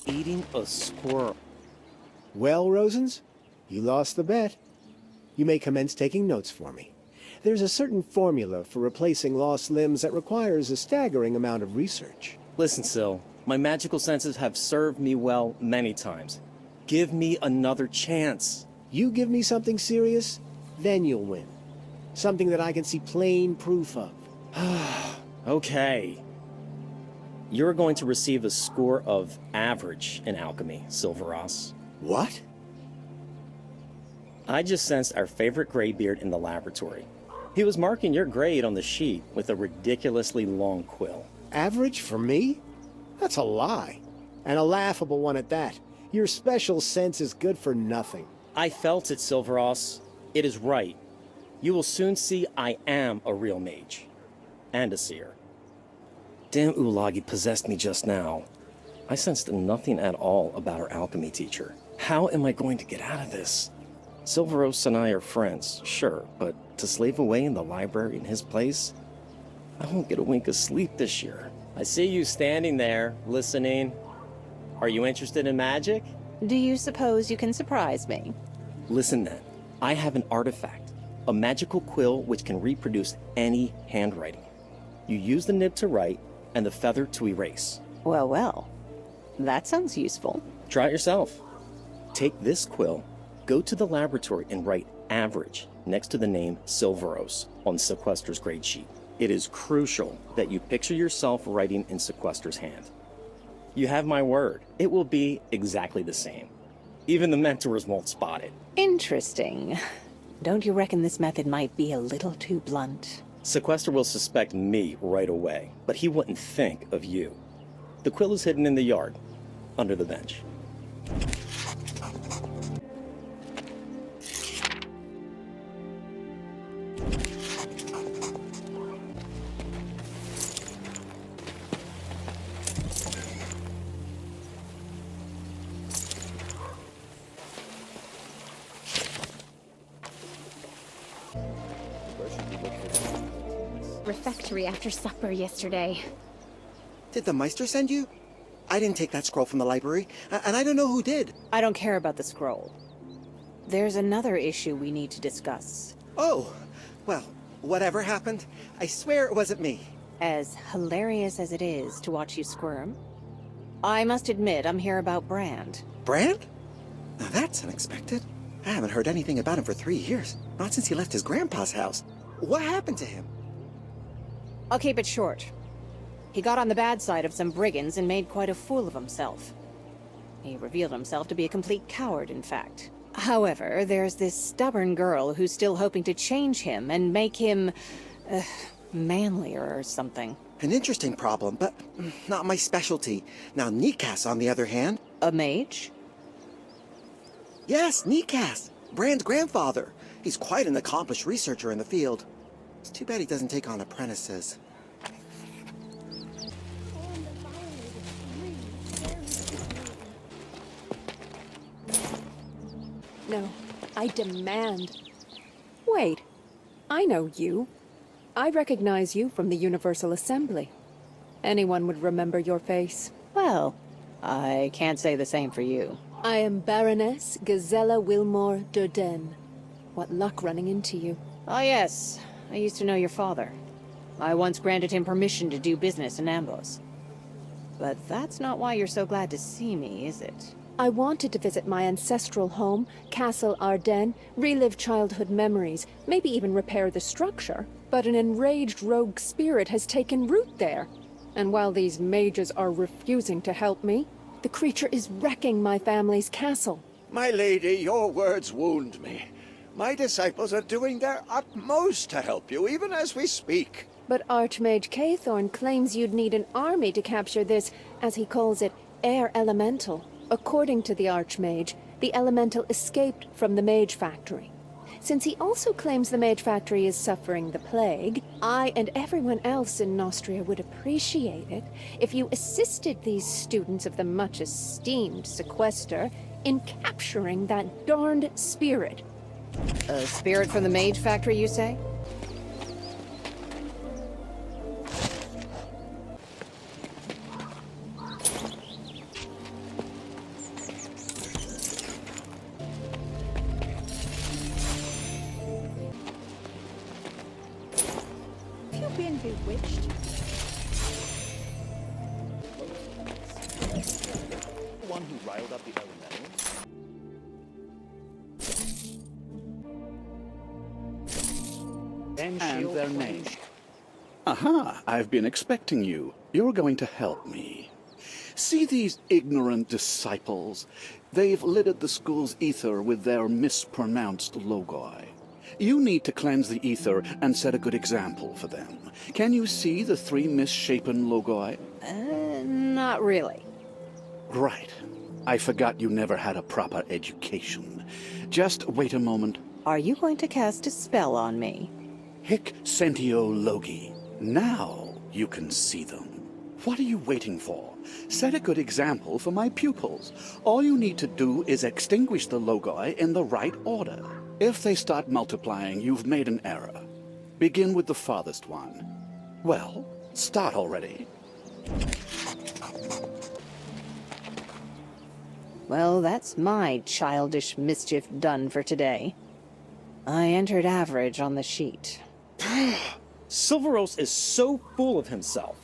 eating a squirrel. Well, Rosens, you lost the bet. You may commence taking notes for me. There's a certain formula for replacing lost limbs that requires a staggering amount of research. Listen, Syl, my magical senses have served me well many times. Give me another chance. You give me something serious, then you'll win. Something that I can see plain proof of. Okay. You're going to receive a score of average in alchemy, Silveros. What? I just sensed our favorite graybeard in the laboratory. He was marking your grade on the sheet with a ridiculously long quill. Average for me? That's a lie. And a laughable one at that. Your special sense is good for nothing. I felt it, Silveros. It is right. You will soon see I am a real mage. And a seer. Damn Ulagi possessed me just now. I sensed nothing at all about our alchemy teacher. How am I going to get out of this? Silveros and I are friends, sure, but to slave away in the library in his place? I won't get a wink of sleep this year. I see you standing there, listening. Are you interested in magic? Do you suppose you can surprise me? Listen then, I have an artifact, a magical quill which can reproduce any handwriting. You use the nib to write and the feather to erase. Well, well. That sounds useful. Try it yourself. Take this quill, go to the laboratory and write average next to the name Silveros on Sequester's grade sheet. It is crucial that you picture yourself writing in Sequester's hand. You have my word, it will be exactly the same. Even the mentors won't spot it. Interesting. Don't you reckon this method might be a little too blunt? Sequester will suspect me right away, but he wouldn't think of you. The quill is hidden in the yard, under the bench. Refectory after supper yesterday. Did the Meister send you? I didn't take that scroll from the library, and I don't know who did. I don't care about the scroll. There's another issue we need to discuss. Oh, well, whatever happened, I swear it wasn't me. As hilarious as it is to watch you squirm, I must admit I'm here about Brand. Brand? Now that's unexpected. I haven't heard anything about him for 3 years. Not since he left his grandpa's house. What happened to him? I'll keep it short. He got on the bad side of some brigands and made quite a fool of himself. He revealed himself to be a complete coward, in fact. However, there's this stubborn girl who's still hoping to change him and make him... manlier or something. An interesting problem, but not my specialty. Now, Nikas, on the other hand... A mage? Yes, Nikas. Brand's grandfather. He's quite an accomplished researcher in the field. It's too bad he doesn't take on apprentices. No, I demand. Wait, I know you. I recognize you from the Universal Assembly. Anyone would remember your face. Well, I can't say the same for you. I am Baroness Gazella Wilmore Durden. What luck running into you. Oh yes, I used to know your father. I once granted him permission to do business in Ambos. But that's not why you're so glad to see me, is it? I wanted to visit my ancestral home, Castle Ardennes, relive childhood memories, maybe even repair the structure. But an enraged rogue spirit has taken root there. And while these mages are refusing to help me, the creature is wrecking my family's castle. My lady, your words wound me. My disciples are doing their utmost to help you, even as we speak. But Archmage Cathorn claims you'd need an army to capture this, as he calls it, air elemental. According to the Archmage, the elemental escaped from the Mage Factory. Since he also claims the Mage Factory is suffering the plague, I and everyone else in Nostria would appreciate it if you assisted these students of the much-esteemed Sequester in capturing that darned spirit. A spirit from the Mage Factory, you say? switched? One who riled up the elementals? And their name. Aha, I've been expecting you. You're going to help me. See these ignorant disciples? They've littered the school's ether with their mispronounced logi. You need to cleanse the ether and set a good example for them. Can you see the 3 misshapen logi? Not really. Right. I forgot you never had a proper education. Just wait a moment. Are you going to cast a spell on me? Hic sentio logi. Now you can see them. What are you waiting for? Set a good example for my pupils. All you need to do is extinguish the logi in the right order. If they start multiplying, you've made an error. Begin with the farthest one. Well, start already. Well, that's my childish mischief done for today. I entered average on the sheet. Silveros is so full of himself.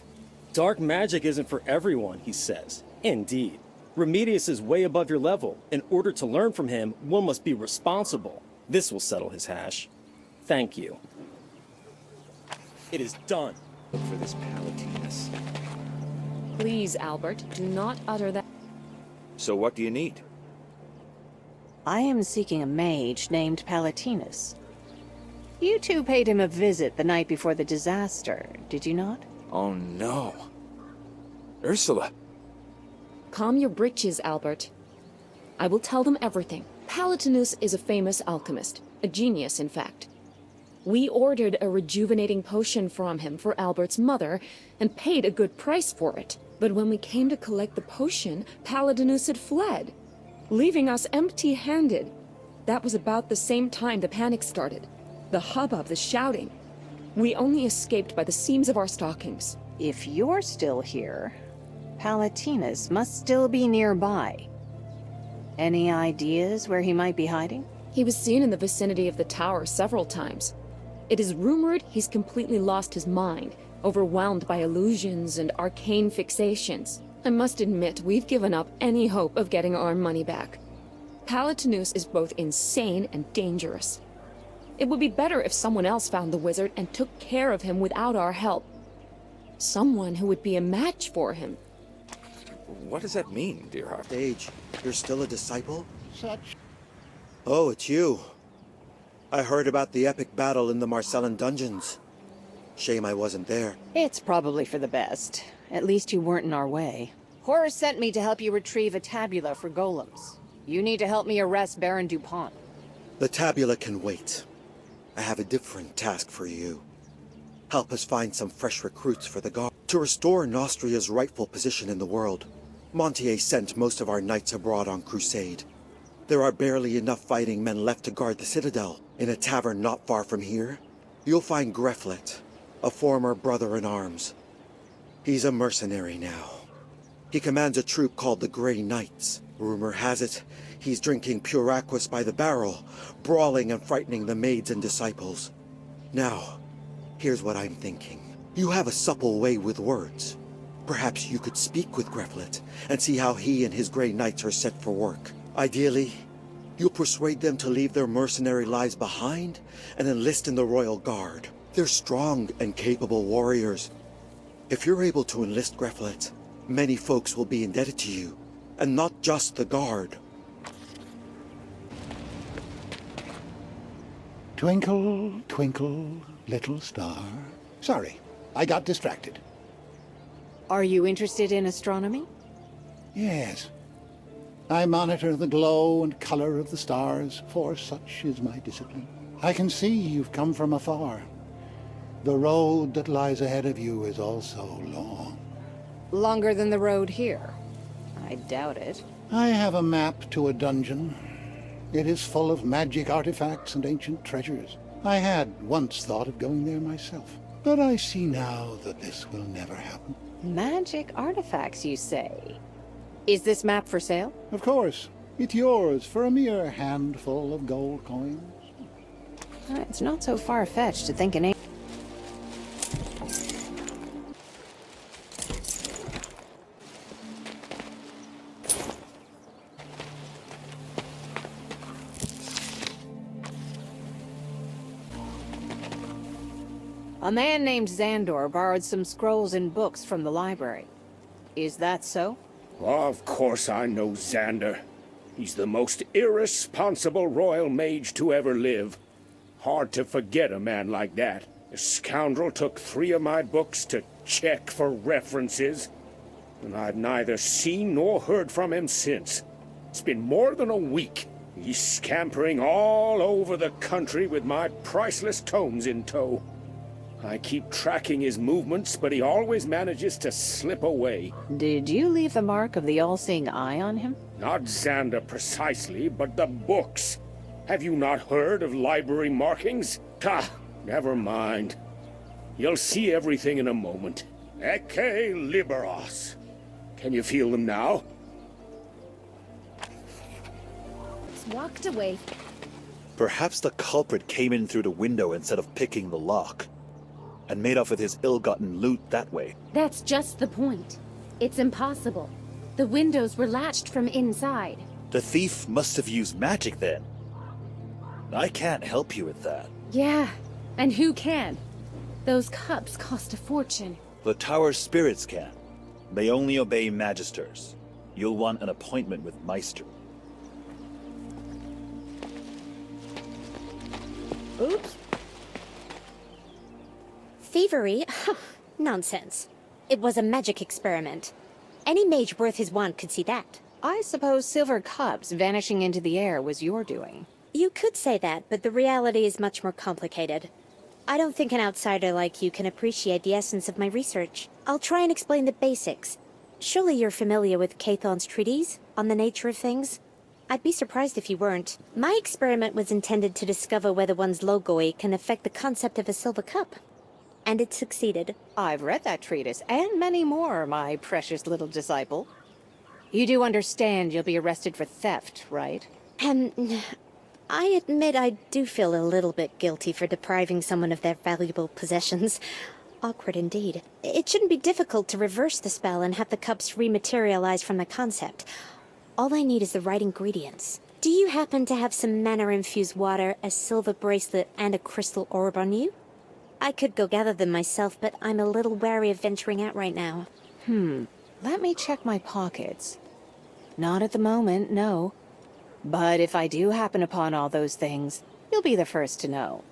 Dark magic isn't for everyone, he says. Indeed. Remedius is way above your level. In order to learn from him, one must be responsible. This will settle his hash. Thank you. It is done. Look for this Palatinus. Please, Albert, do not utter that. So what do you need? I am seeking a mage named Palatinus. You two paid him a visit the night before the disaster, did you not? Oh no. Ursula. Calm your britches, Albert. I will tell them everything. Palatinus is a famous alchemist, a genius, in fact. We ordered a rejuvenating potion from him for Albert's mother, and paid a good price for it. But when we came to collect the potion, Palatinus had fled, leaving us empty-handed. That was about the same time the panic started. The hubbub, the shouting. We only escaped by the seams of our stockings. If you're still here, Palatinus must still be nearby. Any ideas where he might be hiding? He was seen in the vicinity of the tower several times. It is rumored he's completely lost his mind, overwhelmed by illusions and arcane fixations. I must admit, we've given up any hope of getting our money back. Palatinus is both insane and dangerous. It would be better if someone else found the wizard and took care of him without our help. Someone who would be a match for him. What does that mean, Dearheart? Sage, you're still a disciple? Such. Oh, it's you. I heard about the epic battle in the Marcellan dungeons. Shame I wasn't there. It's probably for the best. At least you weren't in our way. Horror sent me to help you retrieve a tabula for golems. You need to help me arrest Baron Dupont. The tabula can wait. I have a different task for you. Help us find some fresh recruits for the guard. To restore Nostria's rightful position in the world, Montier sent most of our knights abroad on crusade. There are barely enough fighting men left to guard the citadel. In a tavern not far from here, you'll find Greflet, a former brother-in-arms. He's a mercenary now. He commands a troop called the Grey Knights. Rumor has it, he's drinking pure aquas by the barrel, brawling and frightening the maids and disciples. Now, here's what I'm thinking. You have a supple way with words. Perhaps you could speak with Greflet and see how he and his Grey Knights are set for work. Ideally, you'll persuade them to leave their mercenary lives behind and enlist in the Royal Guard. They're strong and capable warriors. If you're able to enlist Greflet, many folks will be indebted to you, and not just the Guard. Twinkle, twinkle, little star. Sorry, I got distracted. Are you interested in astronomy? Yes. I monitor the glow and color of the stars, for such is my discipline. I can see you've come from afar. The road that lies ahead of you is also long. Longer than the road here. I doubt it. I have a map to a dungeon. It is full of magic artifacts and ancient treasures. I had once thought of going there myself, but I see now that this will never happen. Magic artifacts, you say? Is this map for sale? Of course. It's yours for a mere handful of gold coins. It's not so far-fetched to think an A man named Xandor borrowed some scrolls and books from the library. Is that so? Of course I know Xander. He's the most irresponsible royal mage to ever live. Hard to forget a man like that. The scoundrel took 3 of my books to check for references, and I've neither seen nor heard from him since. It's been more than a week. He's scampering all over the country with my priceless tomes in tow. I keep tracking his movements, but he always manages to slip away. Did you leave the mark of the all-seeing eye on him? Not Xander precisely, but the books. Have you not heard of library markings? Ah, never mind. You'll see everything in a moment. Ecce liberos. Can you feel them now? Walked away. Perhaps the culprit came in through the window instead of picking the lock, and made off with his ill-gotten loot that way. That's just the point. It's impossible. The windows were latched from inside. The thief must have used magic then. I can't help you with that. Yeah, and who can? Those cups cost a fortune. The tower's spirits can. They only obey magisters. You'll want an appointment with Meister. Oops. Thievery? Nonsense. It was a magic experiment. Any mage worth his wand could see that. I suppose silver cups vanishing into the air was your doing. You could say that, but the reality is much more complicated. I don't think an outsider like you can appreciate the essence of my research. I'll try and explain the basics. Surely you're familiar with Cathon's treatise on the nature of things? I'd be surprised if you weren't. My experiment was intended to discover whether one's logoi can affect the concept of a silver cup. And it succeeded. I've read that treatise, and many more, my precious little disciple. You do understand you'll be arrested for theft, right? I admit I do feel a little bit guilty for depriving someone of their valuable possessions. Awkward indeed. It shouldn't be difficult to reverse the spell and have the cups rematerialize from the concept. All I need is the right ingredients. Do you happen to have some mana-infused water, a silver bracelet, and a crystal orb on you? I could go gather them myself, but I'm a little wary of venturing out right now. Let me check my pockets. Not at the moment, no. But if I do happen upon all those things, you'll be the first to know.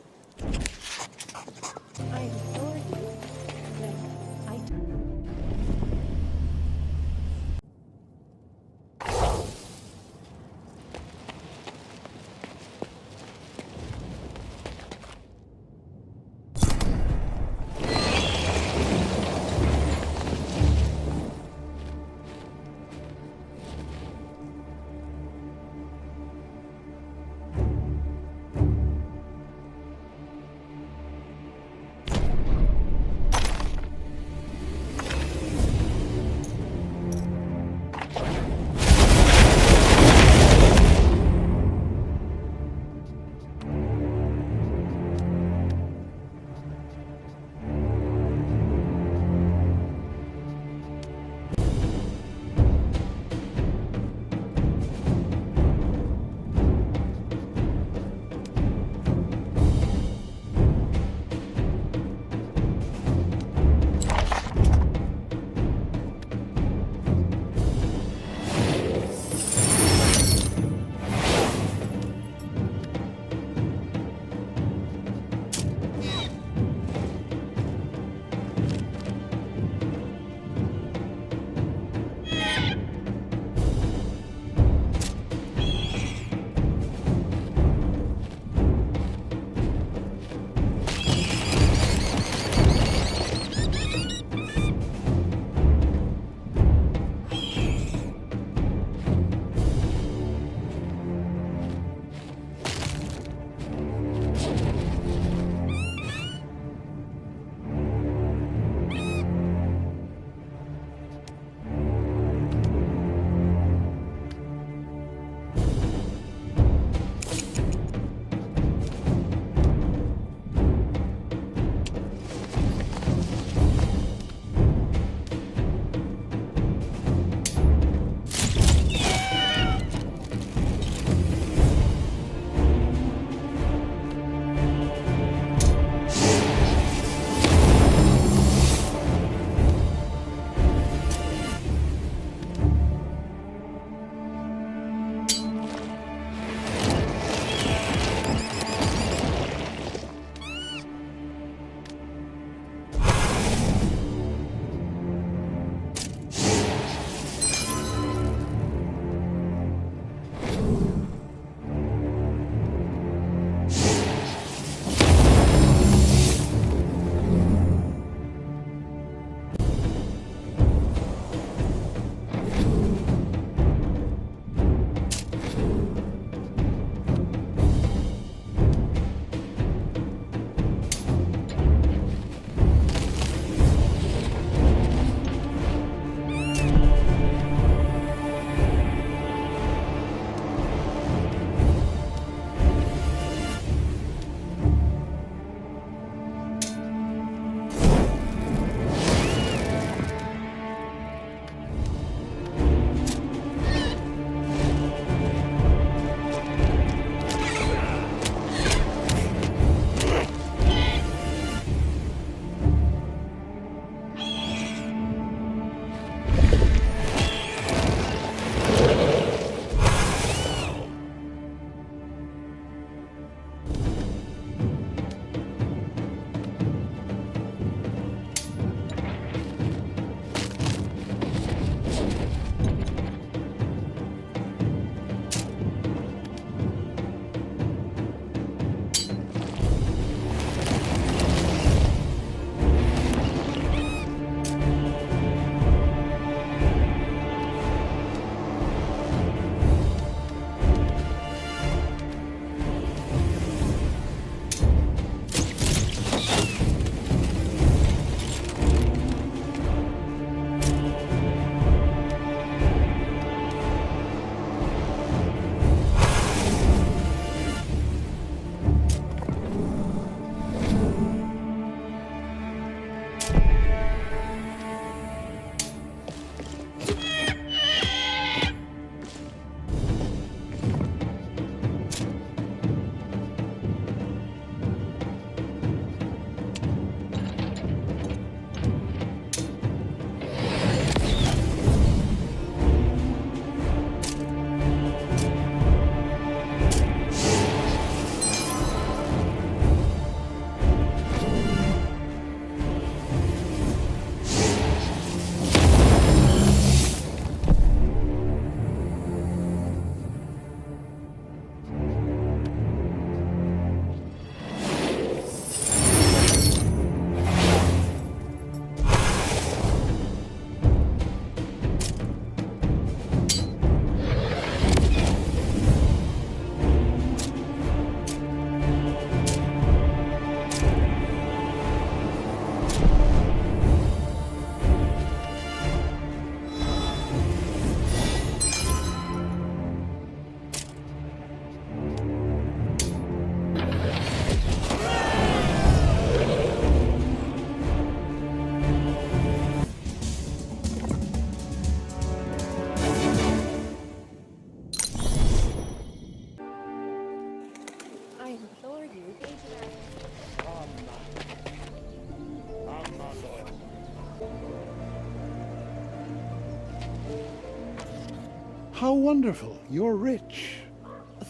How wonderful. You're rich.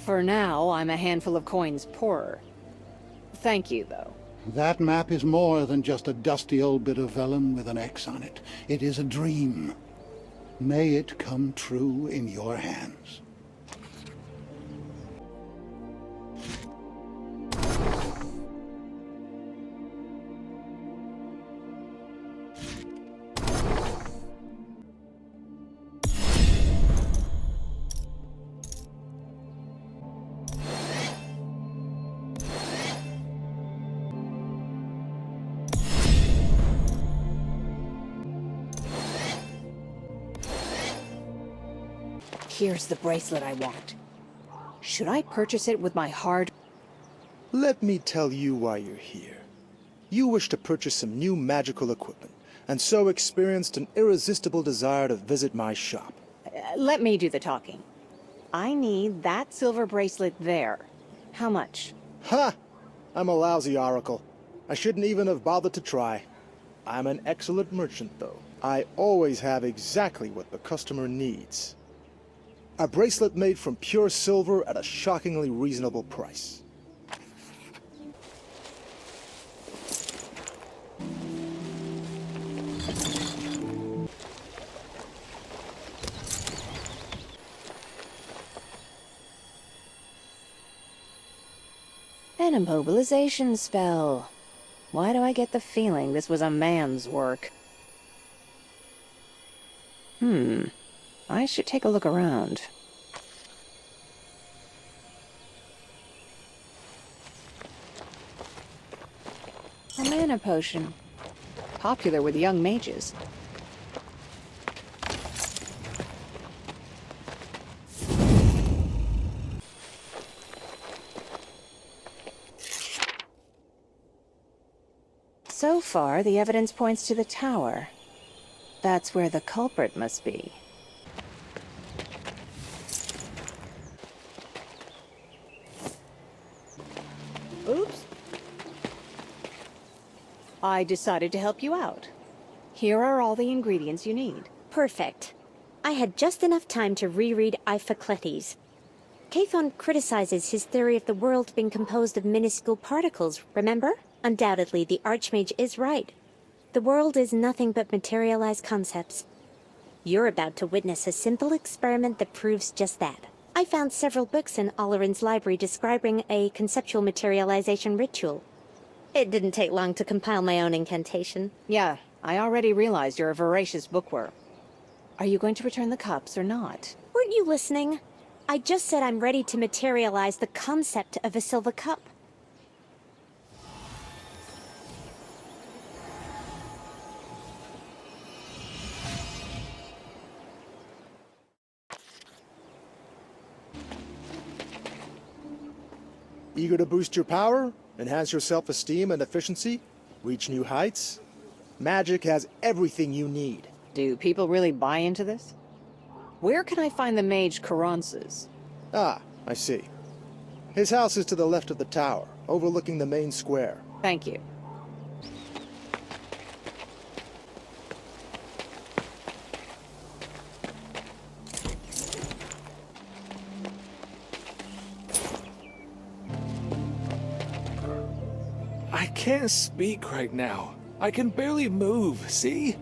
For now, I'm a handful of coins poorer. Thank you, though. That map is more than just a dusty old bit of vellum with an X on it. It is a dream. May it come true in your hands. Here's the bracelet I want. Should I purchase it with my hard... Let me tell you why you're here. You wish to purchase some new magical equipment, and so experienced an irresistible desire to visit my shop. Let me do the talking. I need that silver bracelet there. How much? Ha! I'm a lousy oracle. I shouldn't even have bothered to try. I'm an excellent merchant, though. I always have exactly what the customer needs. A bracelet made from pure silver at a shockingly reasonable price. An immobilization spell. Why do I get the feeling this was a man's work? I should take a look around. A mana potion. Popular with young mages. So far, the evidence points to the tower. That's where the culprit must be. Oops. I decided to help you out. Here are all the ingredients you need. Perfect. I had just enough time to reread Iphicletes. Cathon criticizes his theory of the world being composed of minuscule particles, remember? Undoubtedly, the Archmage is right. The world is nothing but materialized concepts. You're about to witness a simple experiment that proves just that. I found several books in Oleron's library describing a conceptual materialization ritual. It didn't take long to compile my own incantation. Yeah, I already realized you're a voracious bookworm. Are you going to return the cups or not? Weren't you listening? I just said I'm ready to materialize the concept of a silver cup. Eager to boost your power, enhance your self-esteem and efficiency, reach new heights? Magic has everything you need. Do people really buy into this? Where can I find the mage Caronces? Ah, I see. His house is to the left of the tower, overlooking the main square. Thank you. I can't speak right now. I can barely move, see?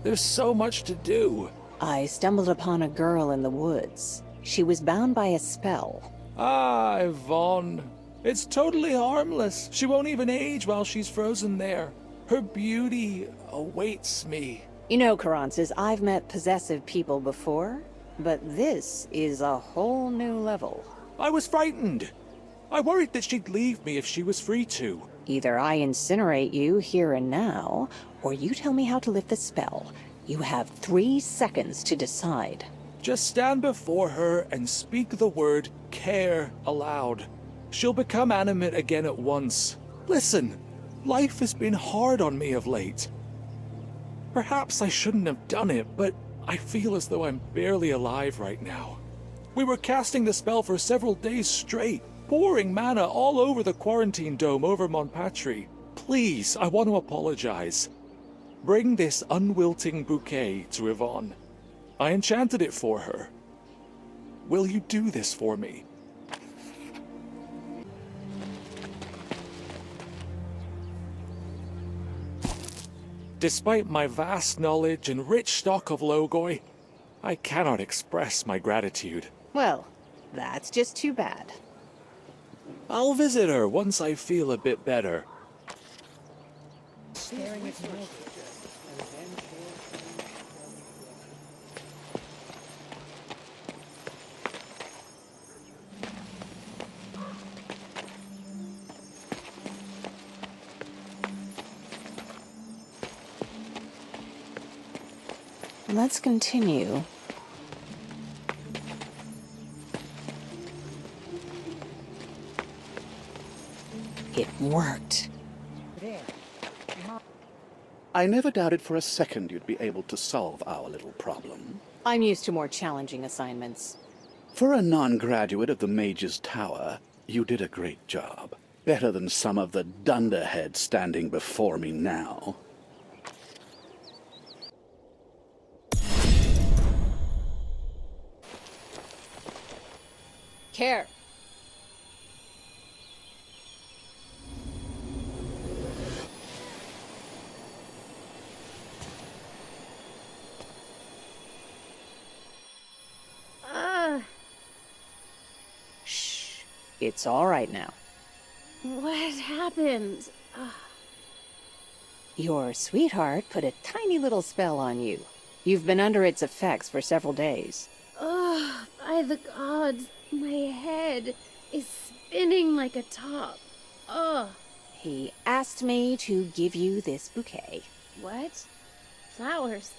There's so much to do. I stumbled upon a girl in the woods. She was bound by a spell. Ah, Yvonne. It's totally harmless. She won't even age while she's frozen there. Her beauty awaits me. You know, Caronces, I've met possessive people before, but this is a whole new level. I was frightened. I worried that she'd leave me if she was free to. Either I incinerate you here and now, or you tell me how to lift the spell. You have 3 seconds to decide. Just stand before her and speak the word care aloud. She'll become animate again at once. Listen, life has been hard on me of late. Perhaps I shouldn't have done it, but I feel as though I'm barely alive right now. We were casting the spell for several days straight, pouring mana all over the quarantine dome over Montpatry. Please, I want to apologize. Bring this unwilting bouquet to Yvonne. I enchanted it for her. will you do this for me? Despite my vast knowledge and rich stock of logoi, I cannot express my gratitude. Well, that's just too bad. I'll visit her once I feel a bit better. Let's continue. It worked. I never doubted for a second you'd be able to solve our little problem. I'm used to more challenging assignments. For a non-graduate of the Mage's Tower, you did a great job. Better than some of the dunderheads standing before me now. Care. Shh. It's all right now. What happened? Your sweetheart put a tiny little spell on you. You've been under its effects for several days. By the gods, my head is spinning like a top. He asked me to give you this bouquet. What? Flowers?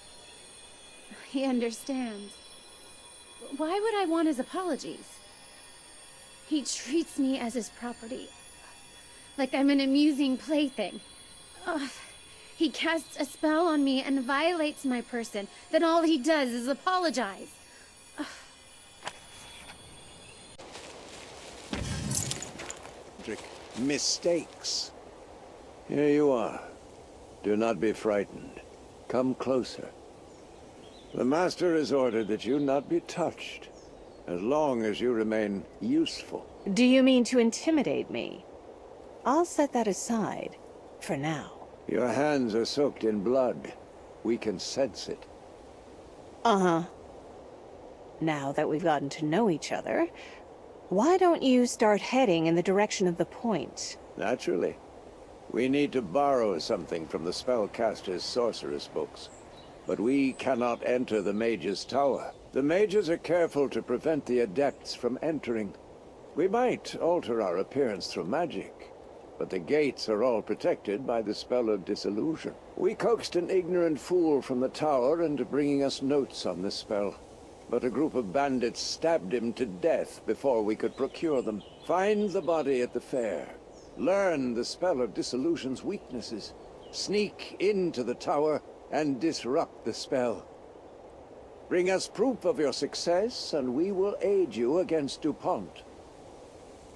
He understands. Why would I want his apologies? He treats me as his property. Like I'm an amusing plaything. He casts a spell on me and violates my person. Then all he does is apologize. Mistakes. Here you are. Do not be frightened. Come closer. The Master has ordered that you not be touched, as long as you remain useful. Do you mean to intimidate me? I'll set that aside, for now. Your hands are soaked in blood. We can sense it. Uh-huh. Now that we've gotten to know each other, why don't you start heading in the direction of the point? Naturally. We need to borrow something from the spellcaster's sorceress books. But we cannot enter the Mage's Tower. The mages are careful to prevent the adepts from entering. We might alter our appearance through magic, but the gates are all protected by the spell of disillusion. We coaxed an ignorant fool from the tower into bringing us notes on this spell. But a group of bandits stabbed him to death before we could procure them. Find the body at the fair. Learn the spell of disillusion's weaknesses. Sneak into the tower and disrupt the spell. Bring us proof of your success, and we will aid you against DuPont.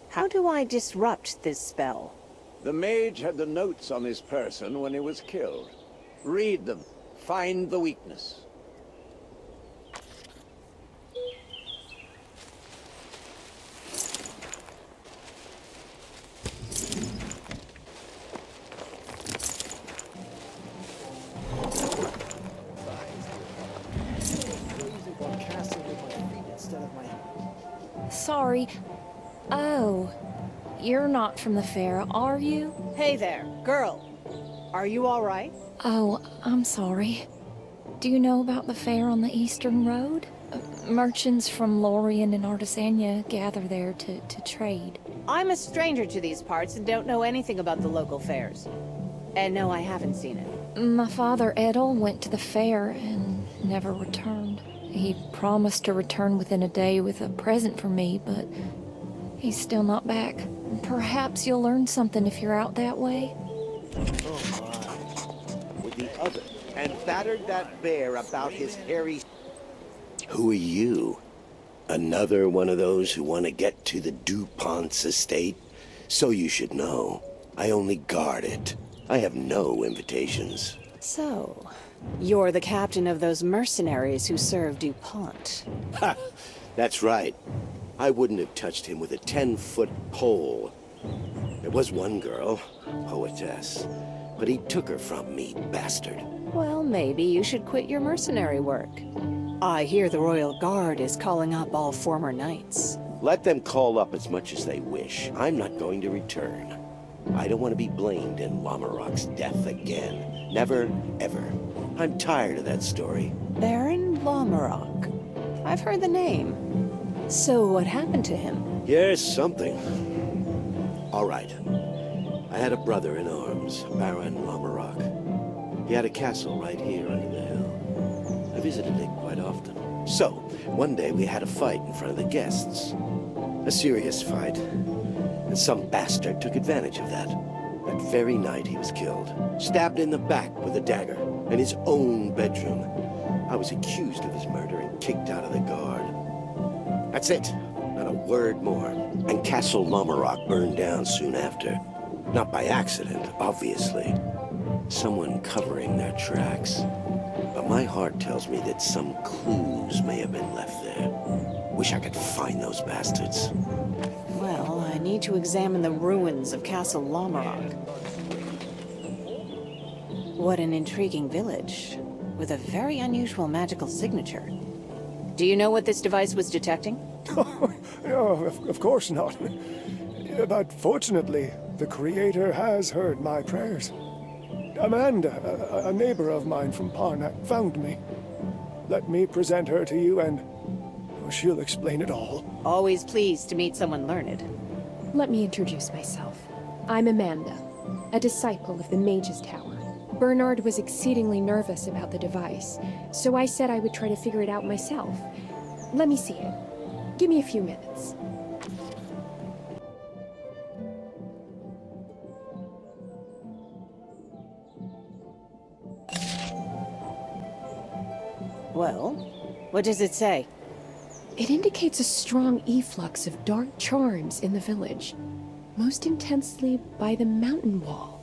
How do I disrupt this spell? The mage had the notes on his person when he was killed. Read them. Find the weakness. Sorry. Oh, you're not from the fair, are you? Hey there, girl. Are you all right? Oh, I'm sorry. Do you know about the fair on the Eastern Road? Merchants from Lorien and Artisania gather there to trade. I'm a stranger to these parts and don't know anything about the local fairs. And no, I haven't seen it. My father, Edel, went to the fair and never returned. He promised to return within a day with a present for me, but he's still not back. Perhaps you'll learn something if you're out that way. Oh my. With the other, and battered that bear about his hairy... Who are you? Another one of those who want to get to the DuPont's estate? So you should know. I only guard it. I have no invitations. So, you're the captain of those mercenaries who serve DuPont. Ha! That's right. I wouldn't have touched him with a 10-foot pole. There was one girl, poetess, but he took her from me, bastard. Well, maybe you should quit your mercenary work. I hear the Royal Guard is calling up all former knights. Let them call up as much as they wish. I'm not going to return. I don't want to be blamed in Lamarok's death again. Never, ever. I'm tired of that story. Baron Lamarok. I've heard the name. So what happened to him? Yes, something. All right. I had a brother in arms, Baron Lamarok. He had a castle right here under the hill. I visited it quite often. So, one day we had a fight in front of the guests. A serious fight. And some bastard took advantage of that. That very night he was killed. Stabbed in the back with a dagger. In his own bedroom. I was accused of his murder and kicked out of the guard. That's it. Not a word more. And Castle Lamarok burned down soon after. Not by accident, obviously. Someone covering their tracks. But my heart tells me that some clues may have been left there. Wish I could find those bastards. Well, I need to examine the ruins of Castle Lamarok. What an intriguing village, with a very unusual magical signature. Do you know what this device was detecting? Oh, of course not. But fortunately, the Creator has heard my prayers. Amanda, a neighbor of mine from Parnack, found me. Let me present her to you and she'll explain it all. Always pleased to meet someone learned. Let me introduce myself. I'm Amanda, a disciple of the Mage's Tower. Bernard was exceedingly nervous about the device, so I said I would try to figure it out myself. Let me see it. Give me a few minutes. Well, what does it say? It indicates a strong efflux of dark charms in the village, most intensely by the mountain wall.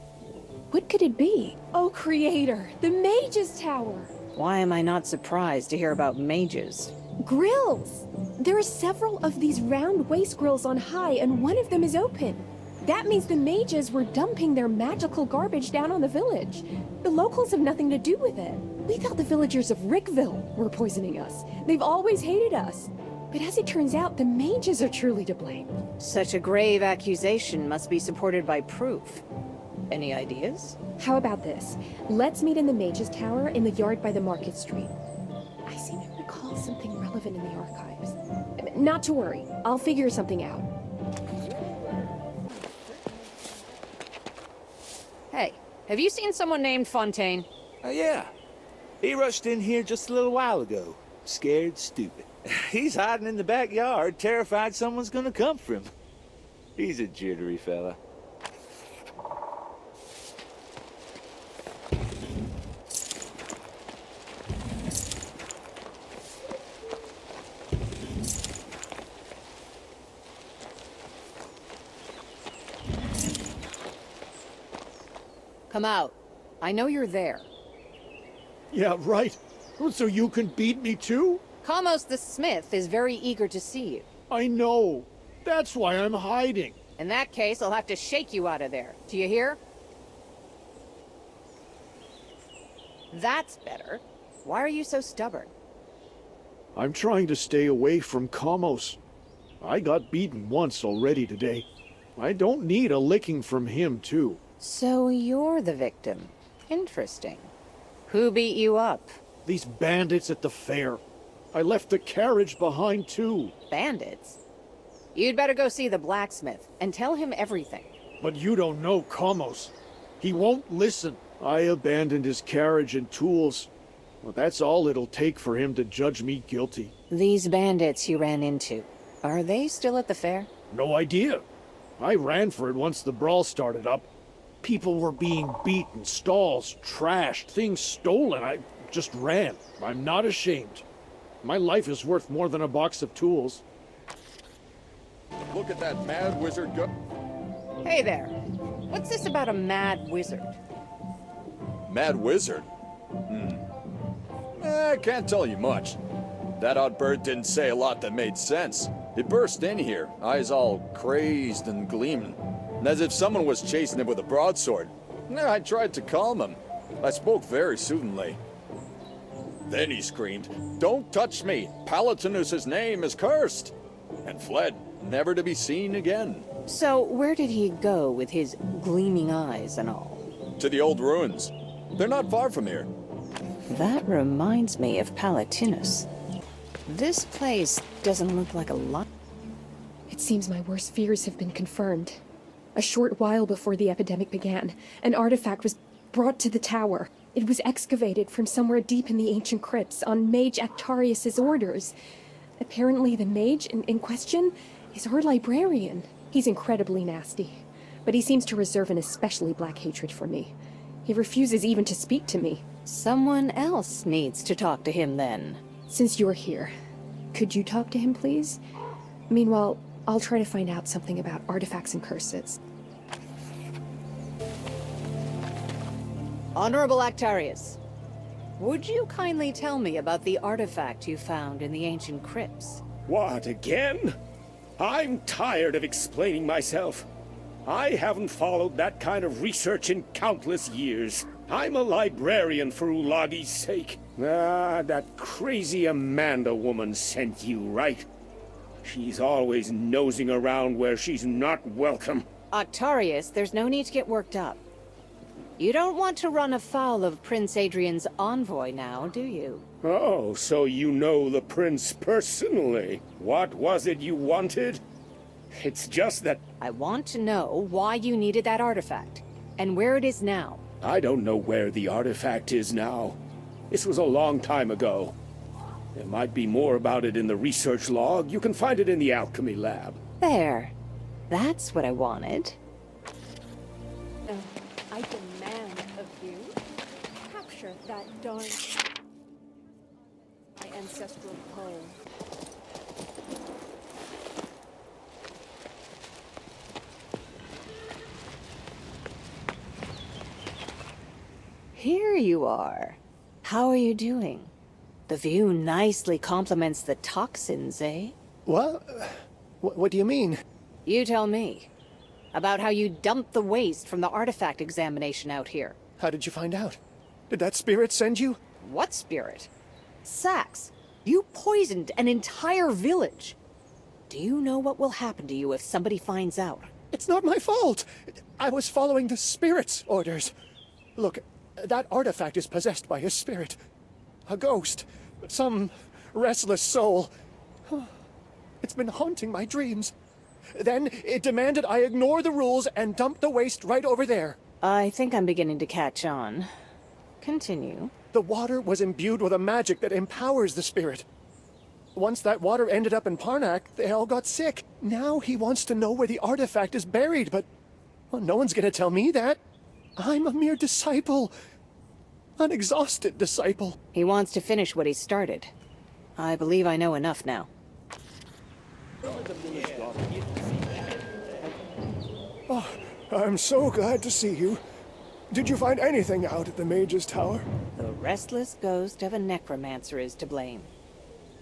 What could it be? Oh, Creator, the Mage's Tower! Why am I not surprised to hear about mages? Grills! There are several of these round waste grills on high, and one of them is open. That means the mages were dumping their magical garbage down on the village. The locals have nothing to do with it. We thought the villagers of Rickville were poisoning us. They've always hated us. But as it turns out, the mages are truly to blame. Such a grave accusation must be supported by proof. Any ideas? How about this? Let's meet in the Mage's Tower in the yard by the Market Street. I seem to recall something relevant in the archives. Not to worry. I'll figure something out. Hey, have you seen someone named Fontaine? Yeah. He rushed in here just a little while ago. Scared stupid. He's hiding in the backyard, terrified someone's gonna come for him. He's a jittery fella. Come out. I know you're there. Yeah, right. So you can beat me too? Kamos the Smith is very eager to see you. I know. That's why I'm hiding. In that case, I'll have to shake you out of there. Do you hear? That's better. Why are you so stubborn? I'm trying to stay away from Kamos. I got beaten once already today. I don't need a licking from him, too. So you're the victim. Interesting. Who beat you up? These bandits at the fair. I left the carriage behind, too. Bandits? You'd better go see the blacksmith and tell him everything. But you don't know Kamos. He won't listen. I abandoned his carriage and tools. Well, that's all it'll take for him to judge me guilty. These bandits you ran into, are they still at the fair? No idea. I ran for it once the brawl started up. People were being beaten, stalls trashed, things stolen. I just ran. I'm not ashamed. My life is worth more than a box of tools. Look at that mad wizard go. Hey there. What's this about a mad wizard? Mad wizard? I can't tell you much. That odd bird didn't say a lot that made sense. It burst in here, eyes all crazed and gleaming, as if someone was chasing it with a broadsword. I tried to calm him. I spoke very soothingly. Then he screamed, "Don't touch me! Palatinus's name is cursed!" and fled, never to be seen again. So, where did he go with his gleaming eyes and all? To the old ruins. They're not far from here. That reminds me of Palatinus. This place doesn't look like a lot. It seems my worst fears have been confirmed. A short while before the epidemic began, an artifact was brought to the tower. It was excavated from somewhere deep in the ancient crypts on Mage Actarius's orders. Apparently the mage in question is our librarian. He's incredibly nasty, but he seems to reserve an especially black hatred for me. He refuses even to speak to me. Someone else needs to talk to him then. Since you're here, could you talk to him, please? Meanwhile, I'll try to find out something about artifacts and curses. Honorable Actarius, would you kindly tell me about the artifact you found in the ancient crypts? What, again? I'm tired of explaining myself. I haven't followed that kind of research in countless years. I'm a librarian for Ulagi's sake. Ah, that crazy Amanda woman sent you, right? She's always nosing around where she's not welcome. Octarius, there's no need to get worked up. You don't want to run afoul of Prince Adrian's envoy now, do you? Oh, so you know the prince personally. What was it you wanted? It's just that... I want to know why you needed that artifact, and where it is now. I don't know where the artifact is now. This was a long time ago. There might be more about it in the research log. You can find it in the alchemy lab. There. That's what I wanted. I demand of you, capture that darn... my ancestral pole. Here you are. How are you doing? The view nicely complements the toxins, eh? What? What do you mean? You tell me. About how you dumped the waste from the artifact examination out here. How did you find out? Did that spirit send you? What spirit? Sax, you poisoned an entire village. Do you know what will happen to you if somebody finds out? It's not my fault. I was following the spirit's orders. Look, that artifact is possessed by a spirit. A ghost. Some restless soul. It's been haunting my dreams. Then it demanded I ignore the rules and dump the waste right over there. I think I'm beginning to catch on. Continue. The water was imbued with a magic that empowers the spirit. Once that water ended up in Parnak, they all got sick. Now he wants to know where the artifact is buried, but well, no one's gonna tell me that. I'm a mere disciple. An exhausted disciple. He wants to finish what he started. I believe I know enough now. Oh, I'm so glad to see you. Did you find anything out at the Mage's Tower? The restless ghost of a necromancer is to blame.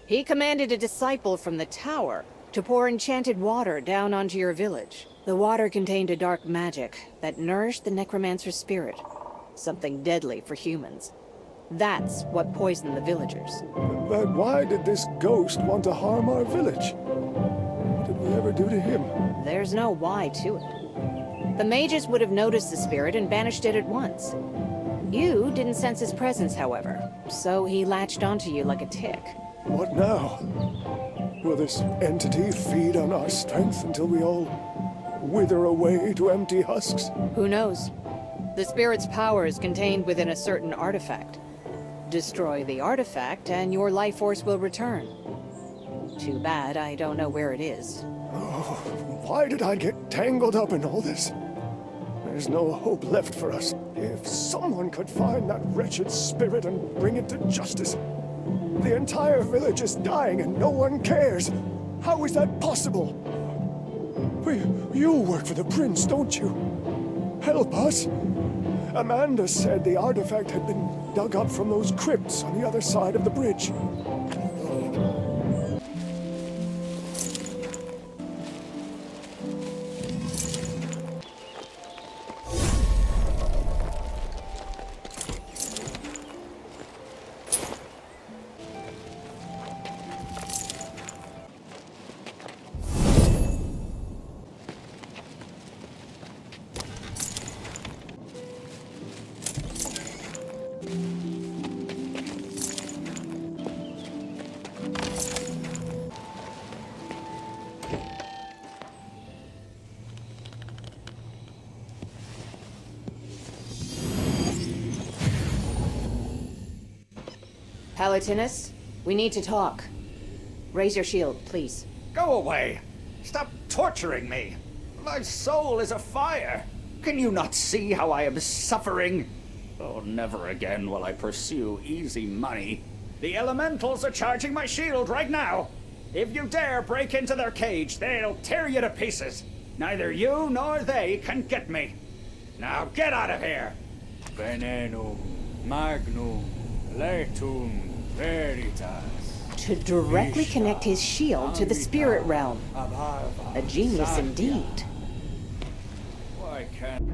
He commanded a disciple from the tower to pour enchanted water down onto your village. The water contained a dark magic that nourished the necromancer's spirit. Something deadly for humans. That's what poisoned the villagers. But why did this ghost want to harm our village? What did we ever do to him? There's no why to it. The mages would have noticed the spirit and banished it at once. You didn't sense his presence, however, so he latched onto you like a tick. What now? Will this entity feed on our strength until we all wither away to empty husks? Who knows? The spirit's power is contained within a certain artifact. Destroy the artifact, and your life force will return. Too bad I don't know where it is. Oh, why did I get tangled up in all this? There's no hope left for us. If someone could find that wretched spirit and bring it to justice. The entire village is dying and no one cares. How is that possible? You work for the prince, don't you? Help us. Amanda said the artifact had been dug up from those crypts on the other side of the bridge. Palatinus, we need to talk. Raise your shield, please. Go away! Stop torturing me! My soul is afire! Can you not see how I am suffering? Oh, never again will I pursue easy money. The elementals are charging my shield right now! If you dare break into their cage, they'll tear you to pieces! Neither you nor they can get me! Now get out of here! Venenum, magnum, letum, veritas. To directly connect his shield to the spirit realm. A genius indeed. Why can't...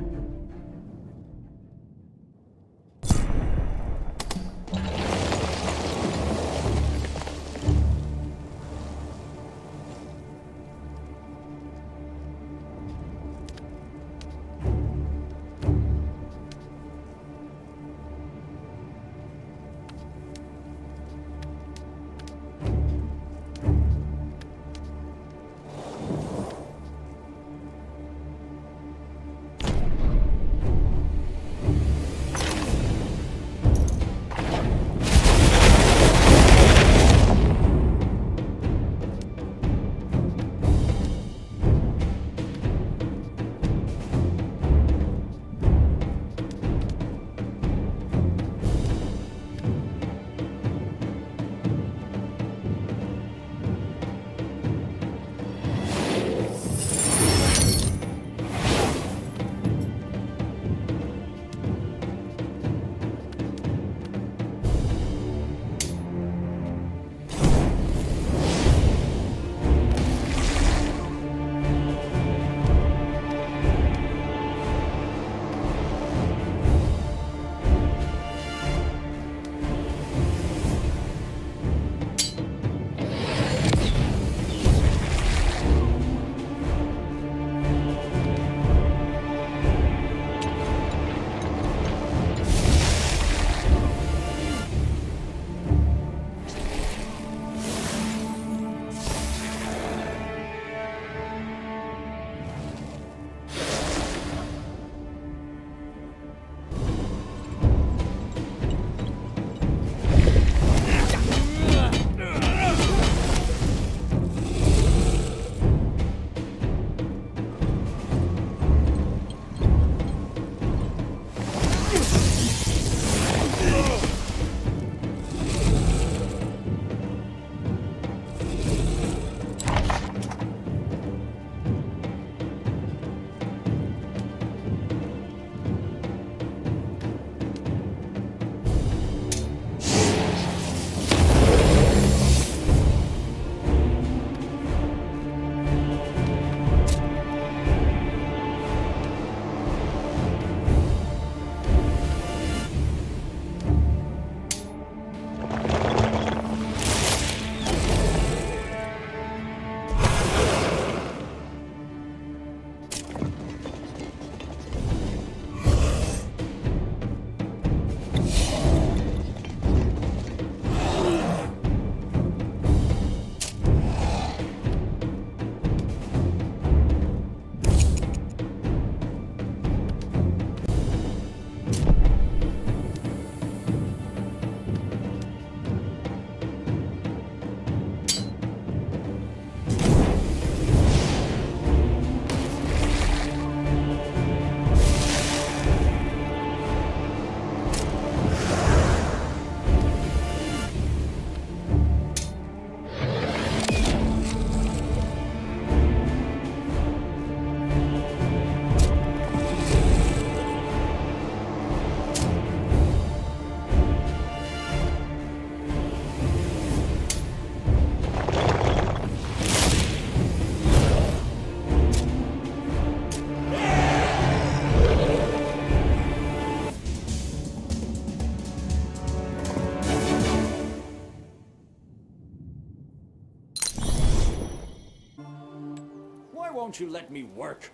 won't you let me work?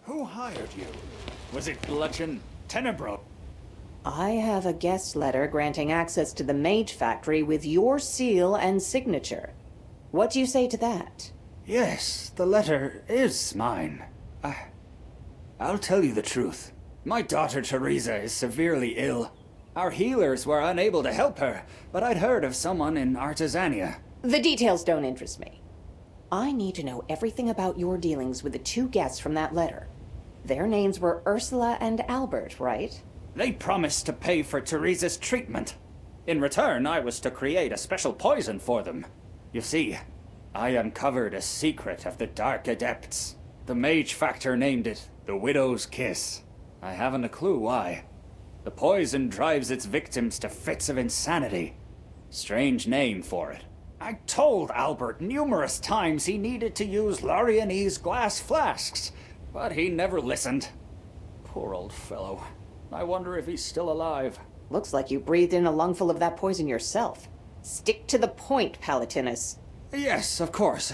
Who hired you? Was it Bludgeon Tenebro? I have a guest letter granting access to the Mage Factory with your seal and signature. What do you say to that? Yes, the letter is mine. I'll tell you the truth. My daughter Teresa is severely ill. Our healers were unable to help her, but I'd heard of someone in Artisania. The details don't interest me. I need to know everything about your dealings with the two guests from that letter. Their names were Ursula and Albert, right? They promised to pay for Teresa's treatment. In return, I was to create a special poison for them. You see, I uncovered a secret of the Dark Adepts. The Mage Factor named it the Widow's Kiss. I haven't a clue why. The poison drives its victims to fits of insanity. Strange name for it. I told Albert numerous times he needed to use Larianese glass flasks, but he never listened. Poor old fellow. I wonder if he's still alive. Looks like you breathed in a lungful of that poison yourself. Stick to the point, Palatinus. Yes, of course.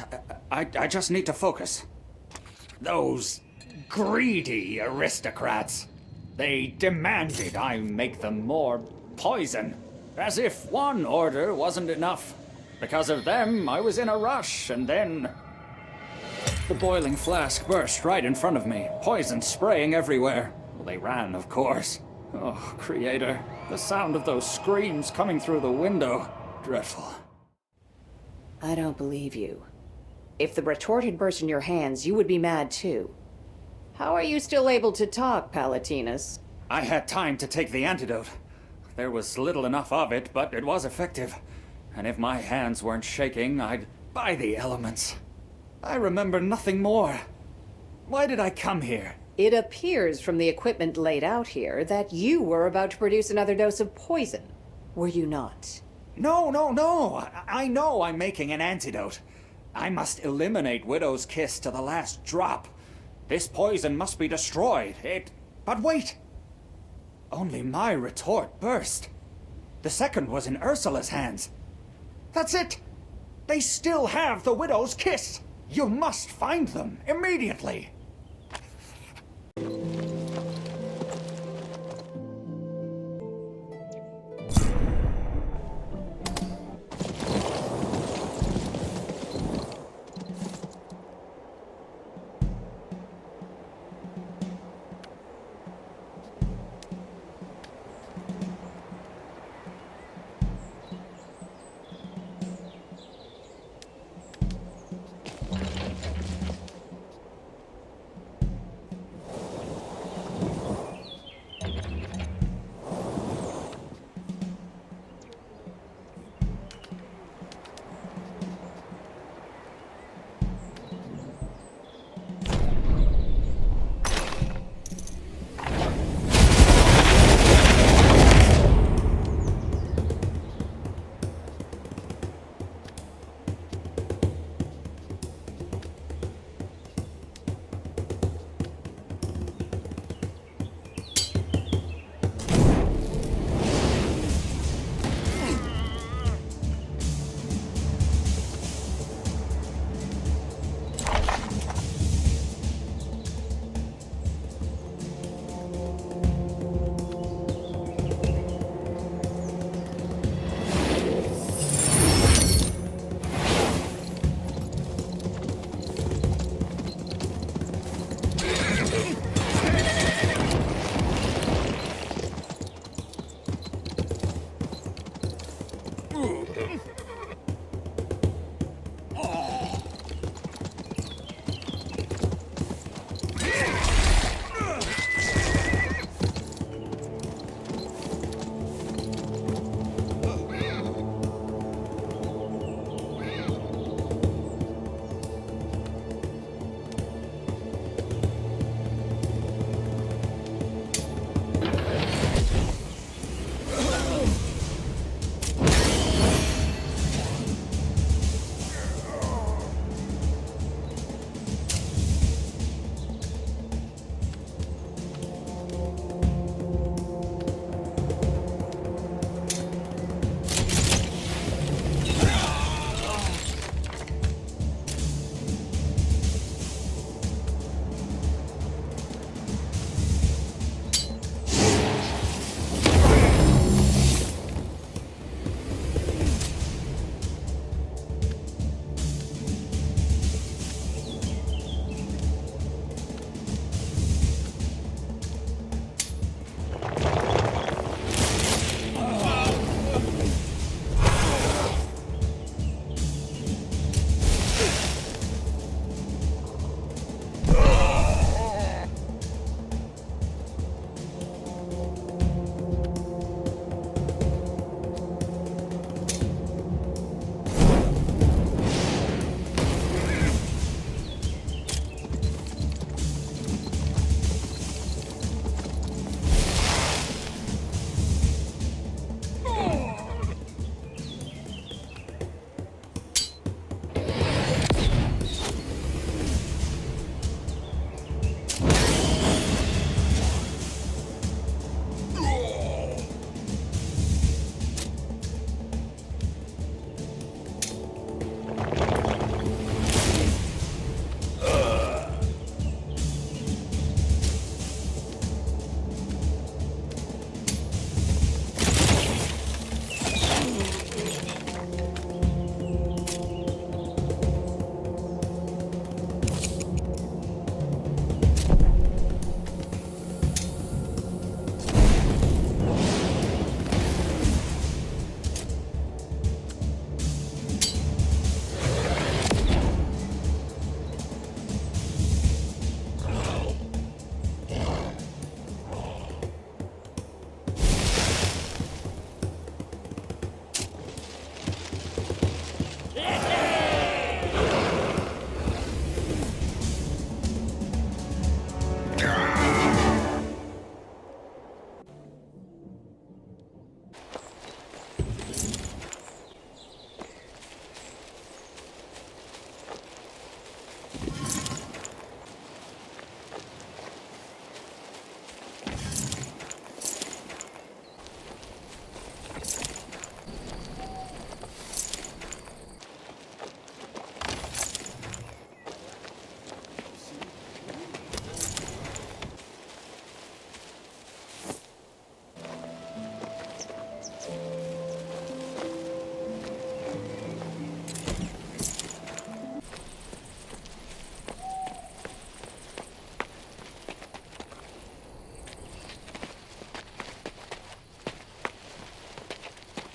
I just need to focus. Those greedy aristocrats. They demanded I make them more poison. As if one order wasn't enough. Because of them, I was in a rush, and then... The boiling flask burst right in front of me, poison spraying everywhere. Well, they ran, of course. Oh, Creator, the sound of those screams coming through the window. Dreadful. I don't believe you. If the retort had burst in your hands, you would be mad too. How are you still able to talk, Palatinus? I had time to take the antidote. There was little enough of it, but it was effective. And if my hands weren't shaking, I'd buy the elements. I remember nothing more. Why did I come here? It appears from the equipment laid out here that you were about to produce another dose of poison. Were you not? No. I know I'm making an antidote. I must eliminate Widow's Kiss to the last drop. This poison must be destroyed. But wait! Only my retort burst. The second was in Ursula's hands. That's it! They still have the Widow's Kiss! You must find them immediately!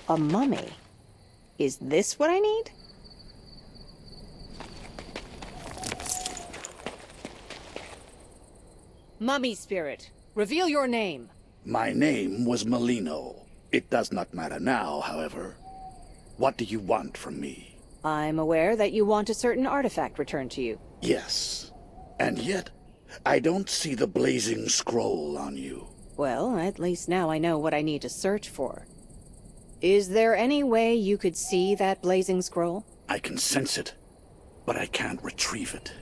A mummy? Is this what I need? Mummy spirit, reveal your name. My name was Molino. It does not matter now, however. What do you want from me? I'm aware that you want a certain artifact returned to you. Yes. And yet, I don't see the blazing scroll on you. Well, at least now I know what I need to search for. Is there any way you could see that blazing scroll? I can sense it, but I can't retrieve it.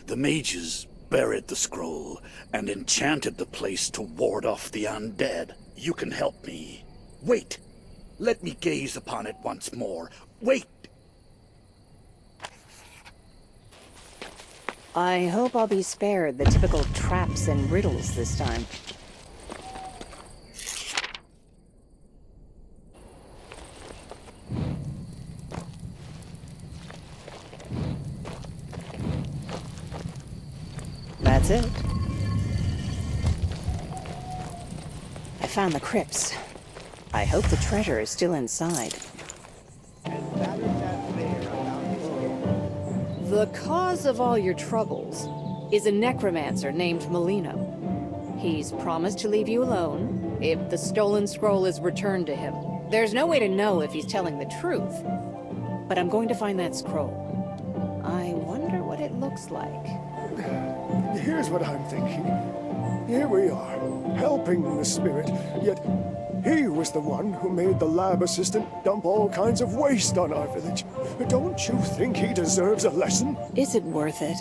The mages buried the scroll and enchanted the place to ward off the undead. You can help me. Wait! Let me gaze upon it once more. Wait! I hope I'll be spared the typical traps and riddles this time. That's it. I found the crypts. I hope the treasure is still inside. The cause of all your troubles is a necromancer named Molino. He's promised to leave you alone if the stolen scroll is returned to him. There's no way to know if he's telling the truth, but I'm going to find that scroll. I wonder what it looks like. Here's what I'm thinking. Here we are, helping the spirit, yet he was the one who made the lab assistant dump all kinds of waste on our village. Don't you think he deserves a lesson? Is it worth it?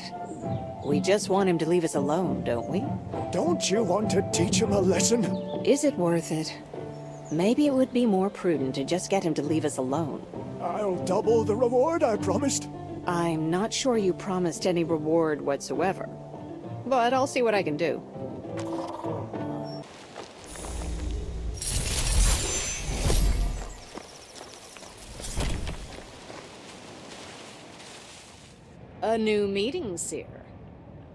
We just want him to leave us alone, don't we? Don't you want to teach him a lesson? Is it worth it? Maybe it would be more prudent to just get him to leave us alone. I'll double the reward I promised. I'm not sure you promised any reward whatsoever, but I'll see what I can do. A new meeting, Seer.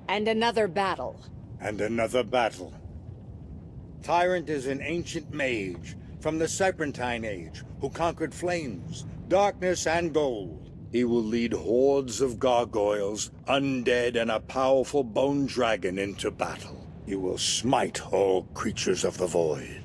And another battle. And another battle. Tyrant is an ancient mage from the Serpentine Age who conquered flames, darkness, and gold. He will lead hordes of gargoyles, undead, and a powerful bone dragon into battle. He will smite all creatures of the void.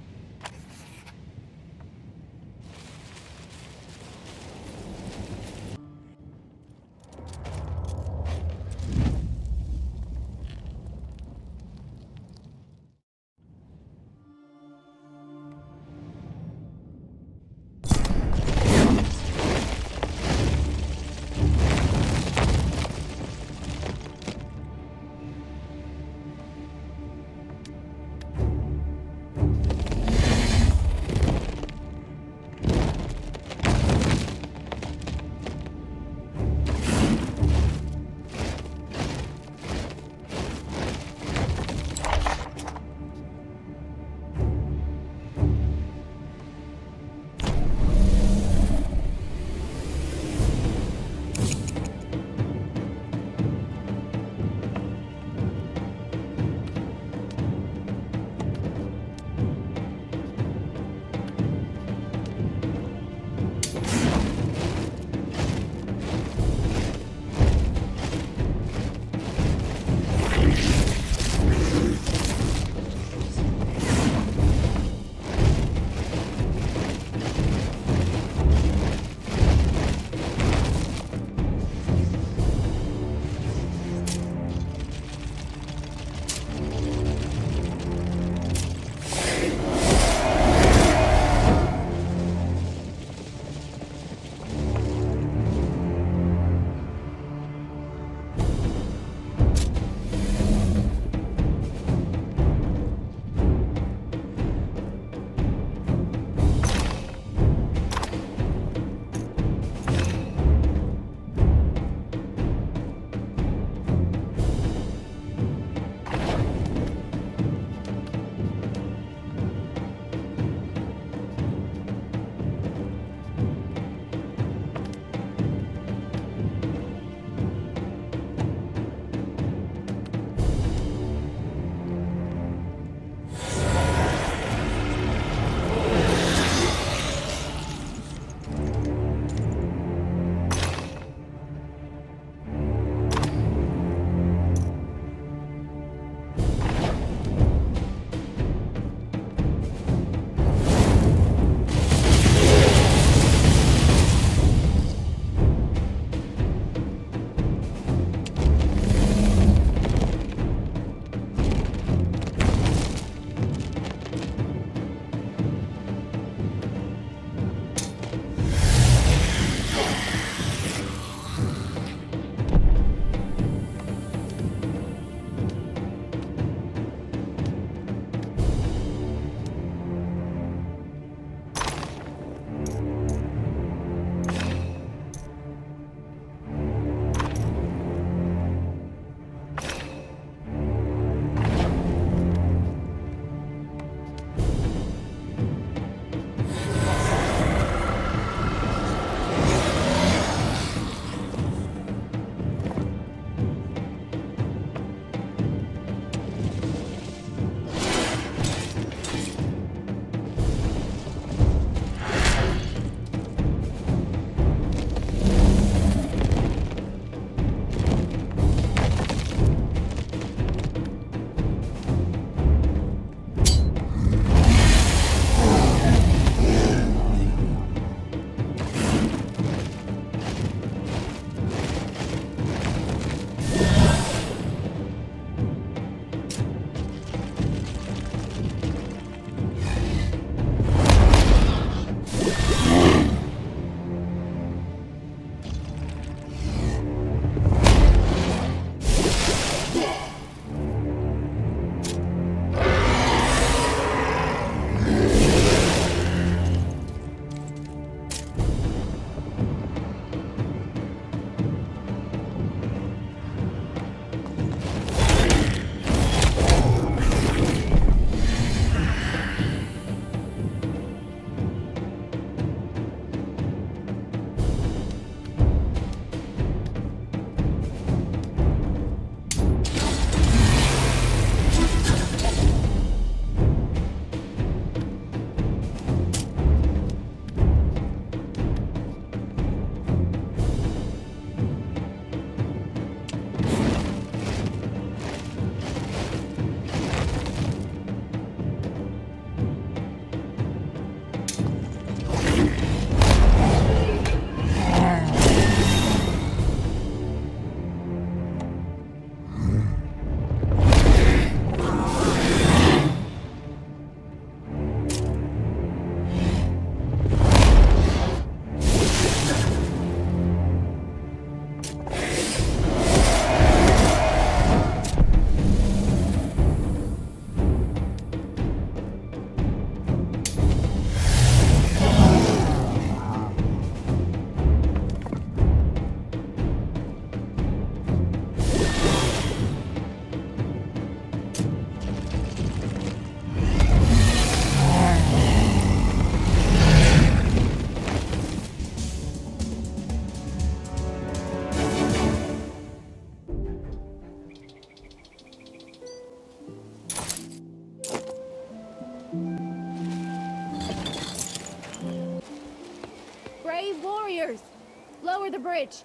Lower the bridge.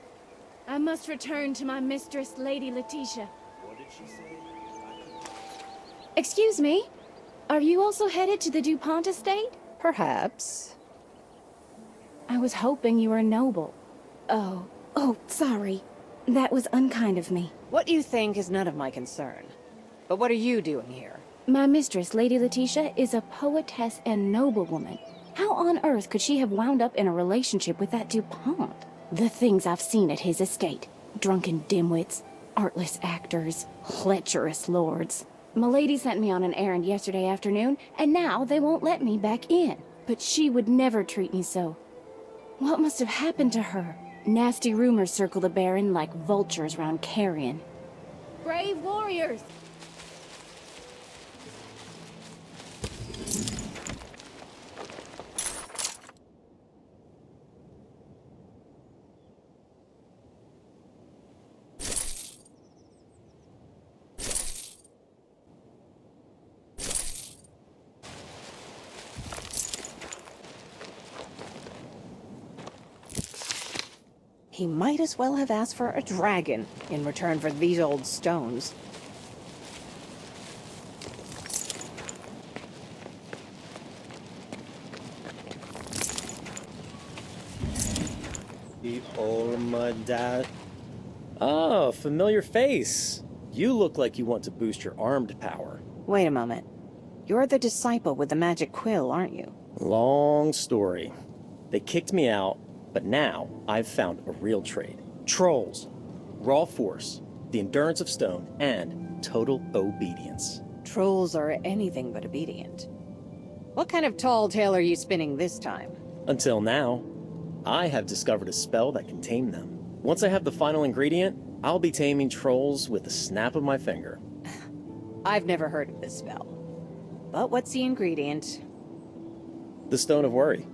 I must return to my mistress, Lady Letitia. What did she say? Excuse me? Are you also headed to the DuPont estate? Perhaps. I was hoping you were noble. Oh, sorry. That was unkind of me. What you think is none of my concern. But what are you doing here? My mistress, Lady Letitia, is a poetess and noblewoman. How on earth could she have wound up in a relationship with that DuPont? The things I've seen at his estate. Drunken dimwits, artless actors, lecherous lords. Milady sent me on an errand yesterday afternoon, and now they won't let me back in. But she would never treat me so. What must have happened to her? Nasty rumors circle the Baron like vultures round carrion. Brave warriors! He might as well have asked for a dragon in return for these old stones. The Olmada. Oh, familiar face. You look like you want to boost your armed power. Wait a moment. You're the disciple with the magic quill, aren't you? Long story. They kicked me out, but now I've found a real trade. Trolls, raw force, the endurance of stone, and total obedience. Trolls are anything but obedient. What kind of tall tale are you spinning this time? Until now, I have discovered a spell that can tame them. Once I have the final ingredient, I'll be taming trolls with the snap of my finger. I've never heard of this spell. But what's the ingredient? The Stone of Worry.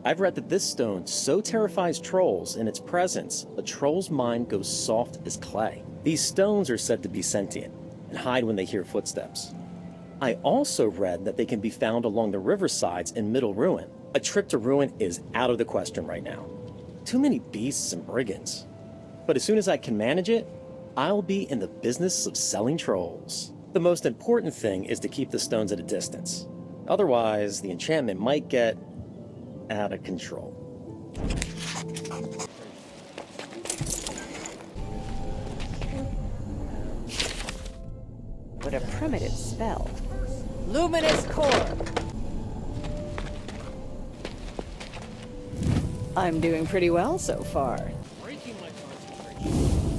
I've read that this stone so terrifies trolls in its presence, a troll's mind goes soft as clay. These stones are said to be sentient and hide when they hear footsteps. I also read that they can be found along the riversides in Middle Ruin. A trip to Ruin is out of the question right now. Too many beasts and brigands. But as soon as I can manage it, I'll be in the business of selling trolls. The most important thing is to keep the stones at a distance. Otherwise, the enchantment might get out of control. What a primitive spell. Luminous Core! I'm doing pretty well so far. Breaking my concentration.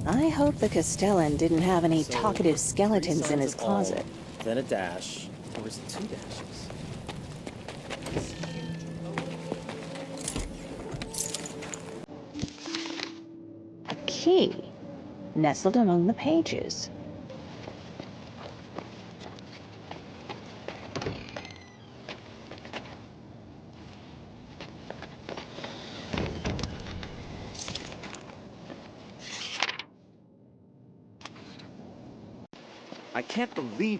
I hope the Castellan didn't have any talkative skeletons in his closet. Then a dash. Or is it 2 dashes? A key, nestled among the pages. I can't believe...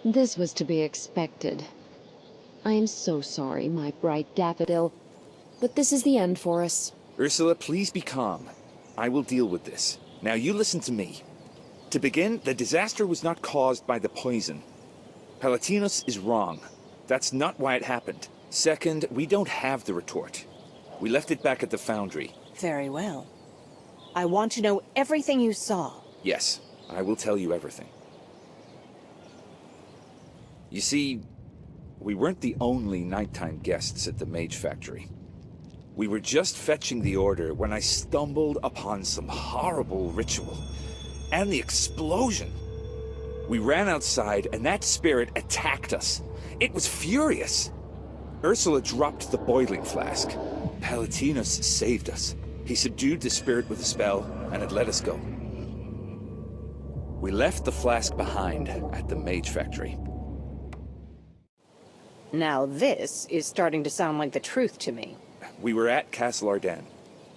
This was to be expected. I am so sorry, my bright daffodil, but this is the end for us. Ursula, please be calm. I will deal with this. Now you listen to me. To begin, the disaster was not caused by the poison. Palatinos is wrong. That's not why it happened. Second, we don't have the retort. We left it back at the foundry. Very well. I want to know everything you saw. Yes, I will tell you everything. You see, we weren't the only nighttime guests at the Mage Factory. We were just fetching the order when I stumbled upon some horrible ritual. And the explosion! We ran outside and that spirit attacked us. It was furious! Ursula dropped the boiling flask. Palatinos saved us. He subdued the spirit with a spell and it let us go. We left the flask behind at the Mage Factory. Now this is starting to sound like the truth to me. We were at Castle Ardennes.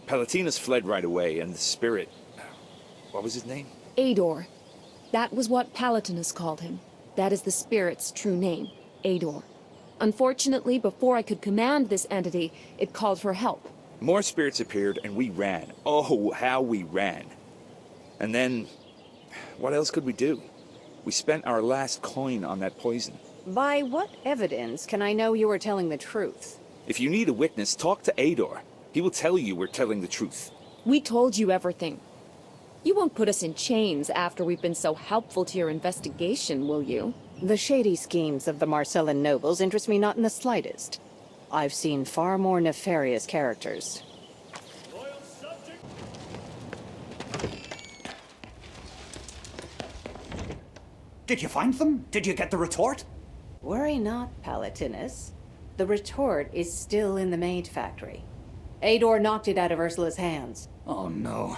Palatinos fled right away, and the spirit... What was his name? Ador. That was what Palatinus called him. That is the spirit's true name, Ador. Unfortunately, before I could command this entity, it called for help. More spirits appeared, and we ran. Oh, how we ran. And then, what else could we do? We spent our last coin on that poison. By what evidence can I know you are telling the truth? If you need a witness, talk to Ador. He will tell you we're telling the truth. We told you everything. You won't put us in chains after we've been so helpful to your investigation, will you? The shady schemes of the Marcellan nobles interest me not in the slightest. I've seen far more nefarious characters. Did you find them? Did you get the retort? Worry not, Palatinus. The retort is still in the maid factory. Ador knocked it out of Ursula's hands. Oh no.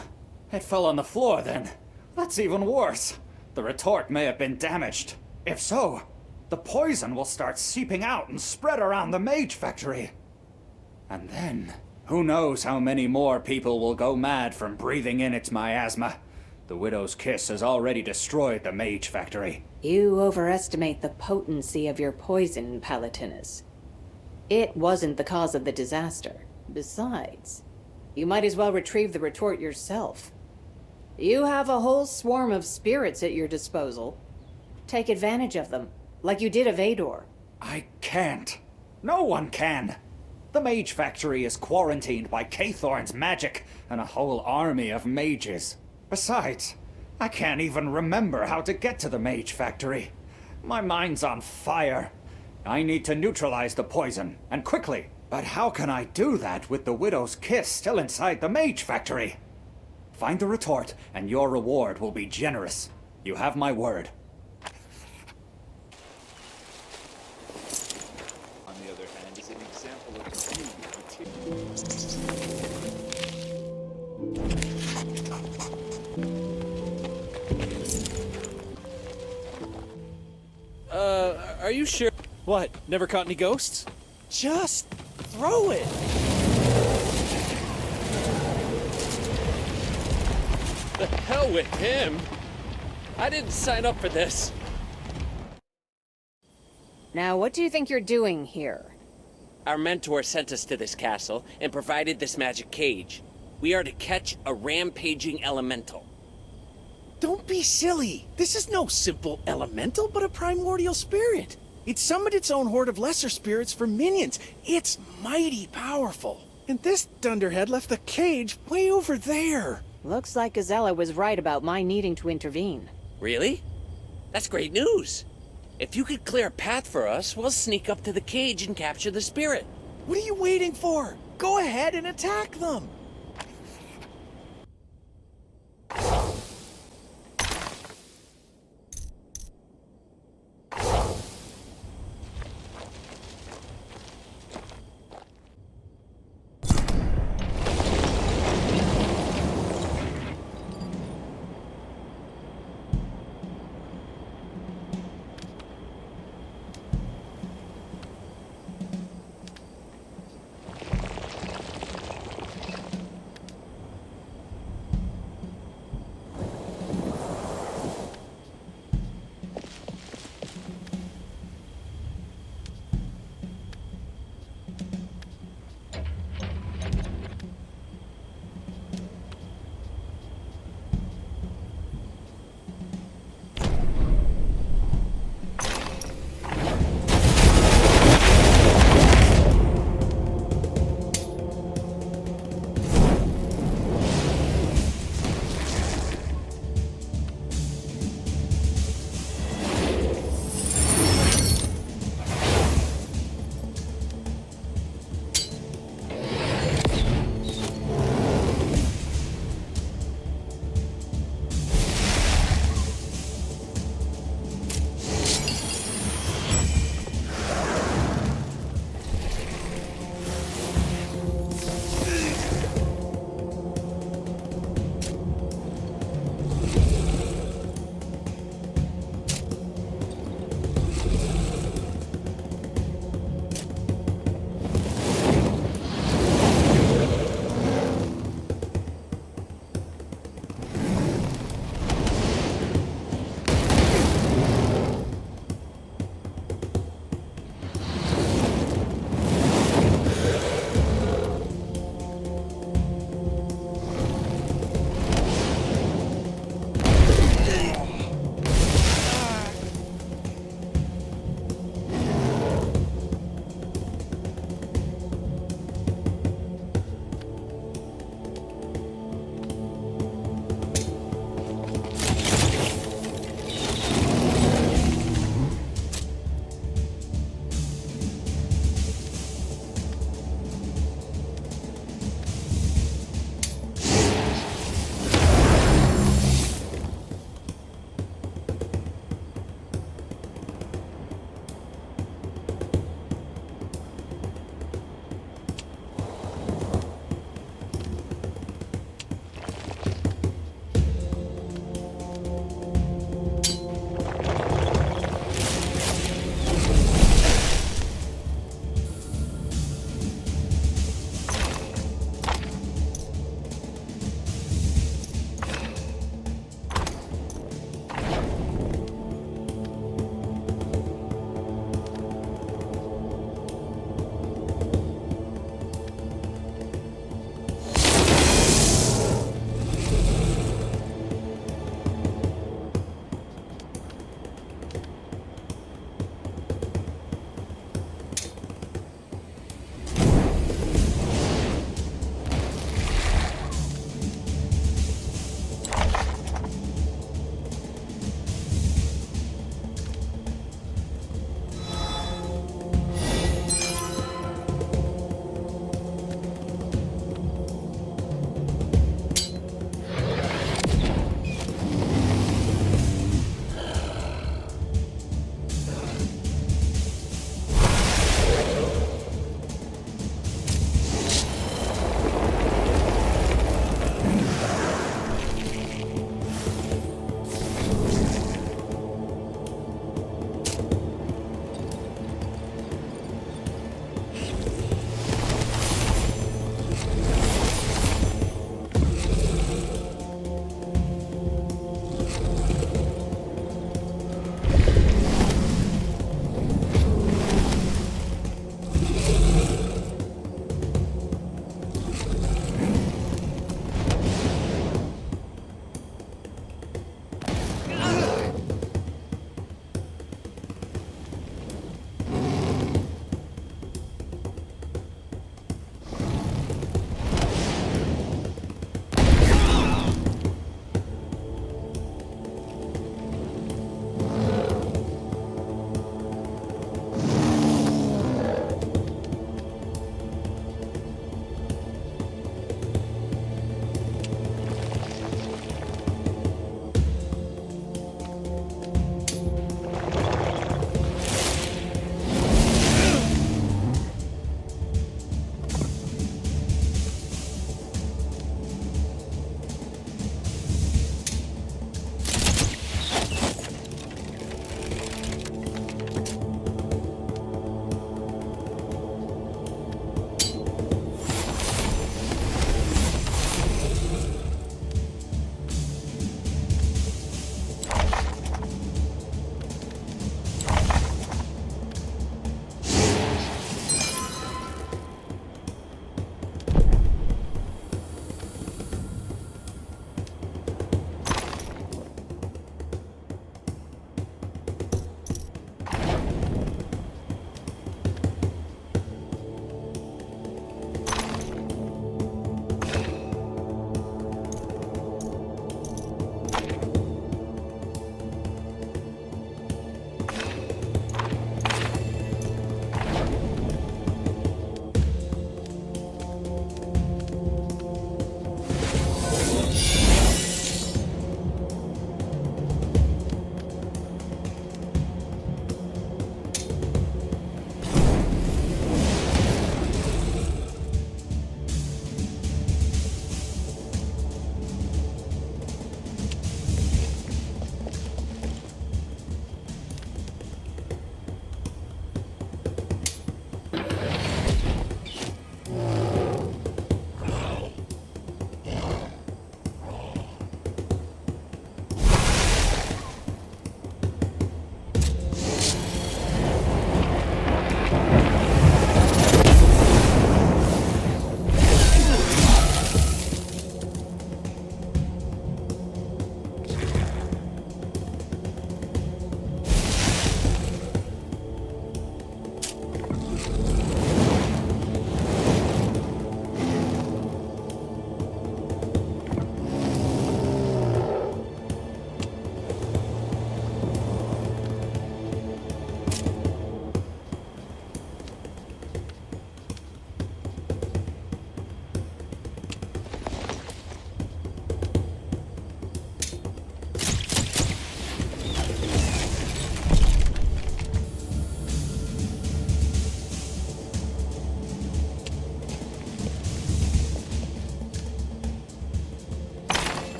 It fell on the floor then. That's even worse. The retort may have been damaged. If so, the poison will start seeping out and spread around the mage factory. And then, who knows how many more people will go mad from breathing in its miasma. The Widow's Kiss has already destroyed the mage factory. You overestimate the potency of your poison, Palatinus. It wasn't the cause of the disaster. Besides, you might as well retrieve the retort yourself. You have a whole swarm of spirits at your disposal. Take advantage of them, like you did of Ador. I can't. No one can. The mage factory is quarantined by Cathorn's magic and a whole army of mages. Besides, I can't even remember how to get to the mage factory. My mind's on fire. I need to neutralize the poison, and quickly. But how can I do that with the Widow's Kiss still inside the mage factory? Find the retort, and your reward will be generous. You have my word. On the other hand, is an example of Are you sure? What, never caught any ghosts? Just throw it! The hell with him! I didn't sign up for this. Now, what do you think you're doing here? Our mentor sent us to this castle and provided this magic cage. We are to catch a rampaging elemental. Don't be silly. This is no simple elemental, but a primordial spirit. It summoned its own horde of lesser spirits for minions. It's mighty powerful. And this dunderhead left the cage way over there. Looks like Gazella was right about my needing to intervene. Really? That's great news. If you could clear a path for us, we'll sneak up to the cage and capture the spirit. What are you waiting for? Go ahead and attack them.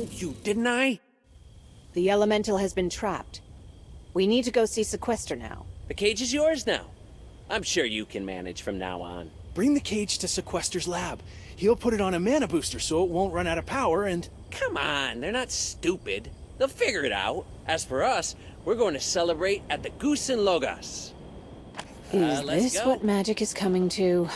told you, didn't I? The elemental has been trapped. We need to go see Sequester now. The cage is yours now. I'm sure you can manage from now on. Bring the cage to Sequester's lab. He'll put it on a mana booster so it won't run out of power and... Come on, they're not stupid. They'll figure it out. As for us, we're going to celebrate at the Goose and Logos. Is Let's this go. what magic is coming to?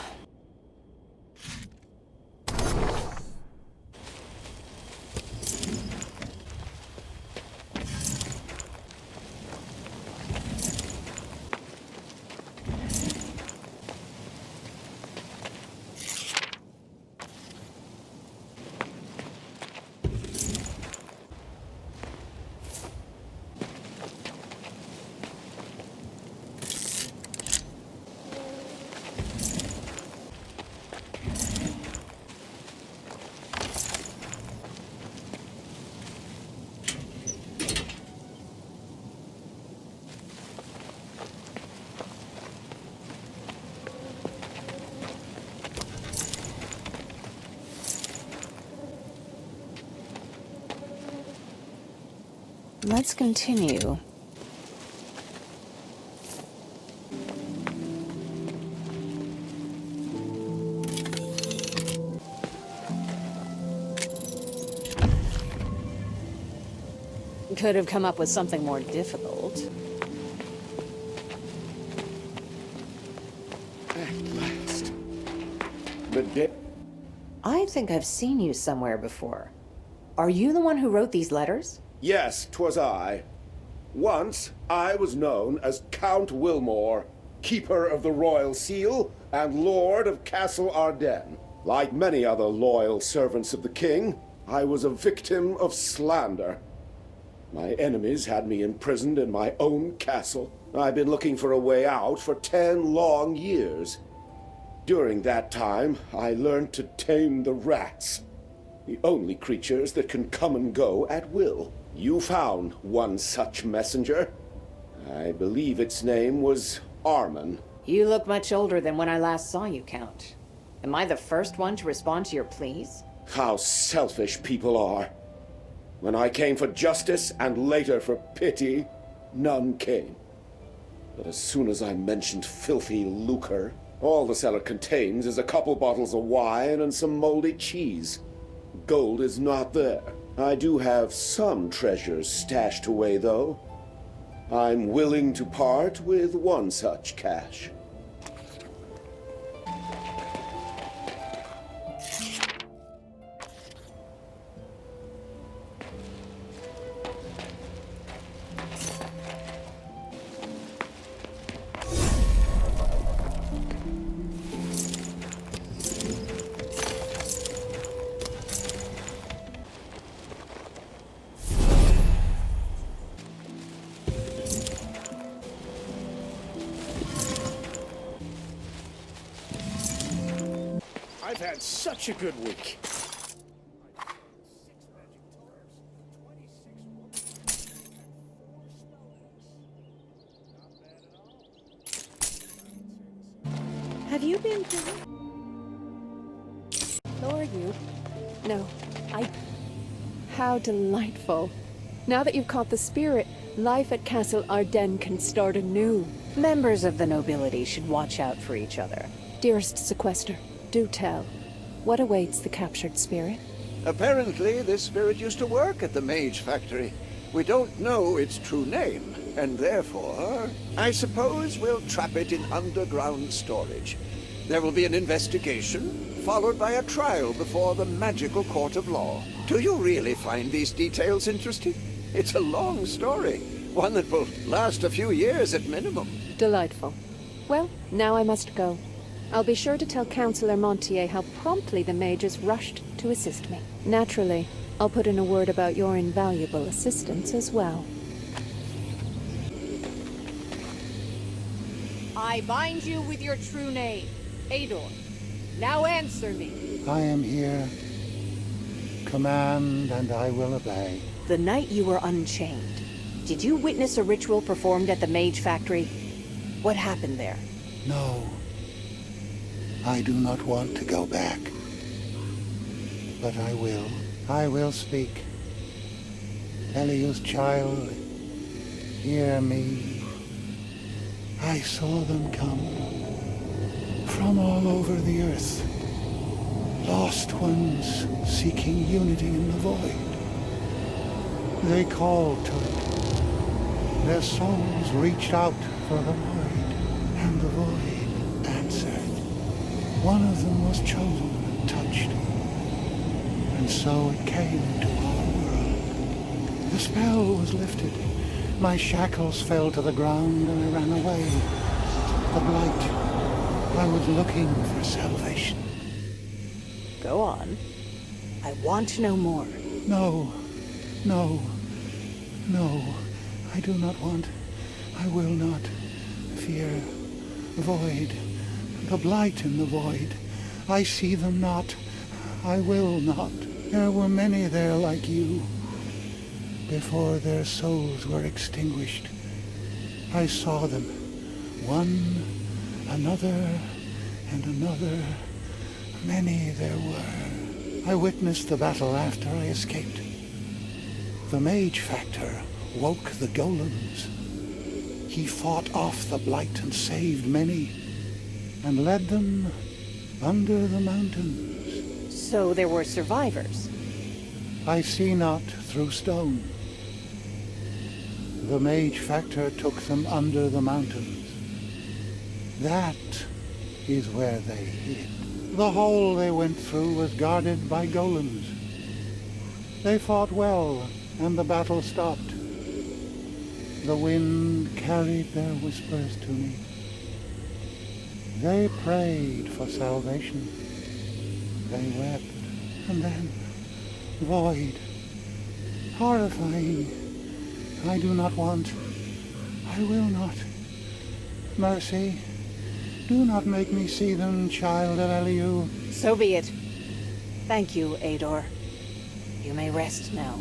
Let's continue. Could have come up with something more difficult. At last. The day. I think I've seen you somewhere before. Are you the one who wrote these letters? Yes, 'twas I. Once I was known as Count Wilmore, Keeper of the Royal Seal and Lord of Castle Ardennes. Like many other loyal servants of the king, I was a victim of slander. My enemies had me imprisoned in my own castle. I've been looking for a way out for 10 long years. During that time, I learned to tame the rats, the only creatures that can come and go at will. You found one such messenger. I believe its name was Armen. You look much older than when I last saw you, Count. Am I the first one to respond to your pleas? How selfish people are. When I came for justice and later for pity, none came. But as soon as I mentioned filthy lucre, all the cellar contains is a couple bottles of wine and some moldy cheese. Gold is not there. I do have some treasures stashed away, though. I'm willing to part with one such cache. I've had such a good week. Have you been Or you? No, How delightful. Now that you've caught the spirit, life at Castle Ardennes can start anew. Members of the nobility should watch out for each other. Dearest Sequester, do tell. What awaits the captured spirit? Apparently, this spirit used to work at the Mage Factory. We don't know its true name, and therefore, I suppose we'll trap it in underground storage. There will be an investigation, followed by a trial before the magical court of law. Do you really find these details interesting? It's a long story, one that will last a few years at minimum. Delightful. Well, now I must go. I'll be sure to tell Councillor Montier how promptly the mages rushed to assist me. Naturally, I'll put in a word about your invaluable assistance as well. I bind you with your true name, Ador. Now answer me. I am here. Command, and I will obey. The night you were unchained, did you witness a ritual performed at the Mage Factory? What happened there? No. I do not want to go back. But I will. I will speak. Elihu's child, hear me. I saw them come from all over the earth, lost ones seeking unity in the void. They called to it. Their souls reached out for the void, and the void answered. One of them was chosen and touched, and so it came to our world. The spell was lifted. My shackles fell to the ground, and I ran away. The blight. I was looking for salvation. Go on. I want to know more. No, no, no. I do not want. I will not. Fear. Void. The blight in the void. I see them not. I will not. There were many there like you. Before their souls were extinguished, I saw them. One, another, and another. Many there were. I witnessed the battle after I escaped. The mage factor woke the golems. He fought off the blight and saved many, and led them under the mountains. So there were survivors? I see not through stone. The mage factor took them under the mountains. That is where they hid. The hole they went through was guarded by golems. They fought well, and the battle stopped. The wind carried their whispers to me. They prayed for salvation. They wept, and then void. Horrifying. I do not want. I will not. Mercy, do not make me see them, child of Elihu. So be it. Thank you, Ador. You may rest now.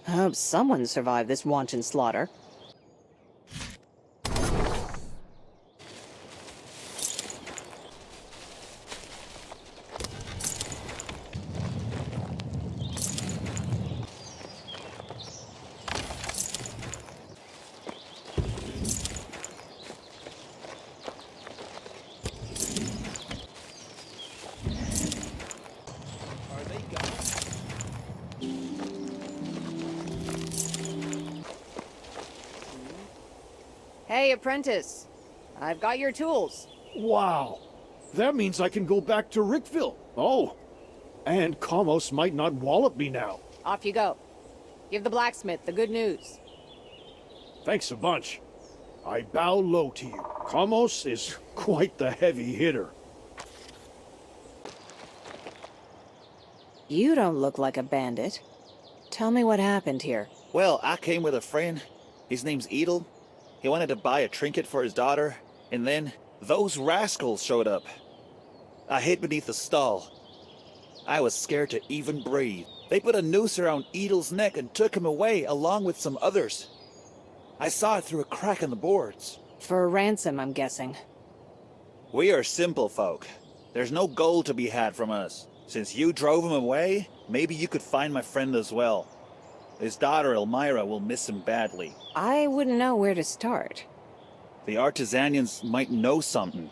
I hope someone survived this wanton slaughter. Hey, apprentice. I've got your tools. Wow. That means I can go back to Rickville. Oh. And Kamos might not wallop me now. Off you go. Give the blacksmith the good news. Thanks a bunch. I bow low to you. Kamos is quite the heavy hitter. You don't look like a bandit. Tell me what happened here. Well, I came with a friend. His name's Edel. He wanted to buy a trinket for his daughter, and then those rascals showed up. I hid beneath the stall. I was scared to even breathe. They put a noose around Edel's neck and took him away along with some others. I saw it through a crack in the boards. For a ransom, I'm guessing. We are simple folk. There's no gold to be had from us. Since you drove him away, maybe you could find my friend as well. His daughter Elmira will miss him badly. I wouldn't know where to start. The artisanians might know something.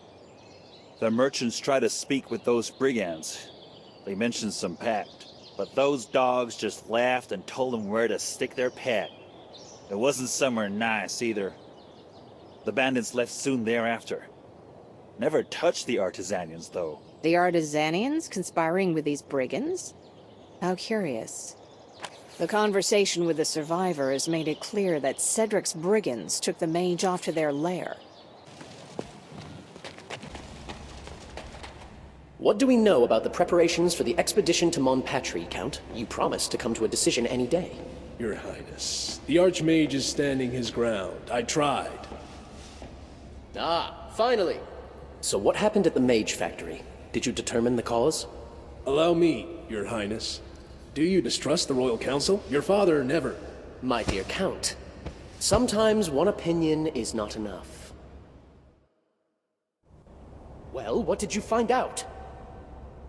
The merchants try to speak with those brigands. They mentioned some pact, but those dogs just laughed and told them where to stick their pet. It wasn't somewhere nice either. The bandits left soon thereafter. Never touched the artisanians, though. The artisanians conspiring with these brigands? How curious. The conversation with the survivors made it clear that Cedric's brigands took the mage off to their lair. What do we know about the preparations for the expedition to Monpatri, Count? You promised to come to a decision any day. Your Highness, the Archmage is standing his ground. I tried. Ah, finally! So what happened at the Mage Factory? Did you determine the cause? Allow me, Your Highness. Do you distrust the Royal Council? Your father never... My dear Count, sometimes one opinion is not enough. Well, what did you find out?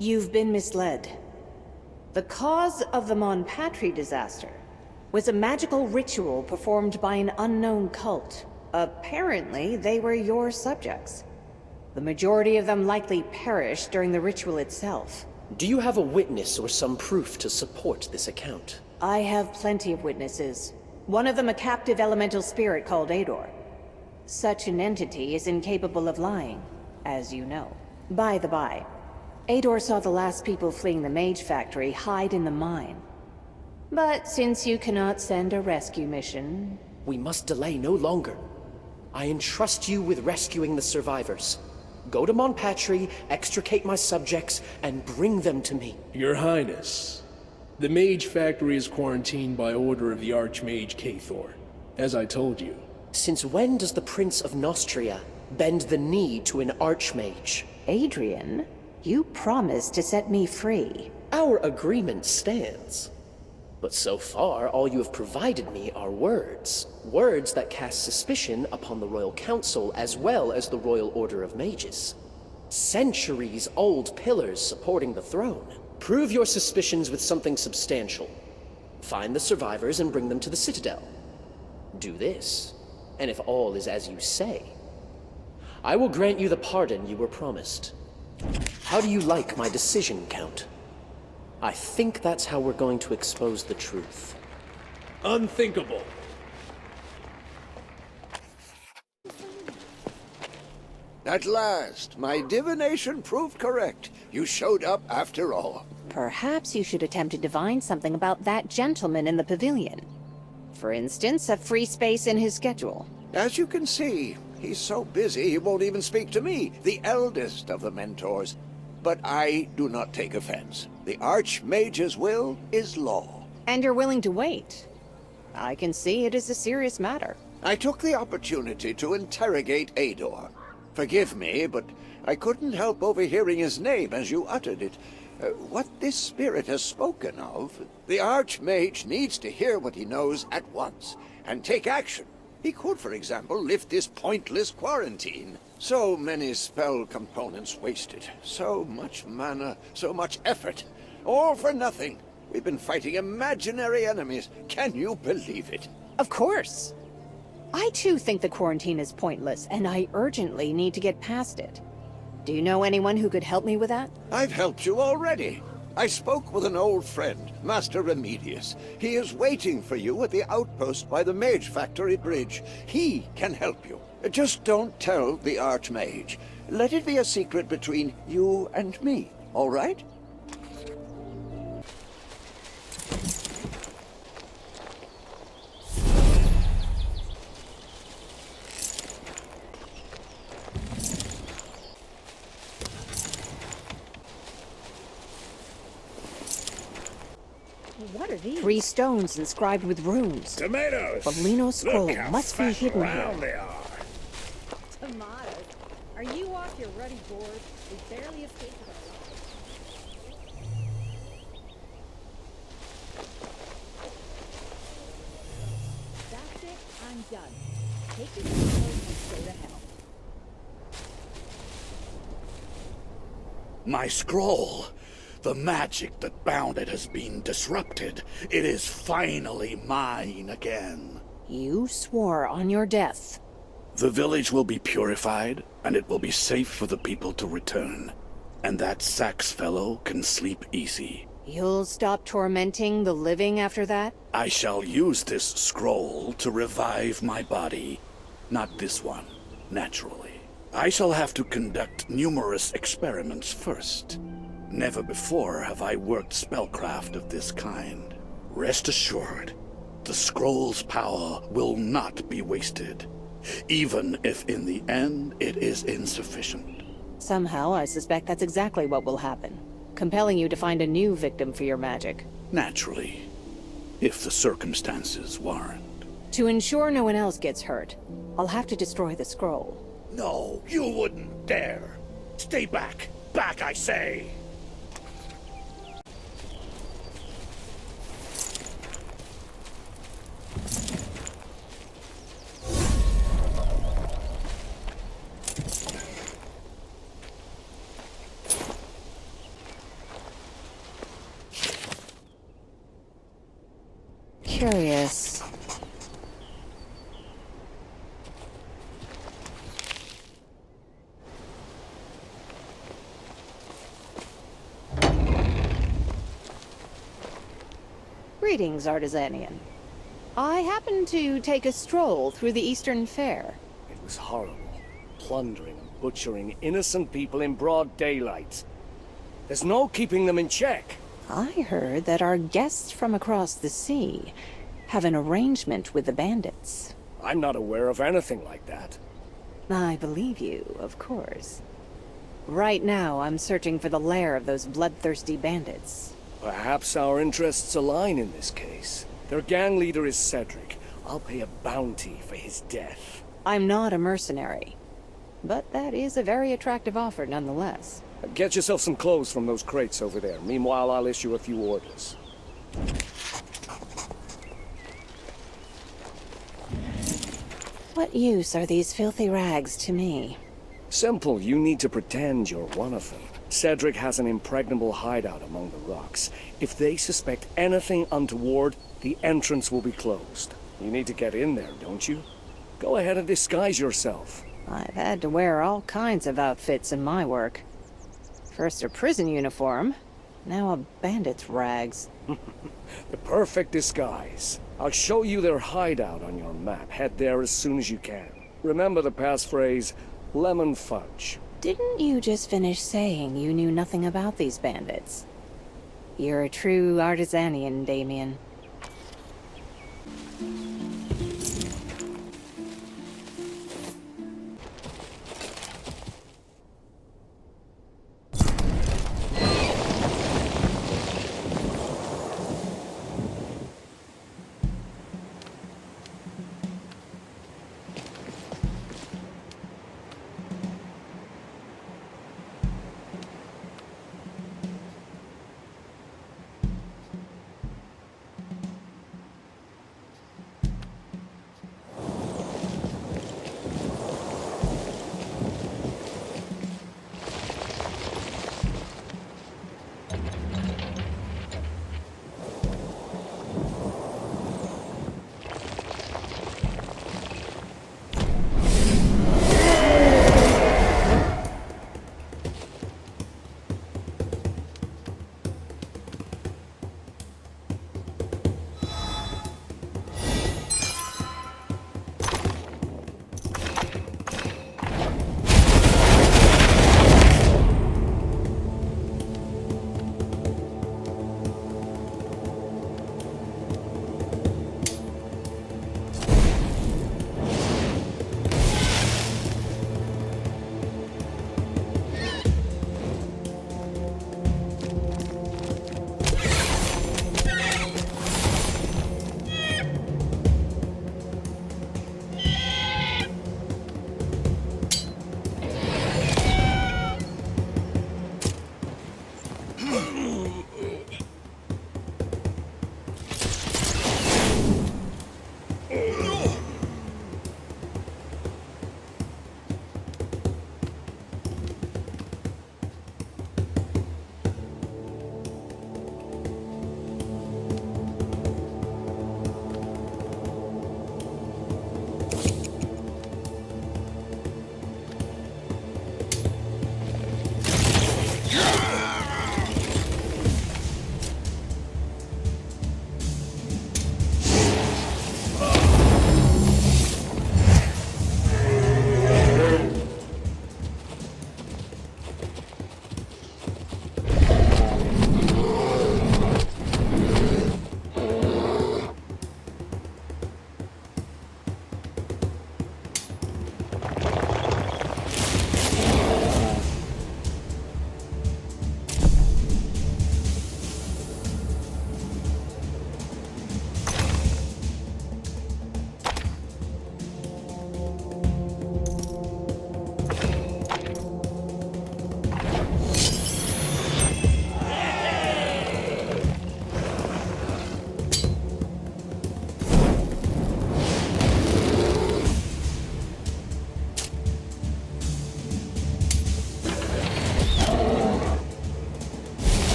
You've been misled. The cause of the Monpatri disaster was a magical ritual performed by an unknown cult. Apparently, they were your subjects. The majority of them likely perished during the ritual itself. Do you have a witness or some proof to support this account? I have plenty of witnesses. One of them a captive elemental spirit called Ador. Such an entity is incapable of lying, as you know. By the by, Ador saw the last people fleeing the Mage Factory hide in the mine. But since you cannot send a rescue mission... We must delay no longer. I entrust you with rescuing the survivors. Go to Monpatri, extricate my subjects, and bring them to me. Your Highness, the Mage Factory is quarantined by order of the Archmage Cathor, as I told you. Since when does the Prince of Nostria bend the knee to an Archmage? Adrian, you promised to set me free. Our agreement stands. But so far, all you have provided me are words. Words that cast suspicion upon the Royal Council as well as the Royal Order of Mages. Centuries-old pillars supporting the throne. Prove your suspicions with something substantial. Find the survivors and bring them to the Citadel. Do this, and if all is as you say, I will grant you the pardon you were promised. How do you like my decision, Count? I think that's how we're going to expose the truth. Unthinkable. At last, my divination proved correct. You showed up after all. Perhaps you should attempt to divine something about that gentleman in the pavilion. For instance, a free space in his schedule. As you can see, he's so busy he won't even speak to me, the eldest of the mentors. But I do not take offense. The Archmage's will is law. And you're willing to wait. I can see it is a serious matter. I took the opportunity to interrogate Ador. Forgive me, but I couldn't help overhearing his name as you uttered it. What this spirit has spoken of, the Archmage needs to hear what he knows at once, and take action. He could, for example, lift this pointless quarantine. So many spell components wasted. So much mana, so much effort. All for nothing. We've been fighting imaginary enemies. Can you believe it? Of course. I too think the quarantine is pointless, and I urgently need to get past it. Do you know anyone who could help me with that? I've helped you already. I spoke with an old friend, Master Remedius. He is waiting for you at the outpost by the Mage Factory Bridge. He can help you. Just don't tell the Archmage. Let it be a secret between you and me, all right? What are these? 3 stones inscribed with runes. Tomatoes! Bellino's scroll Look how must be fat hidden round here. they are. Tomatoes? Are you off your ruddy board? We barely escaped with our lives. That's it. I'm done. Take your tomatoes and go to hell. My scroll. The magic that bound it has been disrupted. It is finally mine again. You swore on your death. The village will be purified, and it will be safe for the people to return. And that Sax fellow can sleep easy. You'll stop tormenting the living after that? I shall use this scroll to revive my body. Not this one, naturally. I shall have to conduct numerous experiments first. Never before have I worked spellcraft of this kind. Rest assured, the scroll's power will not be wasted, even if in the end it is insufficient. Somehow, I suspect that's exactly what will happen, compelling you to find a new victim for your magic. Naturally, if the circumstances warrant. To ensure no one else gets hurt, I'll have to destroy the scroll. No, you wouldn't dare. Stay back. Back, I say. Curious. Greetings, Artisanian. I happened to take a stroll through the Eastern Fair. It was horrible. Plundering and butchering innocent people in broad daylight. There's no keeping them in check. I heard that our guests from across the sea have an arrangement with the bandits. I'm not aware of anything like that. I believe you, of course. Right now, I'm searching for the lair of those bloodthirsty bandits. Perhaps our interests align in this case. Their gang leader is Cedric. I'll pay a bounty for his death. I'm not a mercenary, but that is a very attractive offer nonetheless. Get yourself some clothes from those crates over there. Meanwhile, I'll issue a few orders. What use are these filthy rags to me? Simple. You need to pretend you're one of them. Cedric has an impregnable hideout among the rocks. If they suspect anything untoward, the entrance will be closed. You need to get in there, don't you? Go ahead and disguise yourself. I've had to wear all kinds of outfits in my work. First a prison uniform, now a bandit's rags. The perfect disguise. I'll show you their hideout on your map. Head there as soon as you can. Remember the passphrase, lemon fudge. Didn't you just finish saying you knew nothing about these bandits? You're a true Artisanian, Damien.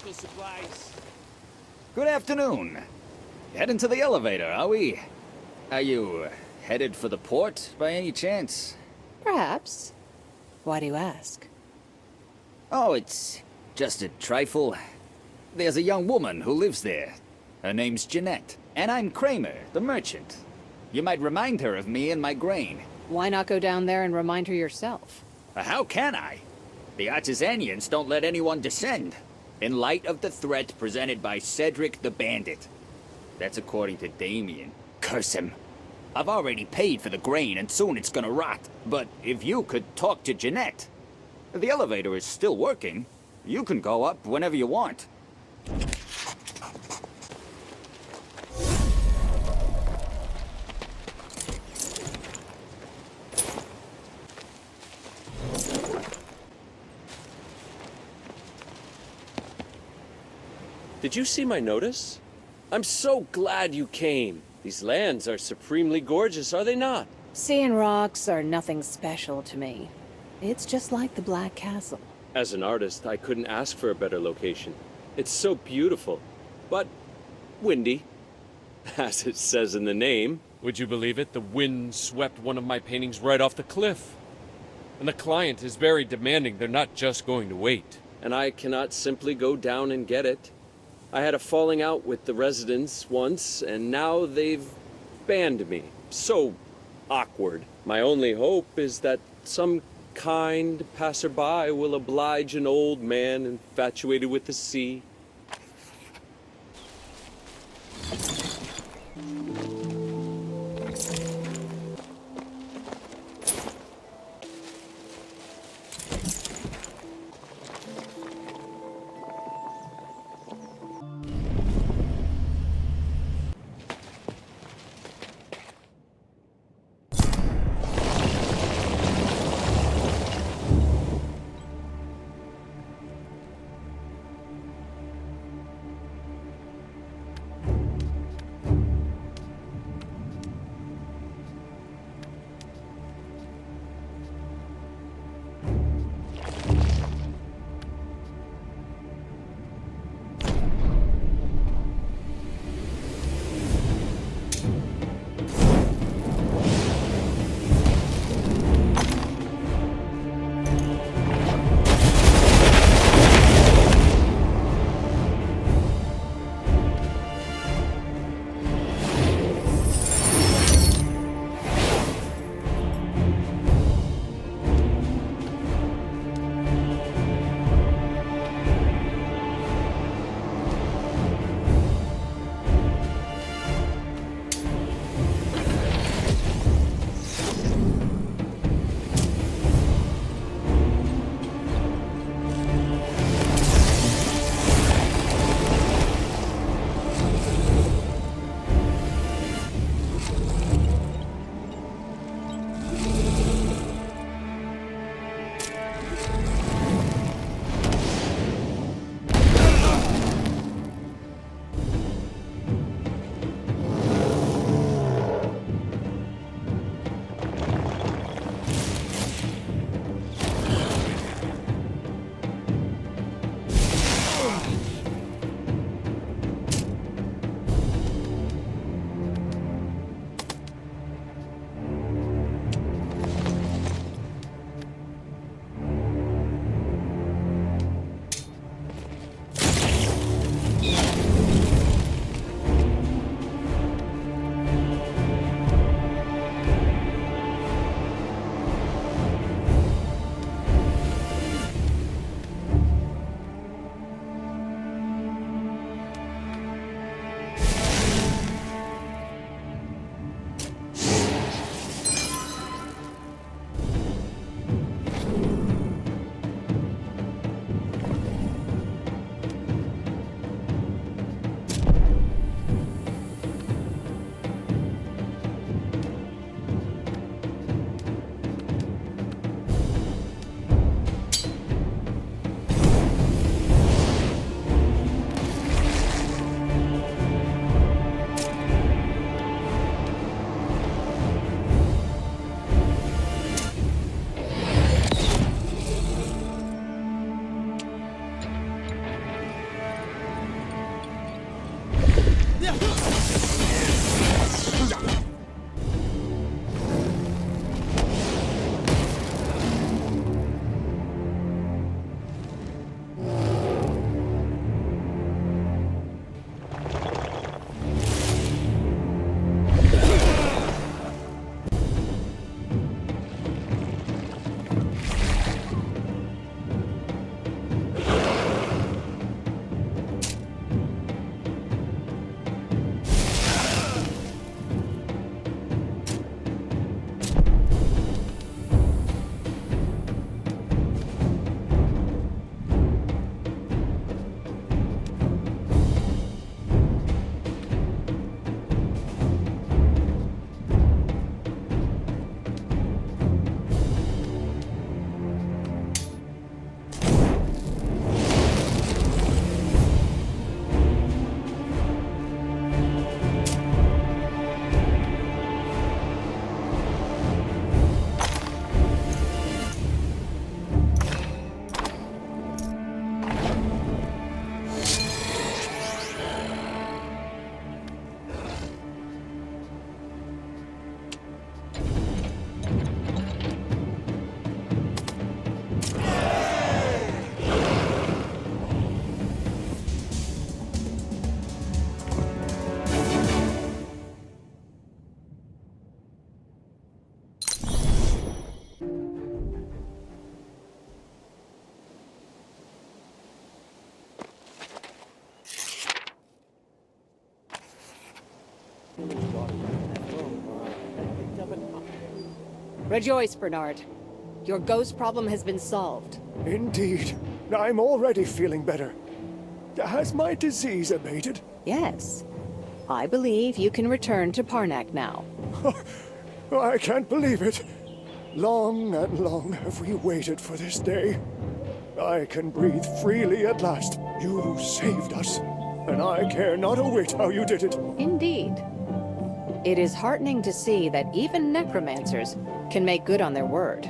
medical supplies. Good afternoon. Heading to the elevator, are we? Are you headed for the port by any chance? Perhaps. Why do you ask? Oh, it's just a trifle. There's a young woman who lives there. Her name's Jeanette. And I'm Kramer, the merchant. You might remind her of me and my grain. Why not go down there and remind her yourself? How can I? The Artisanians don't let anyone descend, in light of the threat presented by Cedric the Bandit. That's according to Damien. Curse him. I've already paid for the grain, and soon it's gonna rot. But if you could talk to Jeanette, the elevator is still working. You can go up whenever you want. Did you see my notice? I'm so glad you came. These lands are supremely gorgeous, are they not? Sea and rocks are nothing special to me. It's just like the Black Castle. As an artist, I couldn't ask for a better location. It's so beautiful, but windy. As it says in the name. Would you believe it? The wind swept one of my paintings right off the cliff. And the client is very demanding. They're not just going to wait. And I cannot simply go down and get it. I had a falling out with the residents once, and now they've banned me. So awkward. My only hope is that some kind passerby will oblige an old man infatuated with the sea. Rejoice, Bernard. Your ghost problem has been solved. Indeed. I'm already feeling better. Has my disease abated? Yes. I believe you can return to Parnac now. I can't believe it. Long and long have we waited for this day. I can breathe freely at last. You saved us, and I care not a whit how you did it. Indeed. It is heartening to see that even necromancers can make good on their word.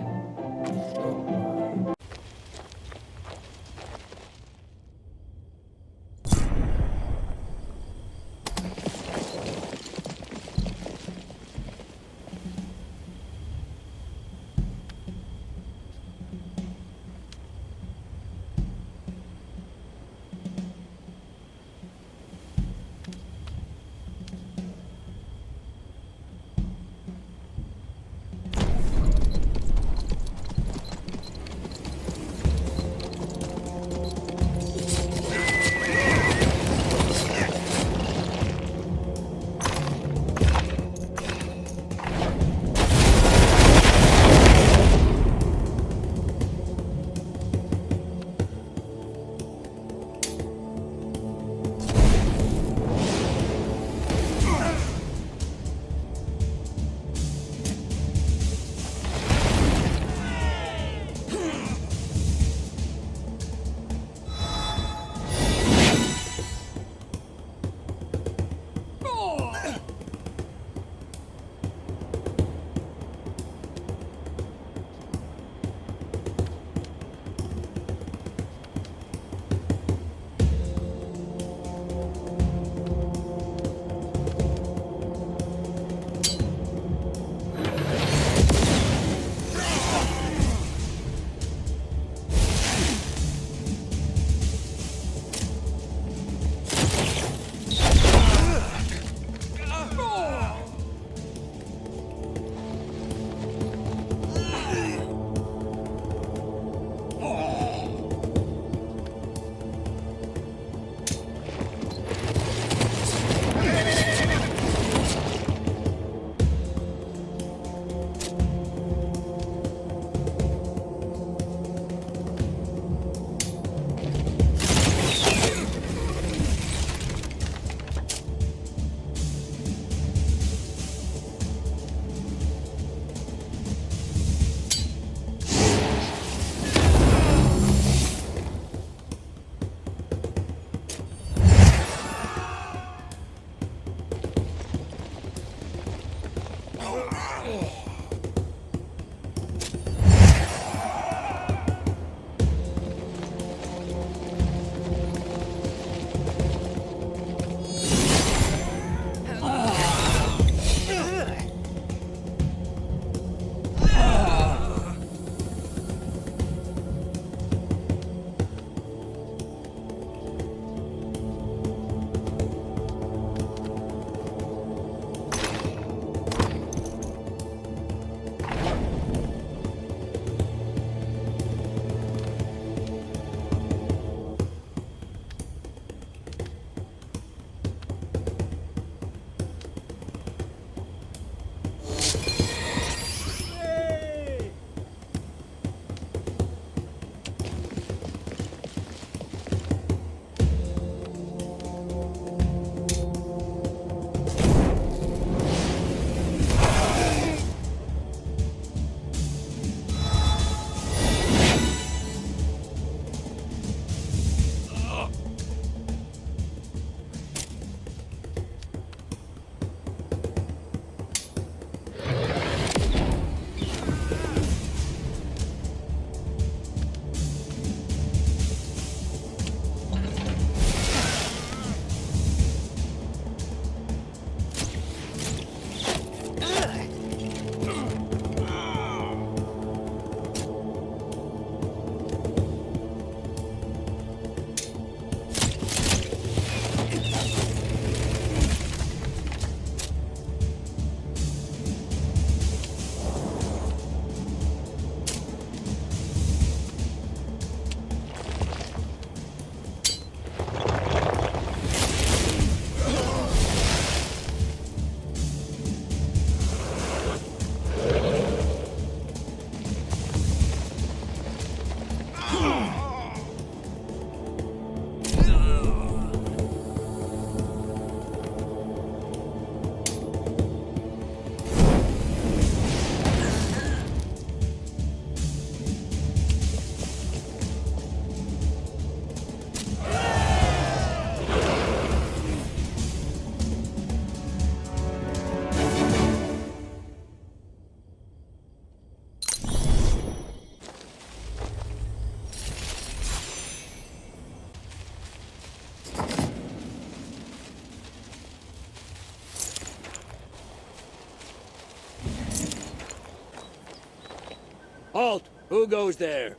Halt! Who goes there?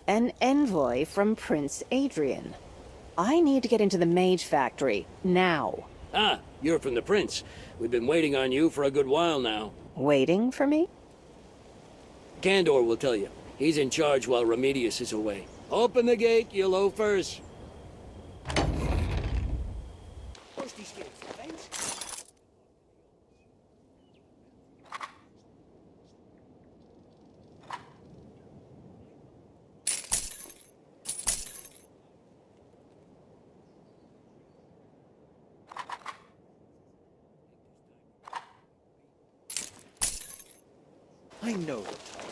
An envoy from Prince Adrian. I need to get into the mage factory, now. Ah, you're from the prince. We've been waiting on you for a good while now. Waiting for me? Candor will tell you. He's in charge while Remedius is away. Open the gate, you loafers. I know the type.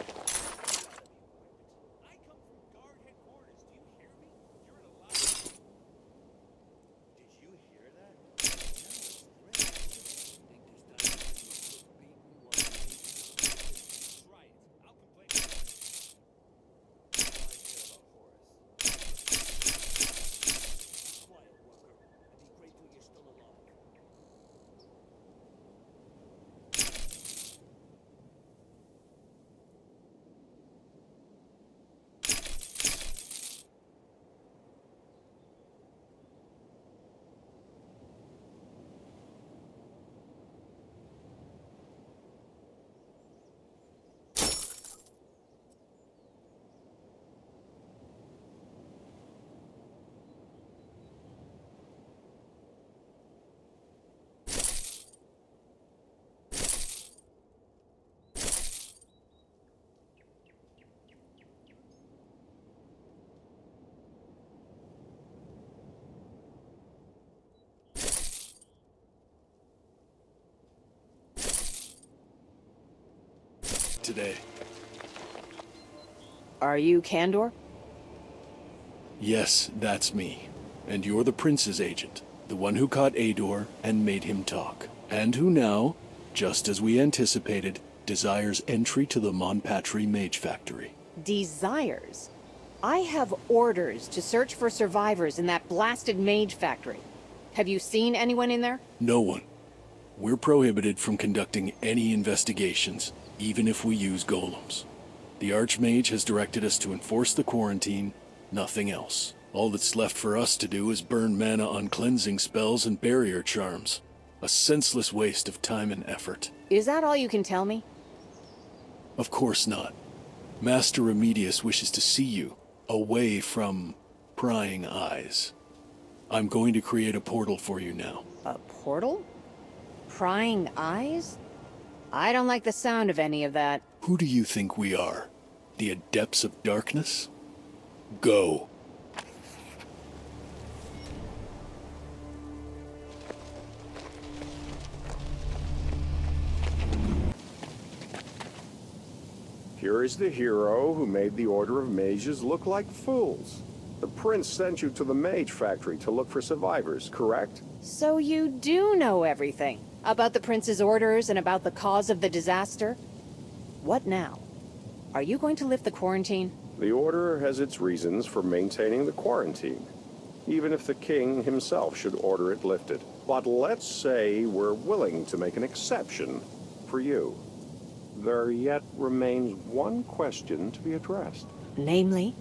Today. Are you Candor? Yes, that's me. And you're the prince's agent, the one who caught Ador and made him talk, and who now, just as we anticipated, desires entry to the Monpatri Mage Factory. Desires? I have orders to search for survivors in that blasted mage factory. Have you seen anyone in there? No one. We're prohibited from conducting any investigations, even if we use golems. The Archmage has directed us to enforce the quarantine, nothing else. All that's left for us to do is burn mana on cleansing spells and barrier charms. A senseless waste of time and effort. Is that all you can tell me? Of course not. Master Remedius wishes to see you, away from prying eyes. I'm going to create a portal for you now. A portal? Prying eyes? I don't like the sound of any of that. Who do you think we are? The Adepts of Darkness? Go. Here is the hero who made the Order of Mages look like fools. The prince sent you to the mage factory to look for survivors, correct? So you do know everything about the prince's orders and about the cause of the disaster? What now? Are you going to lift the quarantine? The Order has its reasons for maintaining the quarantine, even if the king himself should order it lifted. But let's say we're willing to make an exception for you. There yet remains one question to be addressed. Namely?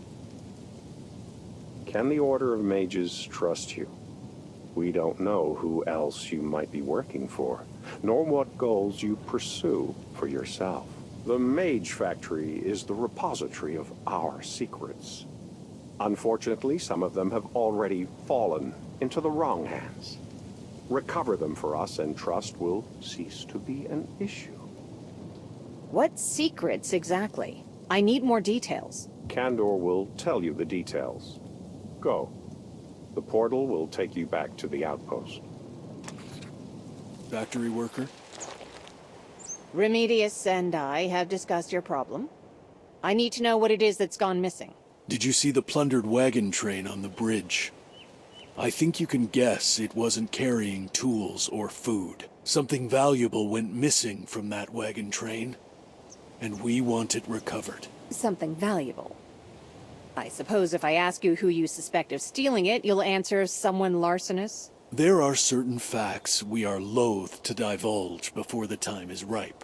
Can the Order of Mages trust you? We don't know who else you might be working for, nor what goals you pursue for yourself. The Mage Factory is the repository of our secrets. Unfortunately, some of them have already fallen into the wrong hands. Recover them for us, and trust will cease to be an issue. What secrets exactly? I need more details. Candor will tell you the details. Go. The portal will take you back to the outpost. Factory worker? Remedius and I have discussed your problem. I need to know what it is that's gone missing. Did you see the plundered wagon train on the bridge? I think you can guess it wasn't carrying tools or food. Something valuable went missing from that wagon train, and we want it recovered. Something valuable. I suppose if I ask you who you suspect of stealing it, you'll answer someone larcenous? There are certain facts we are loath to divulge before the time is ripe.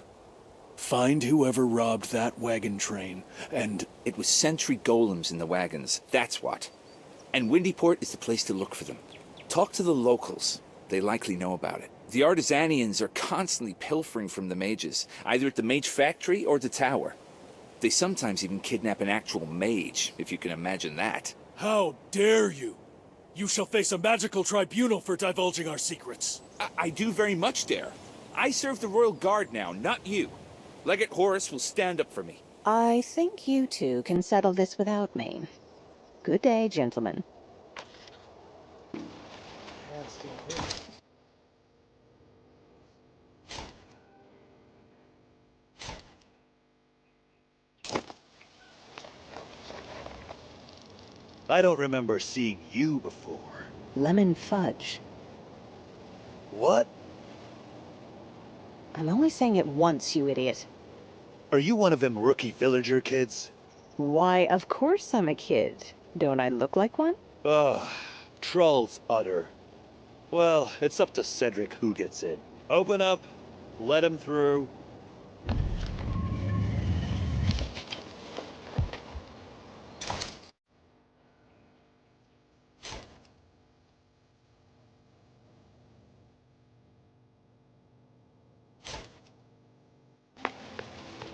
Find whoever robbed that wagon train, and... It was sentry golems in the wagons, that's what. And Windyport is the place to look for them. Talk to the locals. They likely know about it. The Artisanians are constantly pilfering from the mages, either at the mage factory or the tower. They sometimes even kidnap an actual mage, if you can imagine that. How dare you! You shall face a magical tribunal for divulging our secrets. I do very much dare. I serve the Royal Guard now, not you. Legate Horace will stand up for me. I think you two can settle this without me. Good day, gentlemen. I don't remember seeing you before. Lemon fudge. What? I'm only saying it once, you idiot. Are you one of them rookie villager kids? Why, of course I'm a kid. Don't I look like one? Ugh, trolls utter. Well, it's up to Cedric who gets in. Open up, let him through.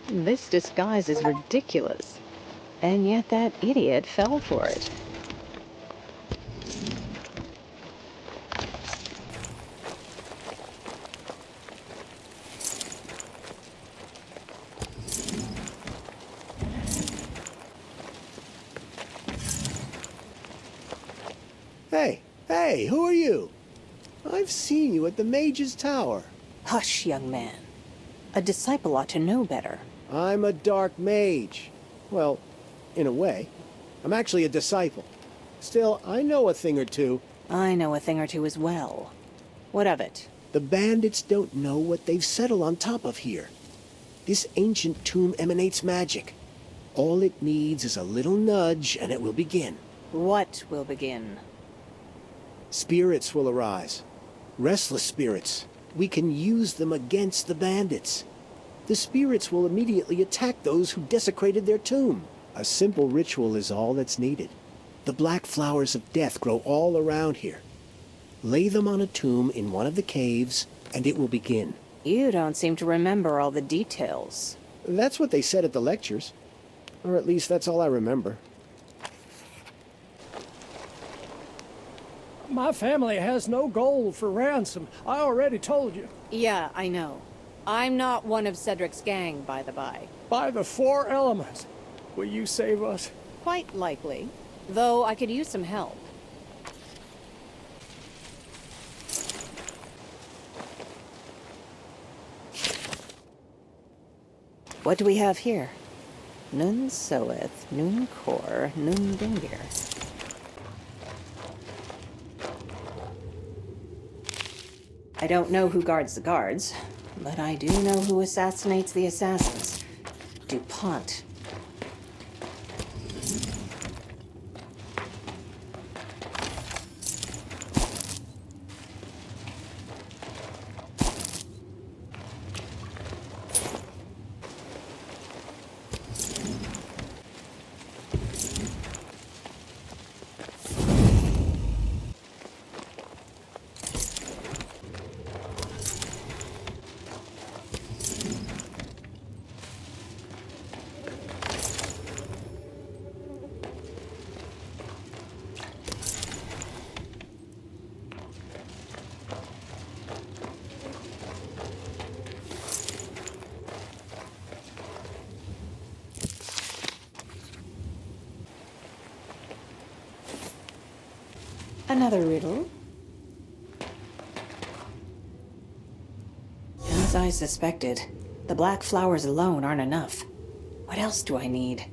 This disguise is ridiculous. And yet that idiot fell for it. Hey, who are you? I've seen you at the Mage's Tower. Hush, young man. A disciple ought to know better. I'm a dark mage. Well, in a way. I'm actually a disciple. Still, I know a thing or two. I know a thing or two as well. What of it? The bandits don't know what they've settled on top of here. This ancient tomb emanates magic. All it needs is a little nudge, and it will begin. What will begin? Spirits will arise. Restless spirits. We can use them against the bandits. The spirits will immediately attack those who desecrated their tomb. A simple ritual is all that's needed. The black flowers of death grow all around here. Lay them on a tomb in one of the caves, and it will begin. You don't seem to remember all the details. That's what they said at the lectures. Or at least that's all I remember. My family has no gold for ransom. I already told you. Yeah, I know. I'm not one of Cedric's gang, by the by. By the four elements. Will you save us? Quite likely. Though I could use some help. What do we have here? Nun soweth, nun core, nun dingir. I don't know who guards the guards, but I do know who assassinates the assassins. DuPont. Another riddle? As I suspected, the black flowers alone aren't enough. What else do I need?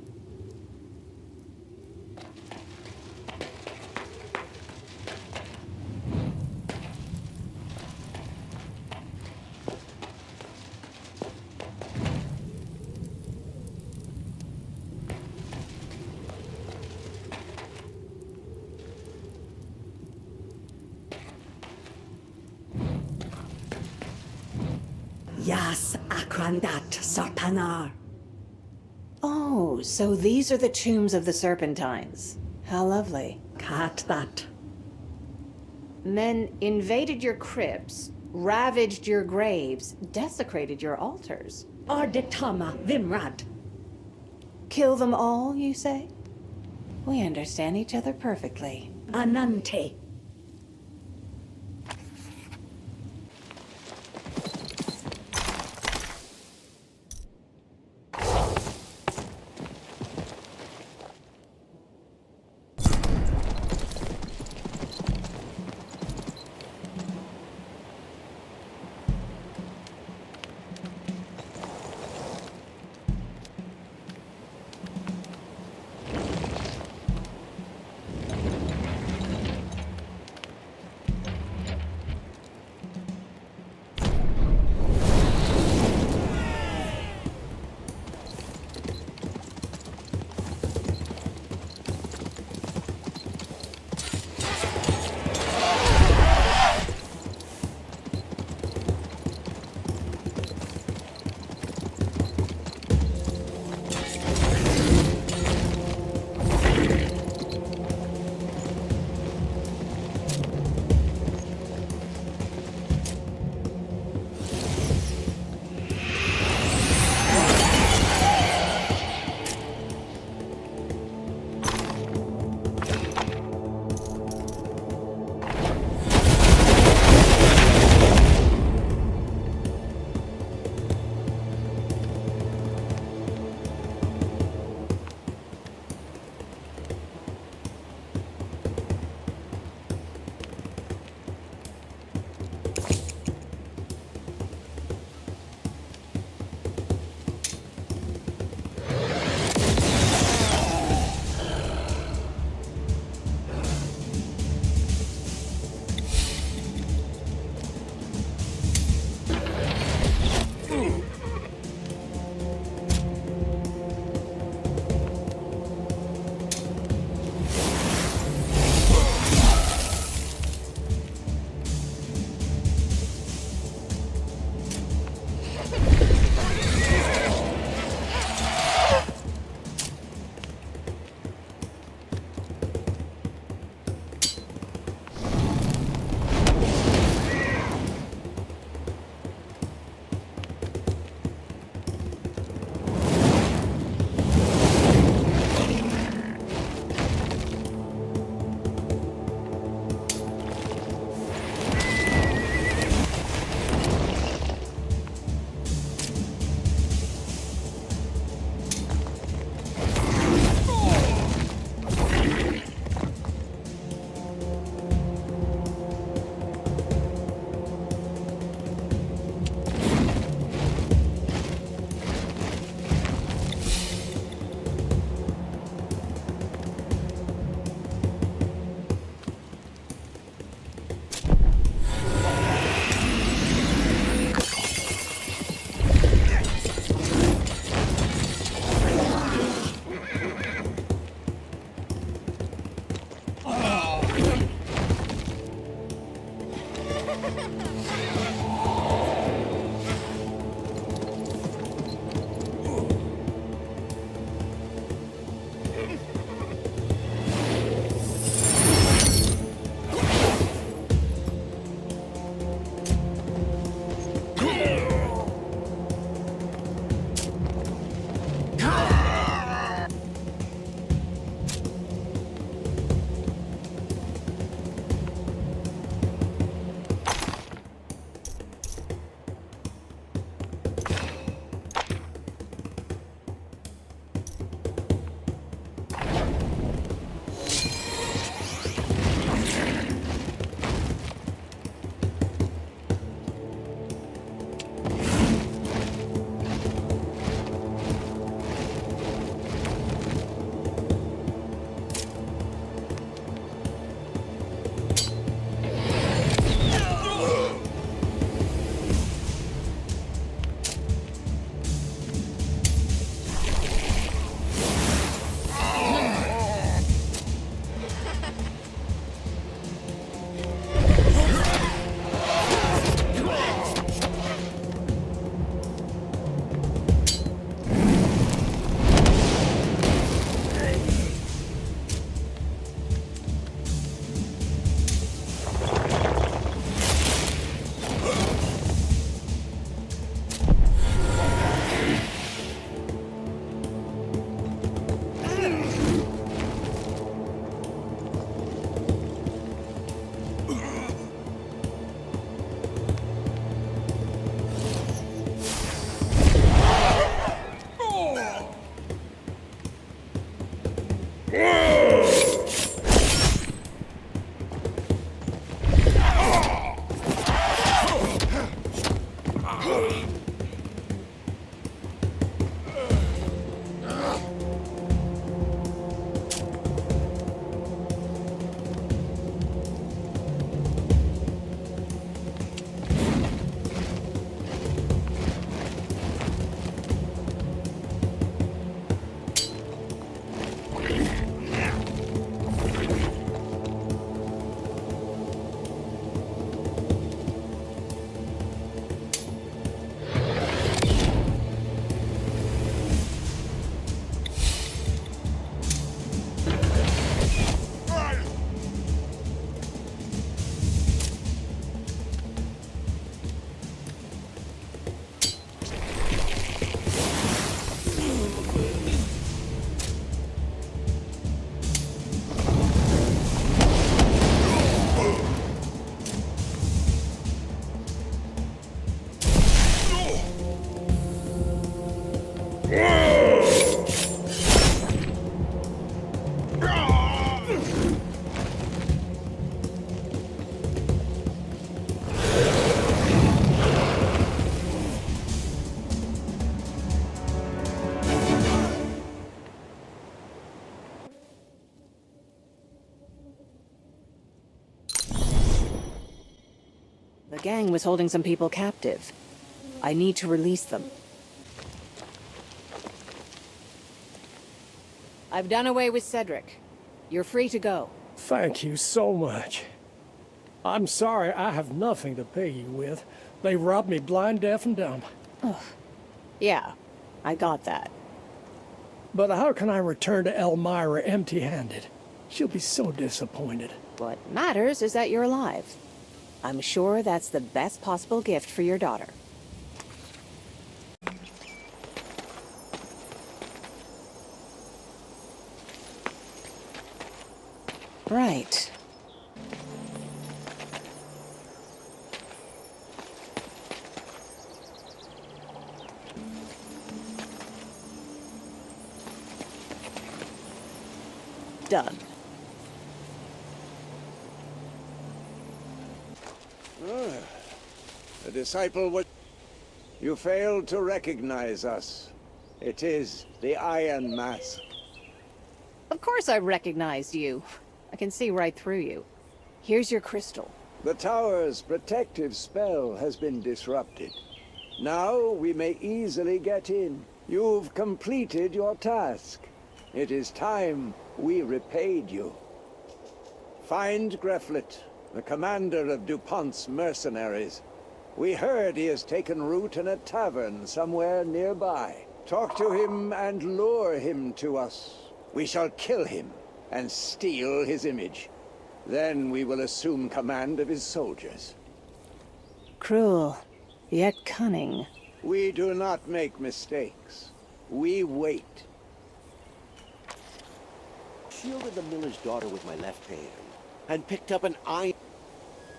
Yas akrandat sarpanar. Oh, so these are the tombs of the Serpentines. How lovely. Kat that. Men invaded your crypts, ravaged your graves, desecrated your altars. Arditama vimrad. Kill them all, you say? We understand each other perfectly. Anante. The gang was holding some people captive. I need to release them. I've done away with Cedric. You're free to go. Thank you so much. I'm sorry I have nothing to pay you with. They robbed me blind, deaf, and dumb. Yeah, I got that. But how can I return to Elmira empty-handed? She'll be so disappointed. What matters is that you're alive. I'm sure that's the best possible gift for your daughter. Right. Done. The disciple was... You failed to recognize us. It is the Iron Mask. Of course I recognized you. I can see right through you. Here's your crystal. The tower's protective spell has been disrupted. Now we may easily get in. You've completed your task. It is time we repaid you. Find Greflet, the commander of DuPont's mercenaries. We heard he has taken root in a tavern somewhere nearby. Talk to him and lure him to us. We shall kill him and steal his image. Then we will assume command of his soldiers. Cruel, yet cunning. We do not make mistakes. We wait. Shielded the miller's daughter with my left hand, and picked up an eye.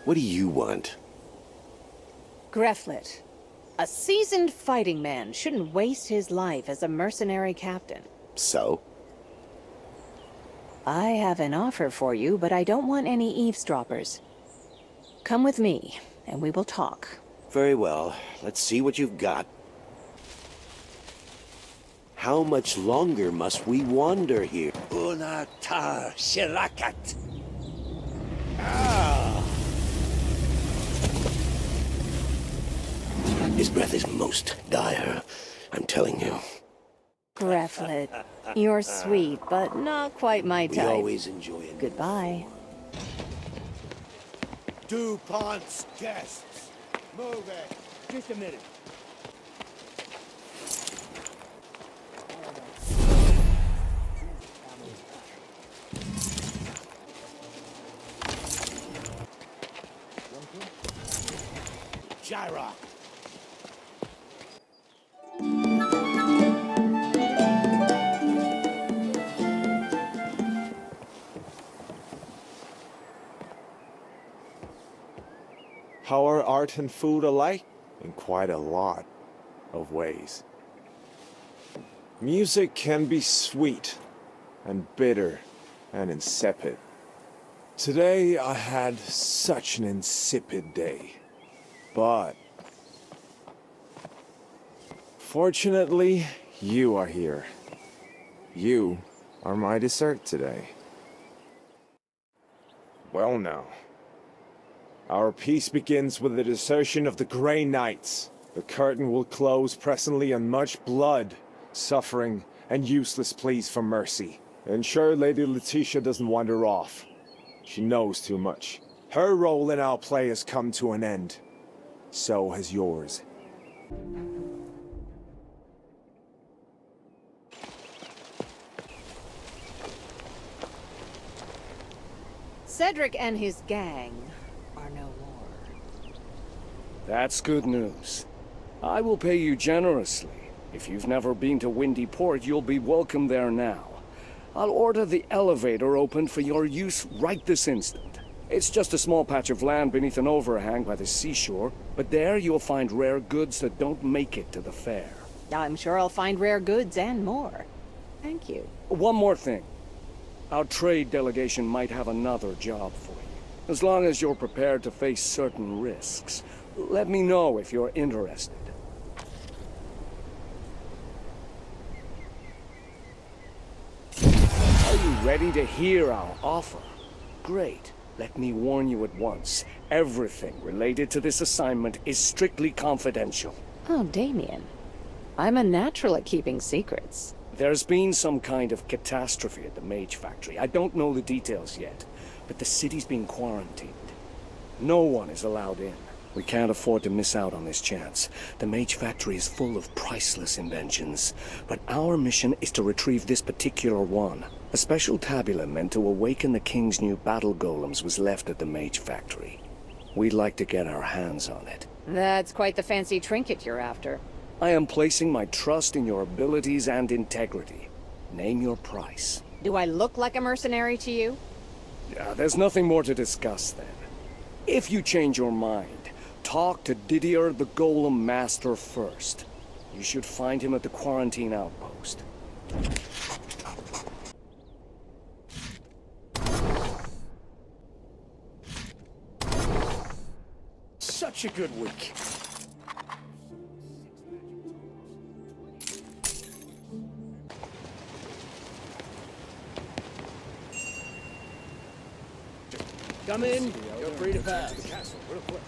What do you want? Greflet. A seasoned fighting man shouldn't waste his life as a mercenary captain. So? I have an offer for you, but I don't want any eavesdroppers. Come with me, and we will talk. Very well. Let's see what you've got. How much longer must we wander here? Una tar shirakat. His breath is most dire, I'm telling you. Greflet, you're sweet, but not quite my type. We always enjoy it. Goodbye. DuPont's guests. Move it. Just a minute. Gyra. How are art and food alike? In quite a lot of ways. Music can be sweet and bitter and insipid. Today I had such an insipid day. But fortunately, you are here. You are my dessert today. Well now. Our peace begins with the desertion of the Grey Knights. The curtain will close presently on much blood, suffering, and useless pleas for mercy. Ensure Lady Letitia doesn't wander off. She knows too much. Her role in our play has come to an end. So has yours. Cedric and his gang are no more. That's good news. I will pay you generously. If you've never been to Windy Port, you'll be welcome there now. I'll order the elevator opened for your use right this instant. It's just a small patch of land beneath an overhang by the seashore, but there you'll find rare goods that don't make it to the fair. I'm sure I'll find rare goods and more. Thank you. One more thing. Our trade delegation might have another job for you. As long as you're prepared to face certain risks. Let me know if you're interested. Are you ready to hear our offer? Great. Let me warn you at once. Everything related to this assignment is strictly confidential. Oh, Damien. I'm a natural at keeping secrets. There's been some kind of catastrophe at the Mage Factory. I don't know the details yet, but the city's been quarantined. No one is allowed in. We can't afford to miss out on this chance. The Mage Factory is full of priceless inventions, but our mission is to retrieve this particular one. A special tabula meant to awaken the King's new battle golems was left at the Mage Factory. We'd like to get our hands on it. That's quite the fancy trinket you're after. I am placing my trust in your abilities and integrity. Name your price. Do I look like a mercenary to you? There's nothing more to discuss then. If you change your mind, talk to Didier the Golem Master first. You should find him at the quarantine outpost. Such a good week. Come in. You're free to pass. The castle, real quick.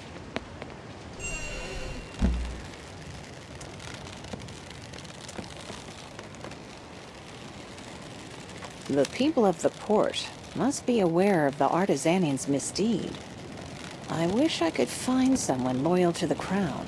The people of the port must be aware of the Artisanians' misdeed. I wish I could find someone loyal to the crown.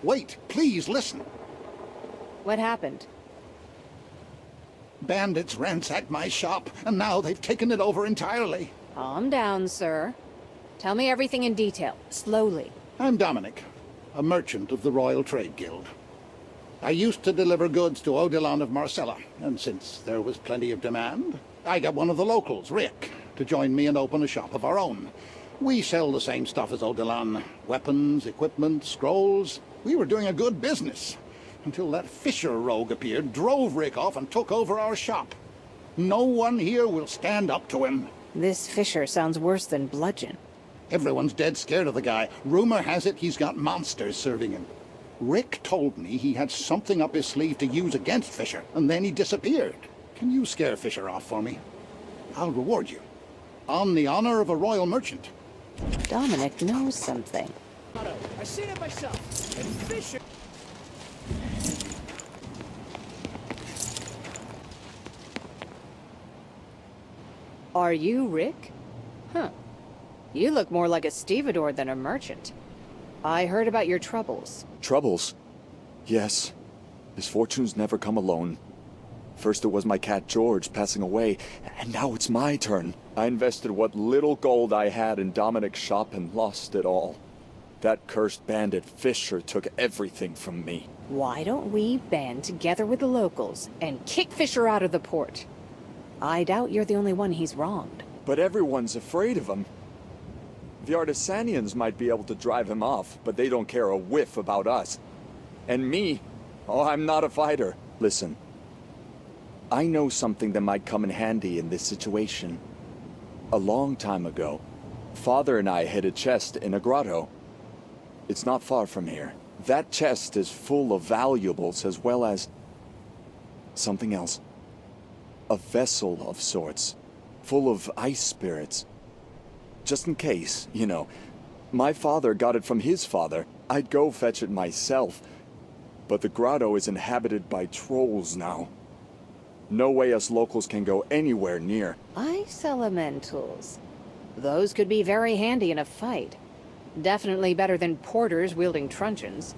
Wait, please listen. What happened? Bandits ransacked my shop, and now they've taken it over entirely. Calm down, sir. Tell me everything in detail, slowly. I'm Dominic, a merchant of the Royal Trade Guild. I used to deliver goods to Odilon of Marcella, and since there was plenty of demand, I got one of the locals, Rick, to join me and open a shop of our own. We sell the same stuff as Odilon. Weapons, equipment, scrolls. We were doing a good business, until that Fisher rogue appeared, drove Rick off, and took over our shop. No one here will stand up to him. This Fisher sounds worse than Bludgeon. Everyone's dead scared of the guy. Rumor has it he's got monsters serving him. Rick told me he had something up his sleeve to use against Fisher, and then he disappeared. Can you scare Fisher off for me? I'll reward you. On the honor of a royal merchant. Dominic knows something. I see it myself. And Fisher... Are you Rick? Huh. You look more like a stevedore than a merchant. I heard about your troubles. Troubles? Yes. Misfortunes never come alone. First it was my cat George passing away, and now it's my turn. I invested what little gold I had in Dominic's shop and lost it all. That cursed bandit Fisher took everything from me. Why don't we band together with the locals and kick Fisher out of the port? I doubt you're the only one he's wronged. But everyone's afraid of him. The Artisanians might be able to drive him off, but they don't care a whiff about us. And me? Oh, I'm not a fighter. Listen. I know something that might come in handy in this situation. A long time ago, Father and I hid a chest in a grotto. It's not far from here. That chest is full of valuables as well as something else. A vessel of sorts, full of ice spirits. Just in case, you know. My father got it from his father. I'd go fetch it myself. But the grotto is inhabited by trolls now. No way us locals can go anywhere near. Ice elementals. Those could be very handy in a fight. Definitely better than porters wielding truncheons.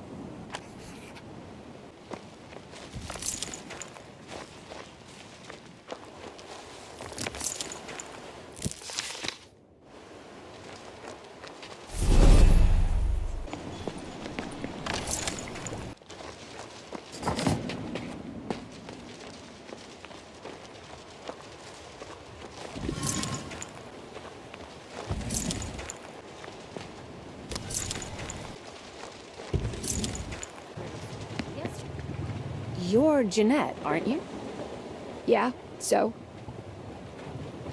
You're Jeanette, aren't you? Yeah, so?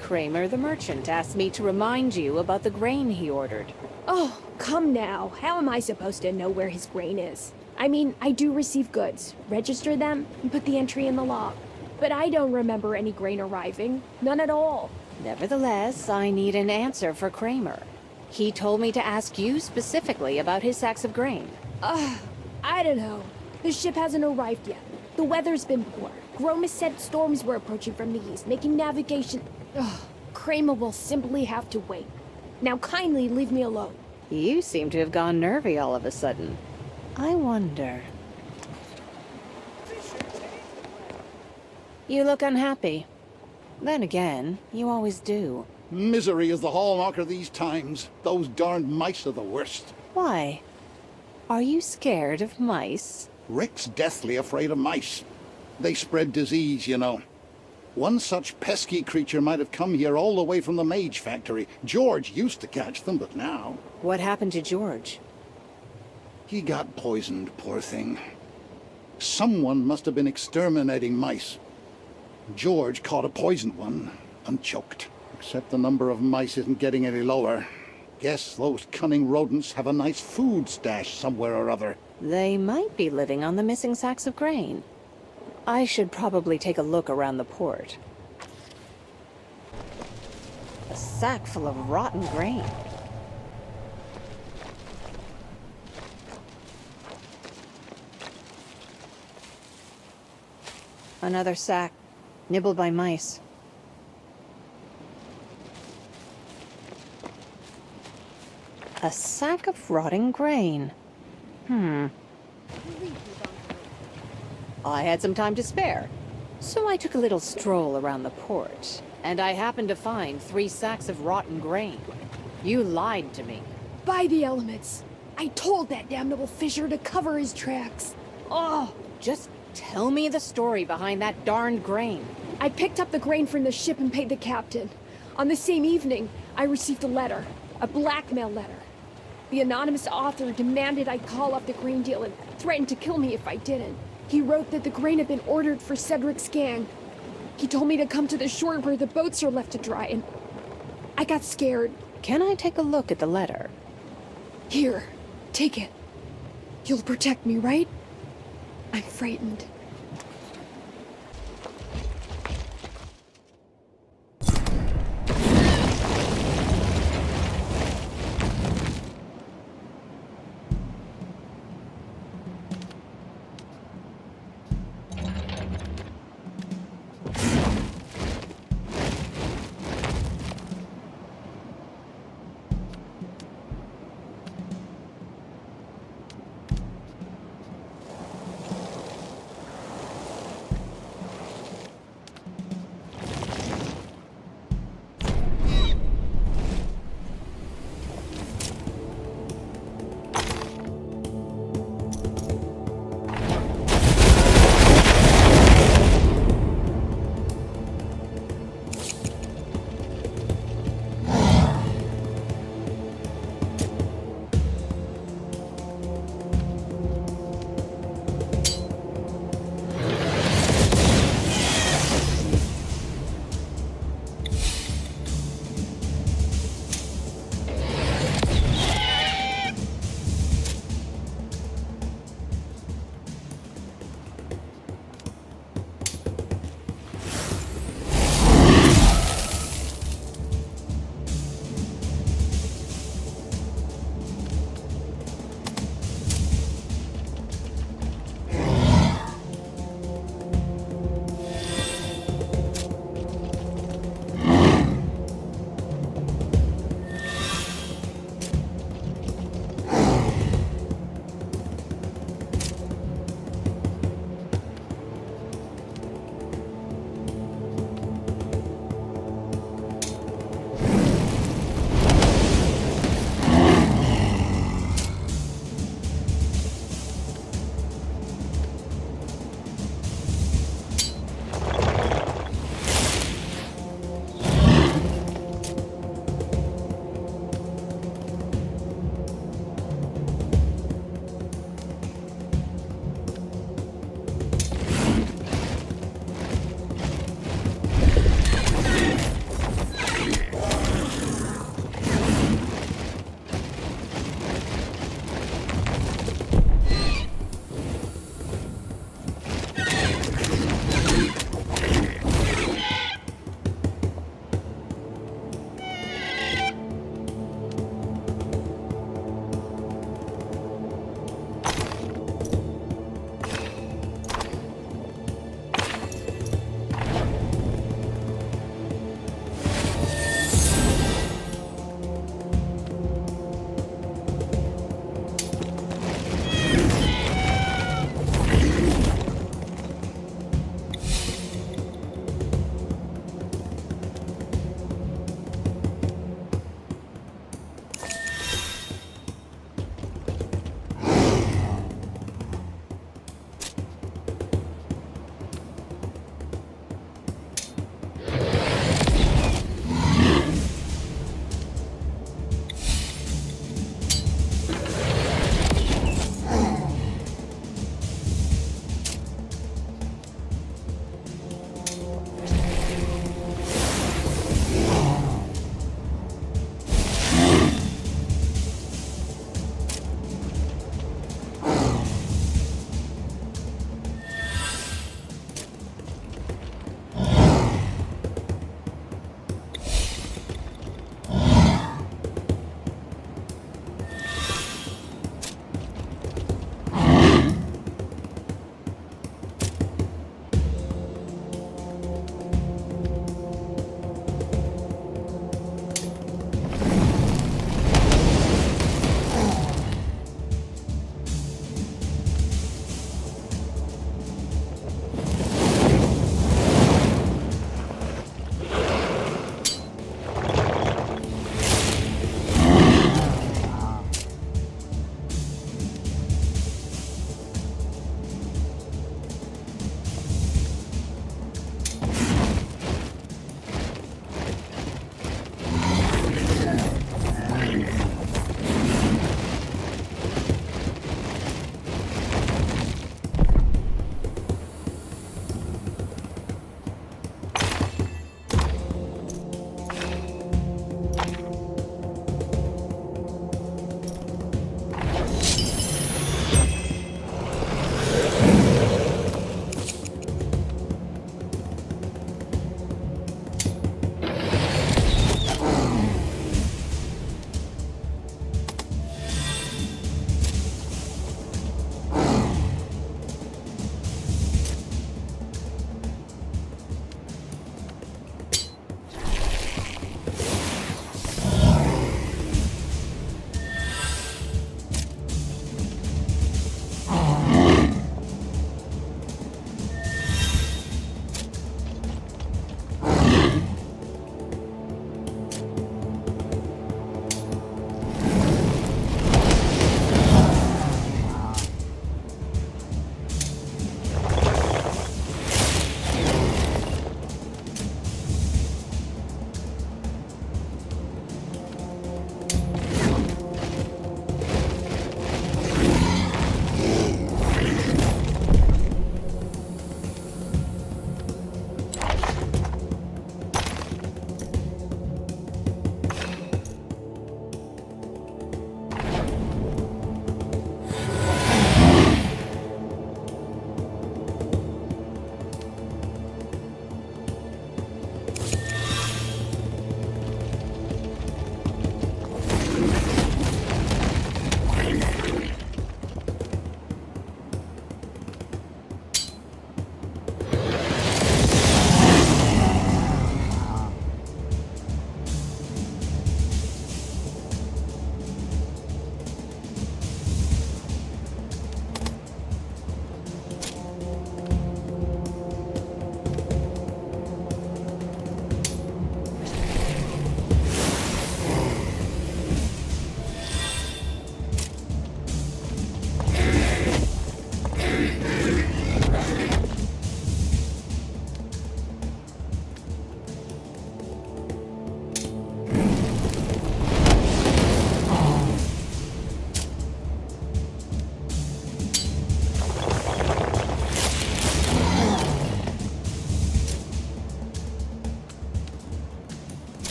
Kramer the merchant asked me to remind you about the grain he ordered. Oh, come now. How am I supposed to know where his grain is? I mean, I do receive goods, register them, and put the entry in the log. But I don't remember any grain arriving. None at all. Nevertheless, I need an answer for Kramer. He told me to ask you specifically about his sacks of grain. I don't know. The ship hasn't arrived yet. The weather's been poor. Gromus said storms were approaching from the east, making navigation... Kramer will simply have to wait. Now kindly leave me alone. You seem to have gone nervy all of a sudden. I wonder... You look unhappy. Then again, you always do. Misery is the hallmark of these times. Those darned mice are the worst. Why? Are you scared of mice? Rick's deathly afraid of mice. They spread disease, you know. One such pesky creature might have come here all the way from the Mage Factory. George used to catch them, but now... What happened to George? He got poisoned, poor thing. Someone must have been exterminating mice. George caught a poisoned one and choked. Except the number of mice isn't getting any lower. Guess those cunning rodents have a nice food stash somewhere or other. They might be living on the missing sacks of grain. I should probably take a look around the port. A sack full of rotten grain. Another sack, nibbled by mice. A sack of rotting grain. I had some time to spare, so I took a little stroll around the port, and I happened to find 3 sacks of rotten grain. You lied to me. By the elements. I told that damnable fisher to cover his tracks. Oh, just tell me the story behind that darned grain. I picked up the grain from the ship and paid the captain. On the same evening, I received a letter. A blackmail letter. The anonymous author demanded I call off the grain deal and threatened to kill me if I didn't. He wrote that the grain had been ordered for Cedric's gang. He told me to come to the shore where the boats are left to dry, and I got scared. Can I take a look at the letter? Here, take it. You'll protect me, right? I'm frightened.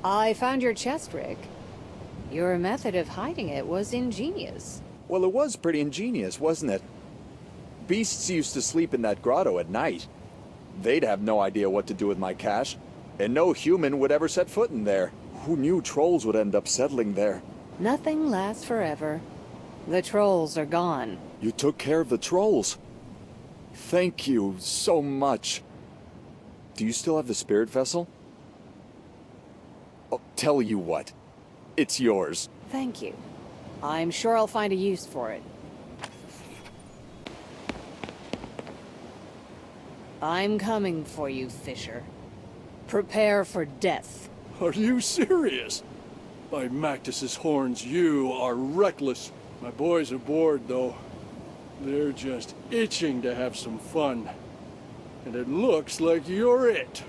I found your chest, Rick. Your method of hiding it was ingenious. Well, it was pretty ingenious, wasn't it? Beasts used to sleep in that grotto at night. They'd have no idea what to do with my cash, and no human would ever set foot in there. Who knew trolls would end up settling there? Nothing lasts forever. The trolls are gone. You took care of the trolls. Thank you so much. Do you still have the spirit vessel? Oh, tell you what. It's yours. Thank you. I'm sure I'll find a use for it. I'm coming for you, Fisher. Prepare for death. Are you serious? By Mactus's horns, you are reckless. My boys are bored, though. They're just itching to have some fun. And it looks like you're it.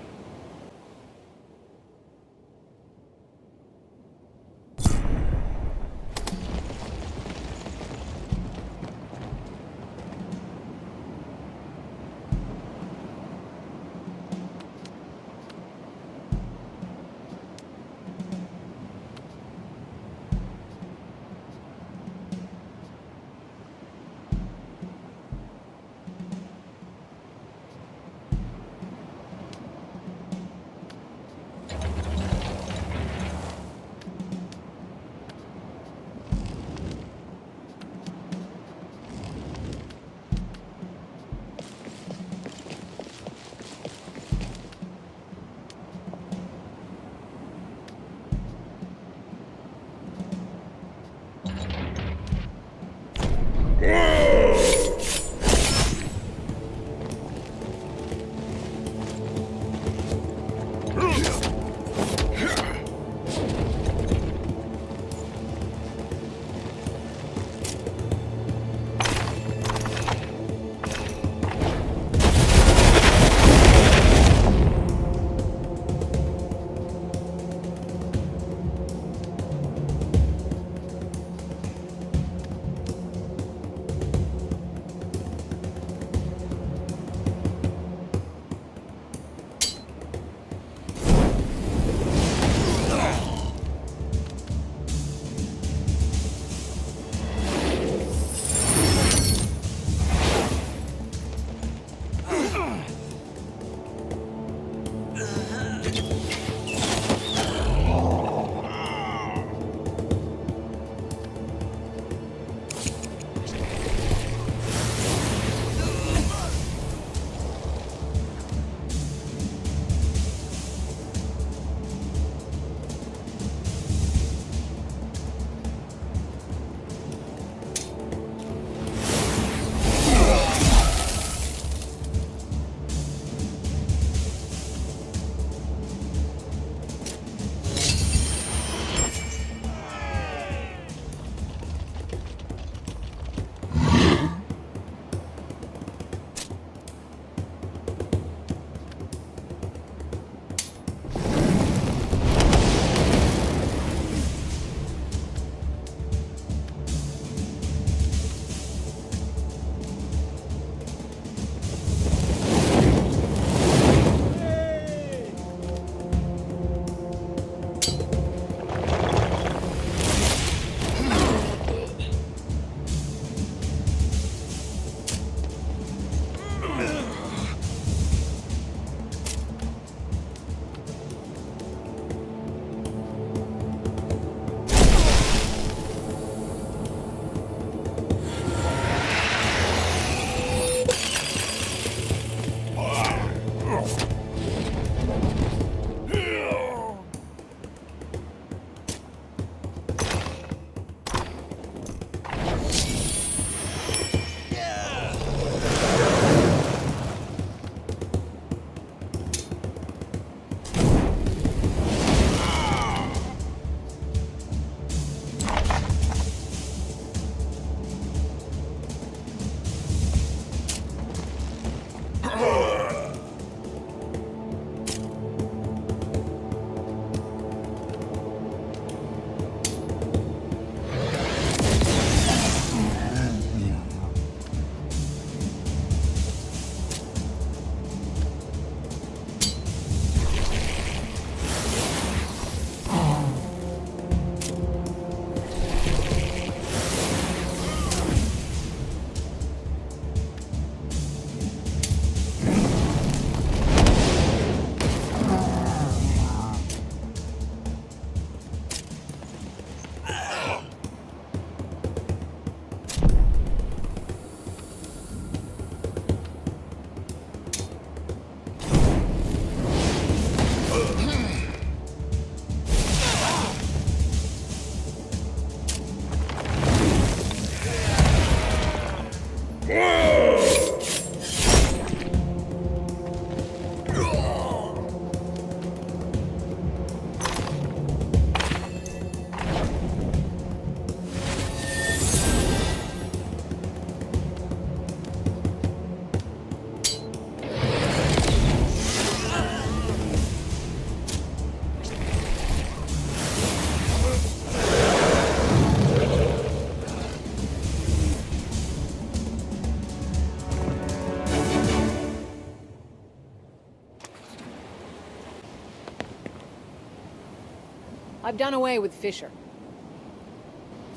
I've done away with Fisher.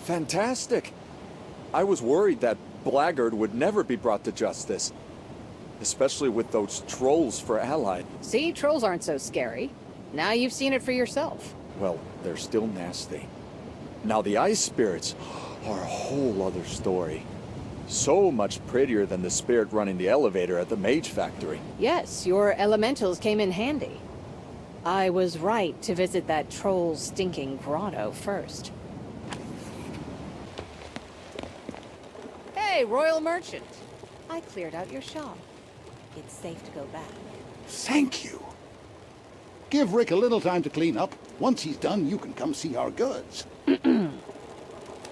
Fantastic. I was worried that blackguard would never be brought to justice. Especially with those trolls for allies. See, trolls aren't so scary. Now you've seen it for yourself. Well, they're still nasty. Now the ice spirits are a whole other story. So much prettier than the spirit running the elevator at the mage factory. Yes, your elementals came in handy. I was right to visit that troll's stinking grotto first. Hey, Royal Merchant. I cleared out your shop. It's safe to go back. Thank you. Give Rick a little time to clean up. Once he's done, you can come see our goods.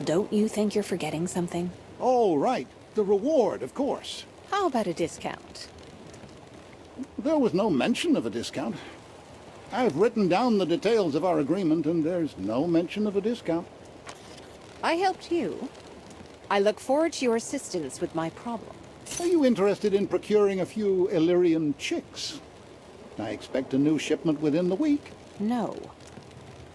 Don't you think you're forgetting something? Oh, right. The reward, of course. How about a discount? There was no mention of a discount. I've written down the details of our agreement, and there's no mention of a discount. I helped you. I look forward to your assistance with my problem. Are you interested in procuring a few Illyrian chicks? I expect a new shipment within the week. No.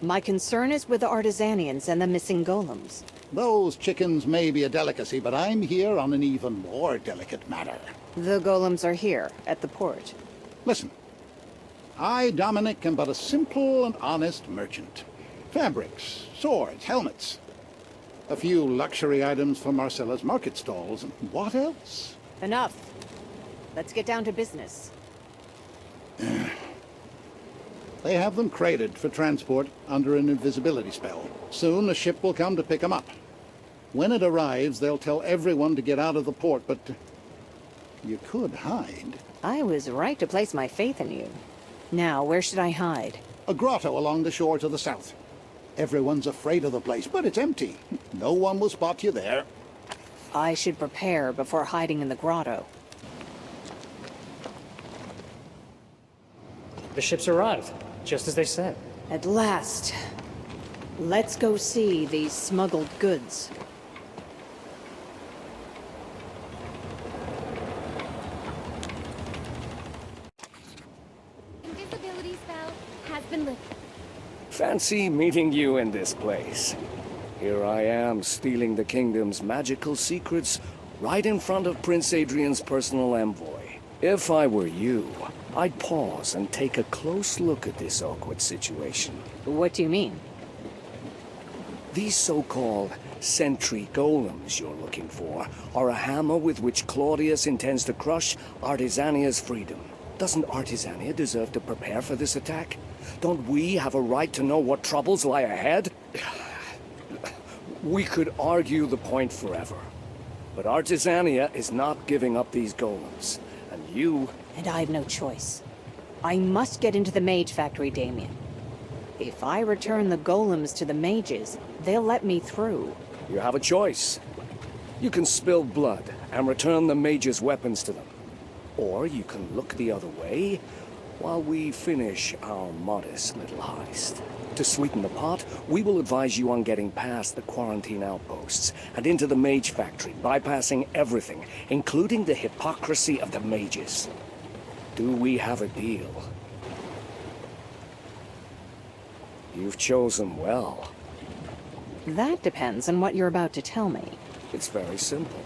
My concern is with the Artisanians and the missing golems. Those chickens may be a delicacy, but I'm here on an even more delicate matter. The golems are here, at the port. Listen. I, Dominic, am but a simple and honest merchant. Fabrics, swords, helmets. A few luxury items for Marcella's market stalls, and what else? Enough. Let's get down to business. They have them crated for transport under an invisibility spell. Soon a ship will come to pick them up. When it arrives, they'll tell everyone to get out of the port, but you could hide. I was right to place my faith in you. Now, where should I hide? A grotto along the shore to the south. Everyone's afraid of the place, but it's empty. No one will spot you there. I should prepare before hiding in the grotto. The ships arrived, just as they said. At last. Let's go see these smuggled goods. Invisibility spell has been lifted. Fancy meeting you in this place. Here I am, stealing the kingdom's magical secrets right in front of Prince Adrian's personal envoy. If I were you, I'd pause and take a close look at this awkward situation. What do you mean? These so-called sentry golems you're looking for are a hammer with which Claudius intends to crush Artisania's freedom. Doesn't Artisania deserve to prepare for this attack? Don't we have a right to know what troubles lie ahead? We could argue the point forever. But Artisania is not giving up these golems. And you... And I have no choice. I must get into the mage factory, Damien. If I return the golems to the mages, they'll let me through. You have a choice. You can spill blood and return the mages' weapons to them. Or you can look the other way while we finish our modest little heist. To sweeten the pot, we will advise you on getting past the quarantine outposts and into the mage factory, bypassing everything, including the hypocrisy of the mages. Do we have a deal? You've chosen well. That depends on what you're about to tell me. It's very simple.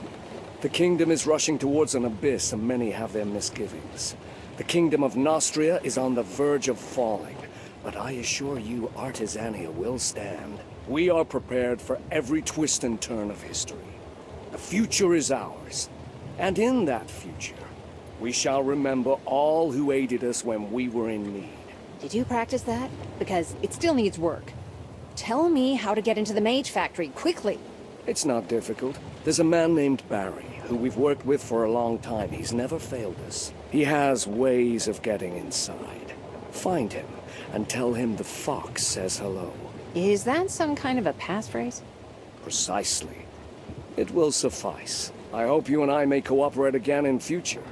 The kingdom is rushing towards an abyss, and many have their misgivings. The kingdom of Nostria is on the verge of falling, but I assure you Artisania will stand. We are prepared for every twist and turn of history. The future is ours, and in that future, we shall remember all who aided us when we were in need. Did you practice that? Because it still needs work. Tell me how to get into the mage factory, quickly. It's not difficult. There's a man named Barry, who we've worked with for a long time. He's never failed us. He has ways of getting inside. Find him, and tell him the fox says hello. Is that some kind of a passphrase? Precisely. It will suffice. I hope you and I may cooperate again in future.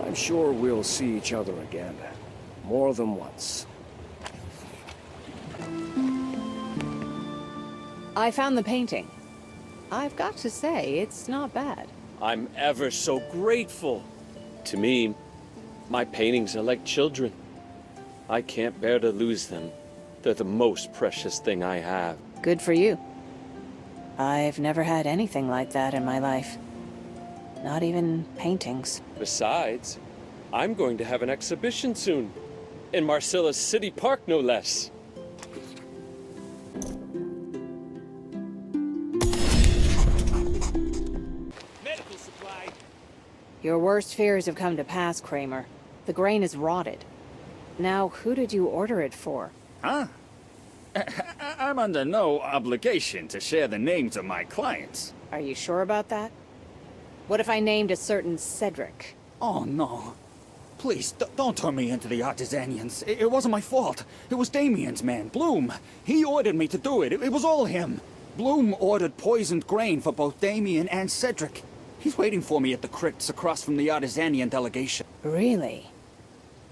I'm sure we'll see each other again. More than once. I found the painting. I've got to say, it's not bad. I'm ever so grateful. To me, my paintings are like children. I can't bear to lose them. They're the most precious thing I have. Good for you. I've never had anything like that in my life. Not even paintings. Besides, I'm going to have an exhibition soon. In Marsilla's city park, no less. Medical supply. Your worst fears have come to pass, Kramer. The grain is rotted. Now, who did you order it for? Huh? I'm under no obligation to share the names of my clients. Are you sure about that? What if I named a certain Cedric? Oh, no. Please, don't turn me into the Artisanians. It wasn't my fault. It was Damien's man, Bloom. He ordered me to do it. It was all him. Bloom ordered poisoned grain for both Damien and Cedric. He's waiting for me at the crypts across from the Artisanian delegation. Really?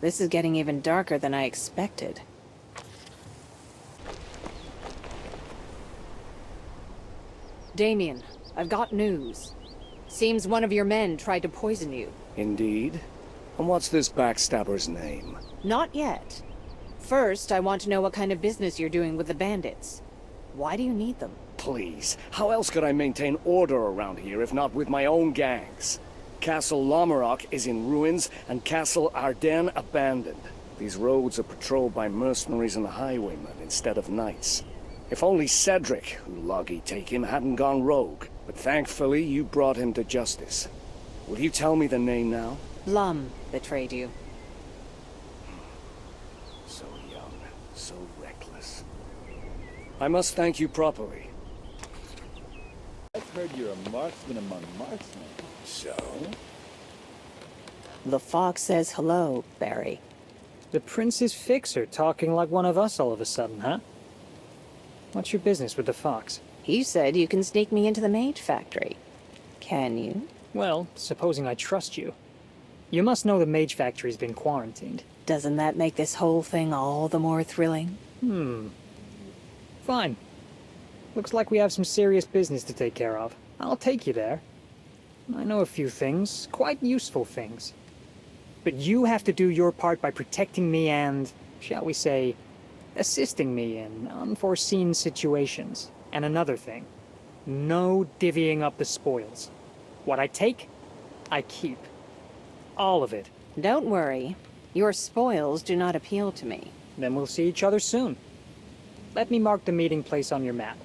This is getting even darker than I expected. Damien, I've got news. Seems one of your men tried to poison you. Indeed? And what's this backstabber's name? Not yet. First, I want to know what kind of business you're doing with the bandits. Why do you need them? Please, how else could I maintain order around here if not with my own gangs? Castle Lomarok is in ruins and Castle Ardennes abandoned. These roads are patrolled by mercenaries and highwaymen instead of knights. If only Cedric, who Loggy take him, hadn't gone rogue. But thankfully, you brought him to justice. Will you tell me the name now? Lum betrayed you. So young, so reckless. I must thank you properly. I've heard you're a marksman among marksmen. So? The fox says hello, Barry. The prince's fixer talking like one of us all of a sudden, huh? What's your business with the fox? He said you can sneak me into the mage factory. Can you? Well, supposing I trust you. You must know the mage factory's been quarantined. Doesn't that make this whole thing all the more thrilling? Fine. Looks like we have some serious business to take care of. I'll take you there. I know a few things, quite useful things. But you have to do your part by protecting me and, shall we say, assisting me in unforeseen situations. And another thing, no divvying up the spoils. What I take, I keep. All of it. Don't worry. Your spoils do not appeal to me. Then we'll see each other soon. Let me mark the meeting place on your map.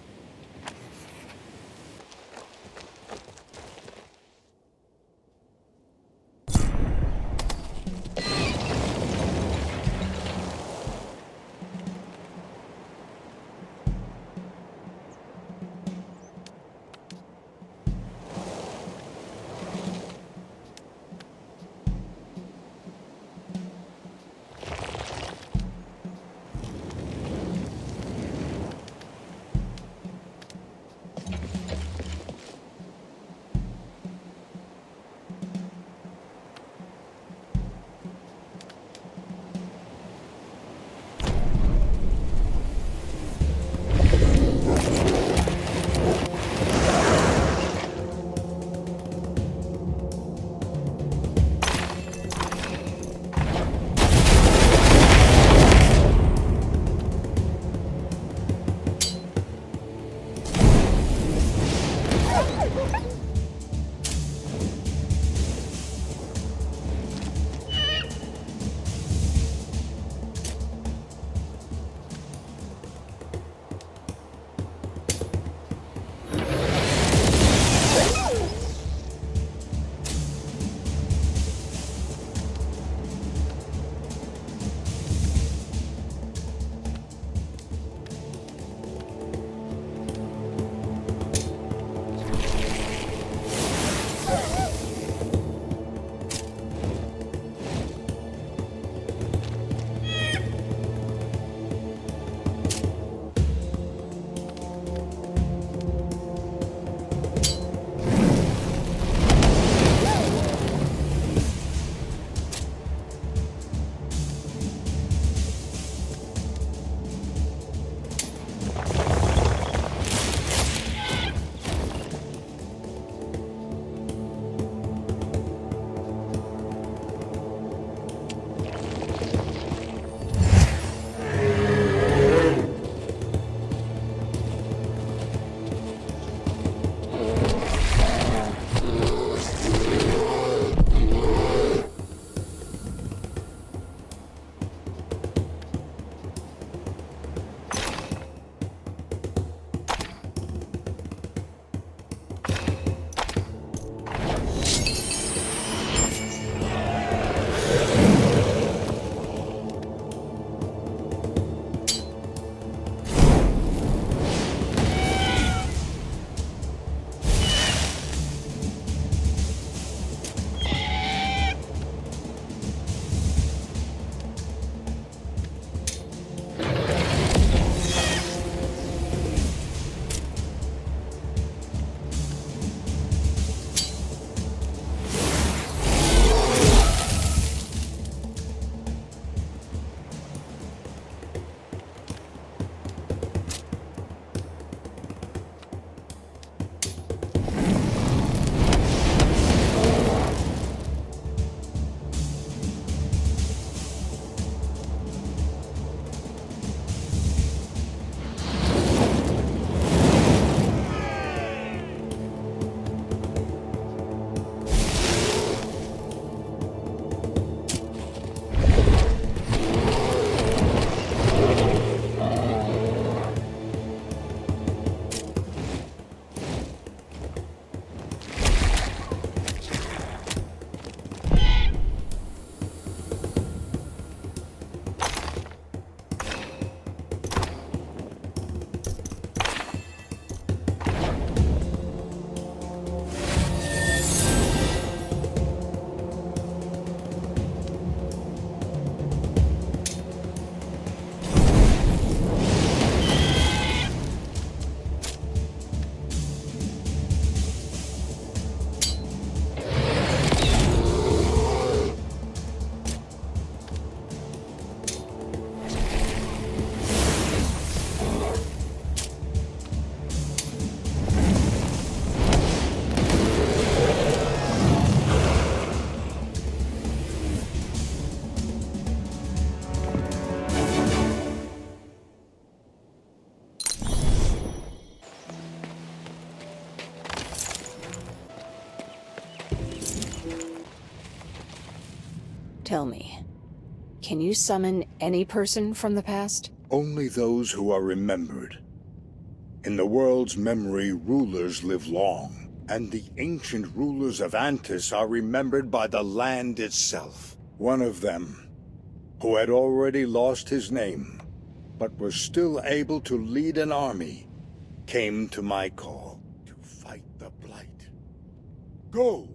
Tell me, can you summon any person from the past? Only those who are remembered. In the world's memory, rulers live long, and the ancient rulers of Antis are remembered by the land itself. One of them, who had already lost his name, but was still able to lead an army, came to my call to fight the Blight. Go!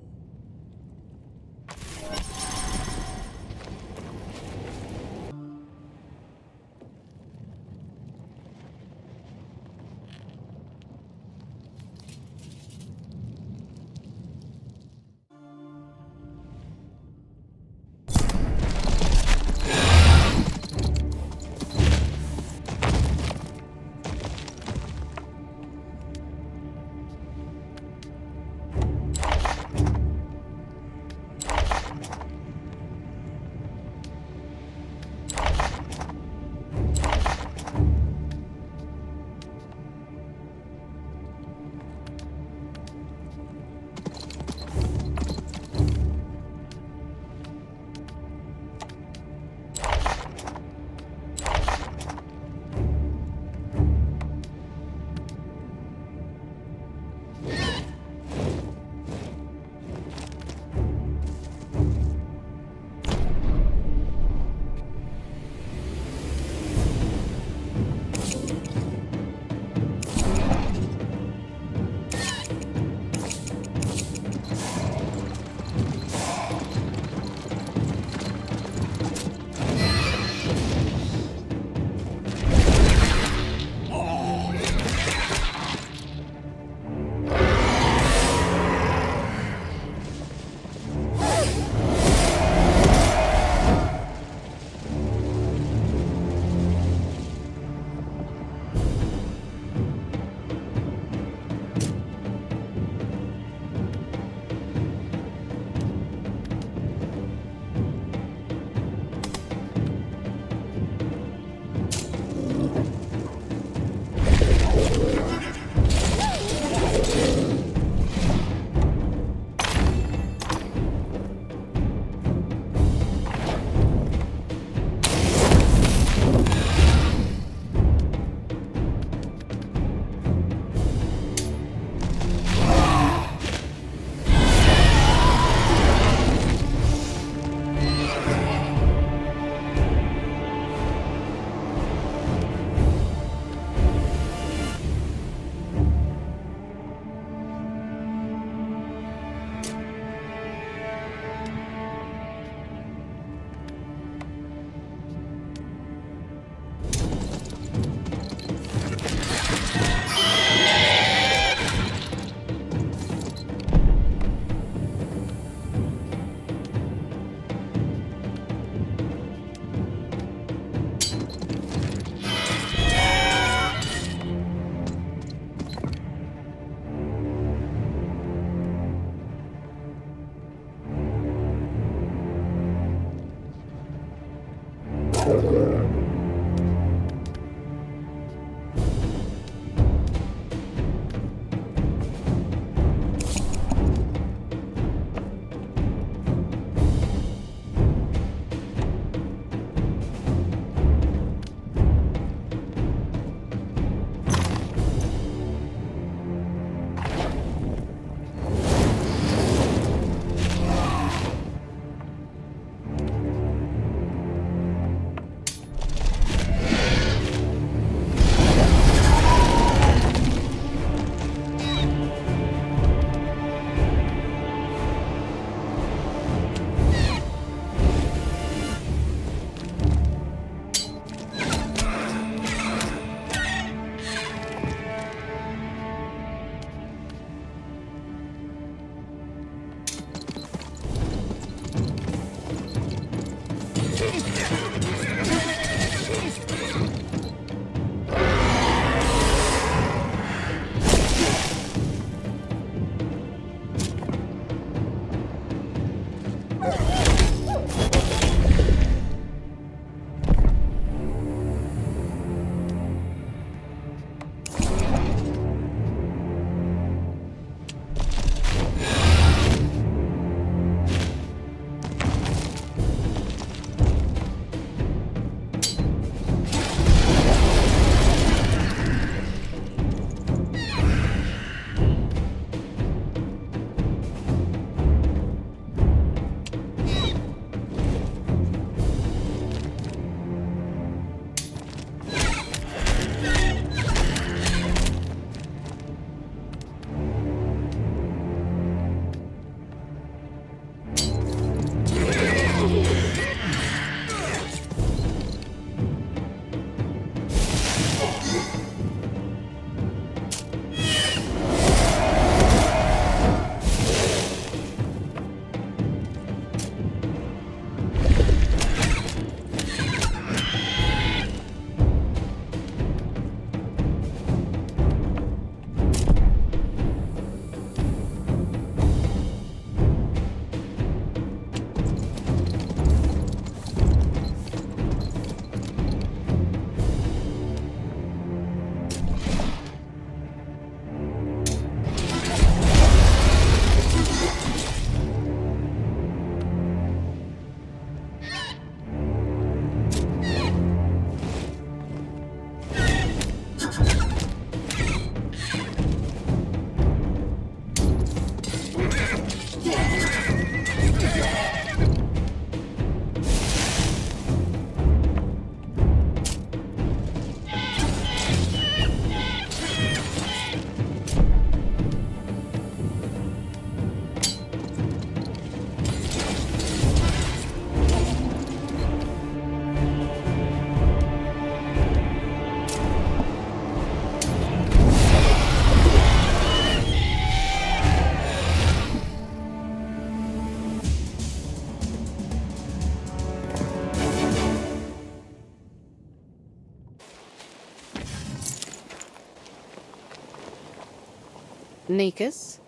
Nikas,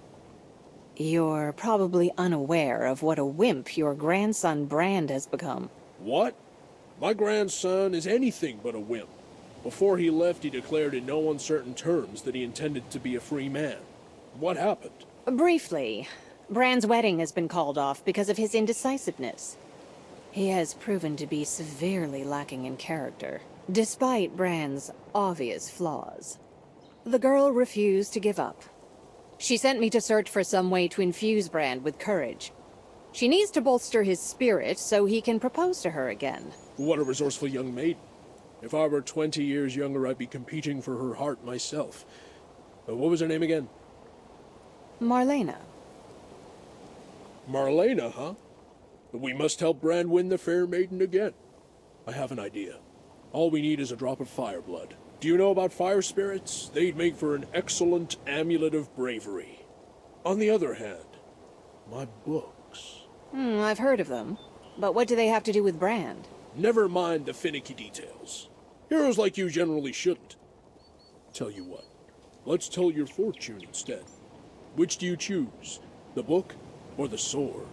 you're probably unaware of what a wimp your grandson Brand has become. What? My grandson is anything but a wimp. Before he left, he declared in no uncertain terms that he intended to be a free man. What happened? Briefly, Brand's wedding has been called off because of his indecisiveness. He has proven to be severely lacking in character, despite Brand's obvious flaws. The girl refused to give up. She sent me to search for some way to infuse Brand with courage. She needs to bolster his spirit so he can propose to her again. What a resourceful young maiden. If I were 20 years younger, I'd be competing for her heart myself. What was her name again? Marlena. Marlena, huh? We must help Brand win the fair maiden again. I have an idea. All we need is a drop of fire blood. Do you know about fire spirits? They'd make for an excellent amulet of bravery. On the other hand, my books... I've heard of them. But what do they have to do with Brand? Never mind the finicky details. Heroes like you generally shouldn't. Tell you what, let's tell your fortune instead. Which do you choose? The book or the sword?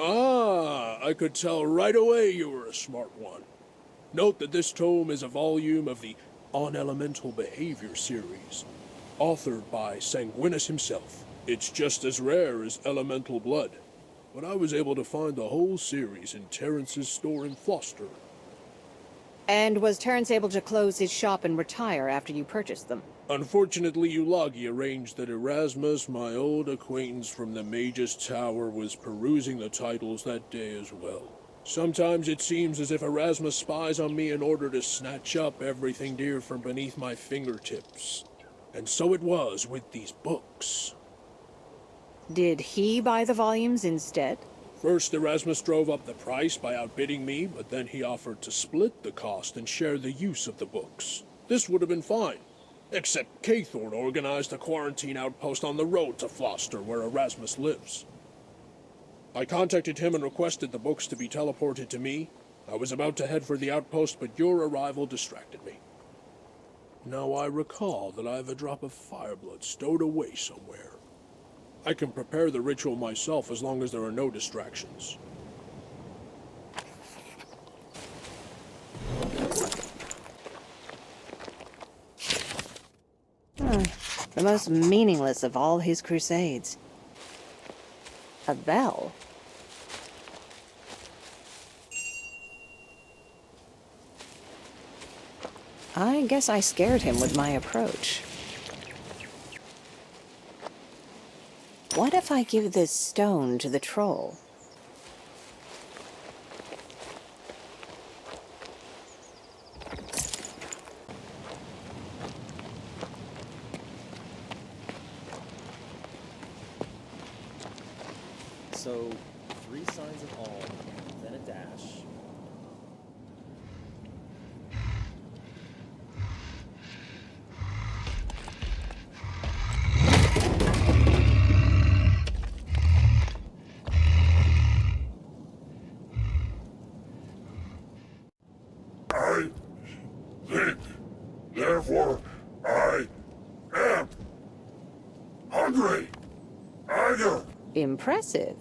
Ah, I could tell right away you were a smart one. Note that this tome is a volume of the On Elemental Behavior series, authored by Sanguinus himself. It's just as rare as Elemental Blood, but I was able to find the whole series in Terrence's store in Floster. And was Terrence able to close his shop and retire after you purchased them? Unfortunately, Eulagi arranged that Erasmus, my old acquaintance from the Mage's Tower, was perusing the titles that day as well. Sometimes it seems as if Erasmus spies on me in order to snatch up everything dear from beneath my fingertips. And so it was with these books. Did he buy the volumes instead? First, Erasmus drove up the price by outbidding me, but then he offered to split the cost and share the use of the books. This would have been fine, except Cathor organized a quarantine outpost on the road to Floster, where Erasmus lives. I contacted him and requested the books to be teleported to me. I was about to head for the outpost, but your arrival distracted me. Now I recall that I have a drop of fireblood stowed away somewhere. I can prepare the ritual myself as long as there are no distractions. The most meaningless of all his crusades. A bell? I guess I scared him with my approach. What if I give this stone to the troll? So, 3 signs of Alm, then a dash. I think, therefore I am hungry. Either. Impressive.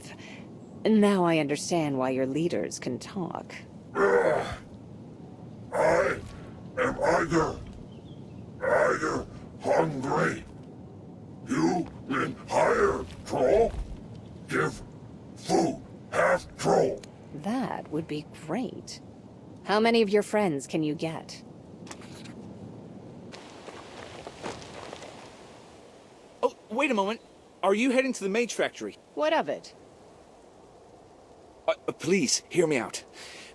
Now I understand why your leaders can talk. I am either hungry. You been hired, troll. Give food, half troll. That would be great. How many of your friends can you get? Oh, wait a moment. Are you heading to the Mage Factory? What of it? Please, hear me out.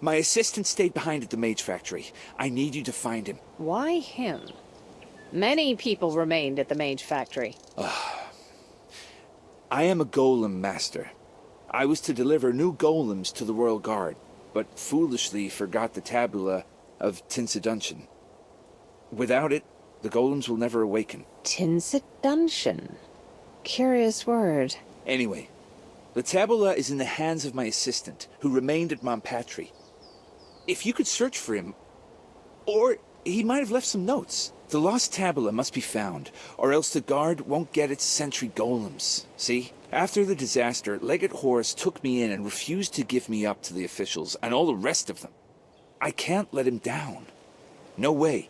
My assistant stayed behind at the Mage Factory. I need you to find him. Why him? Many people remained at the Mage Factory. I am a golem master. I was to deliver new golems to the Royal Guard, but foolishly forgot the tabula of Tinsidunction. Without it, the golems will never awaken. Tinsidunction. Curious word. Anyway, The tabula is in the hands of my assistant, who remained at Montpatry. If you could search for him, or he might have left some notes. The lost tabula must be found, or else the guard won't get its sentry golems. See? After the disaster, Legate Horus took me in and refused to give me up to the officials and all the rest of them. I can't let him down. No way.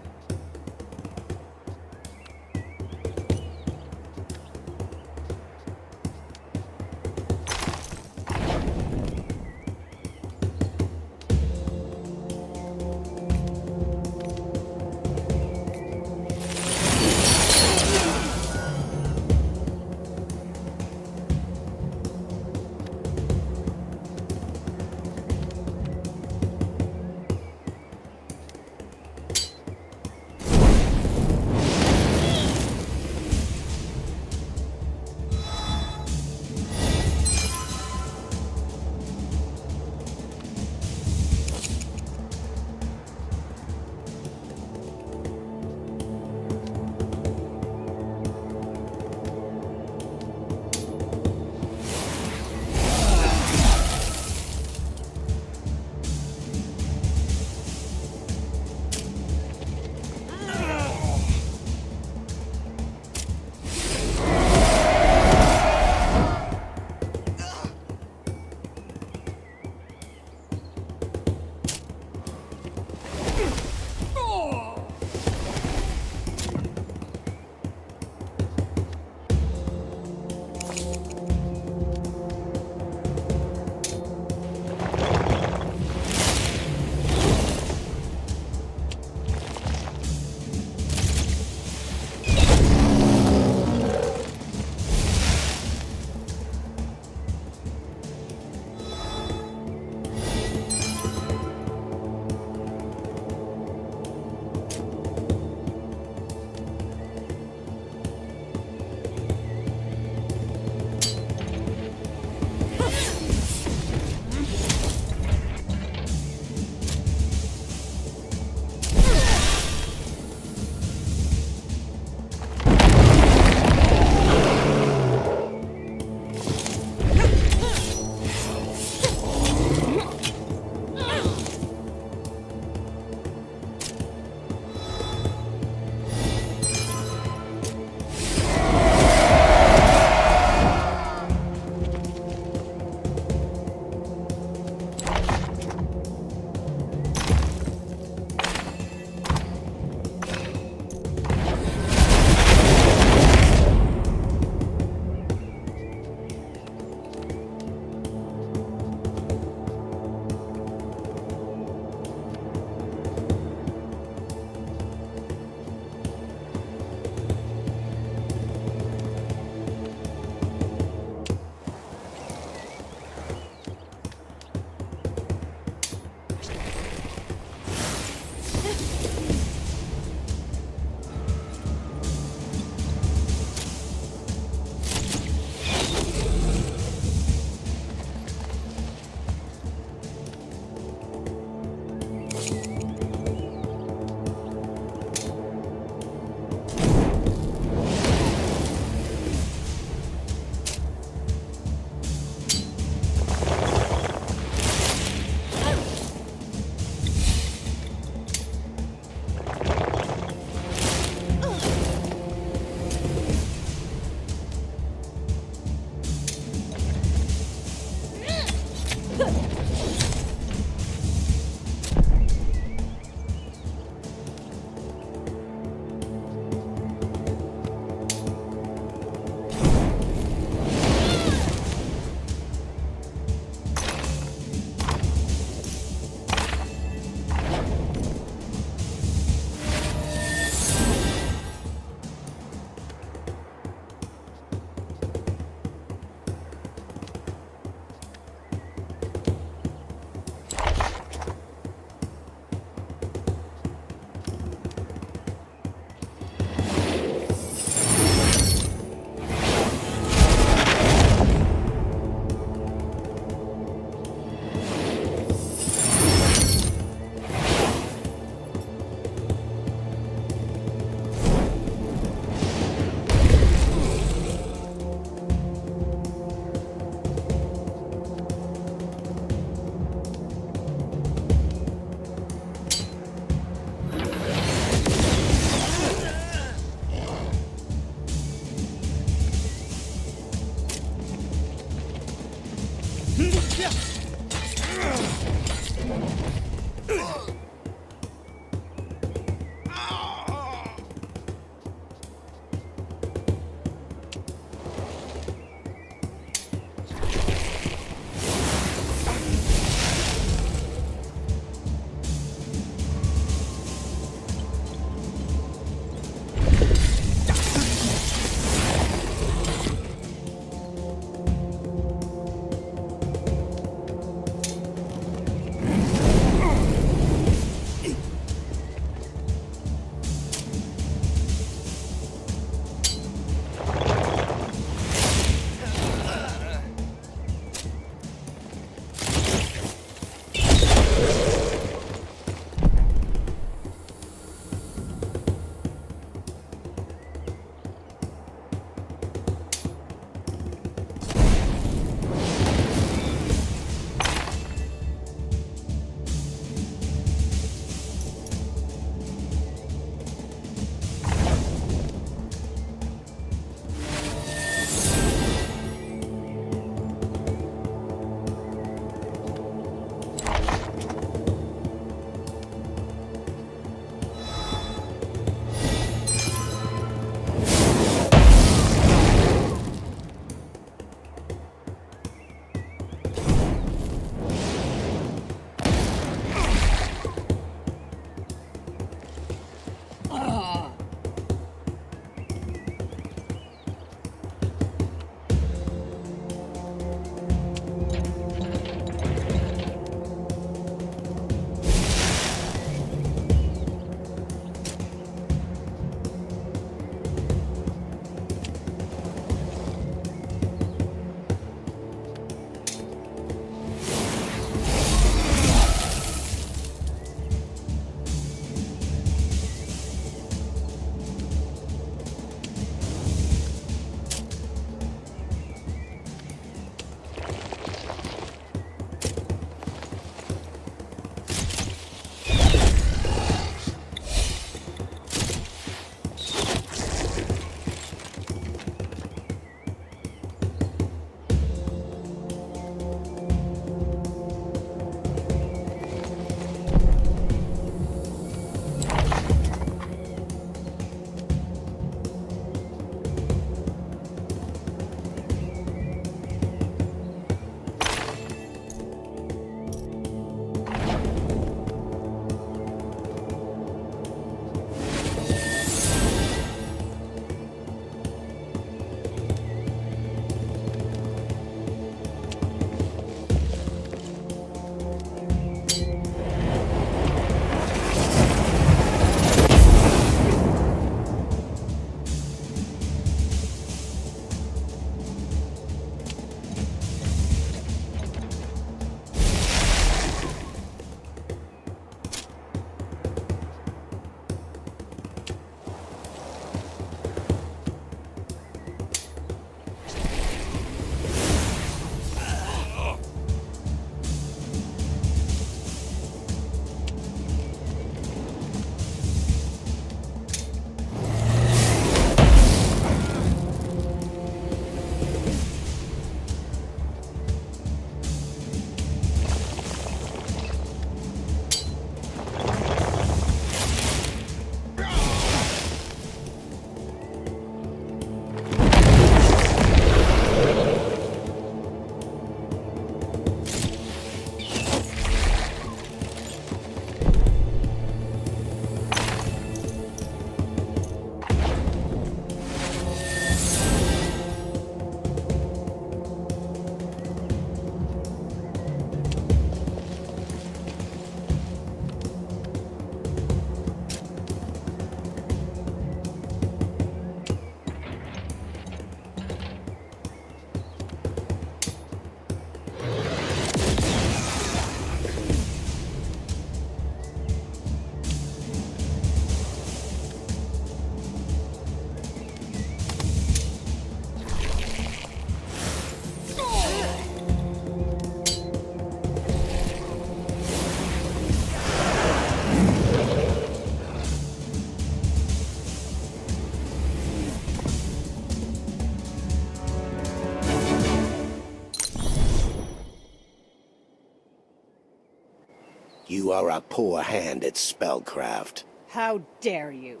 You are a poor hand at spellcraft. How dare you?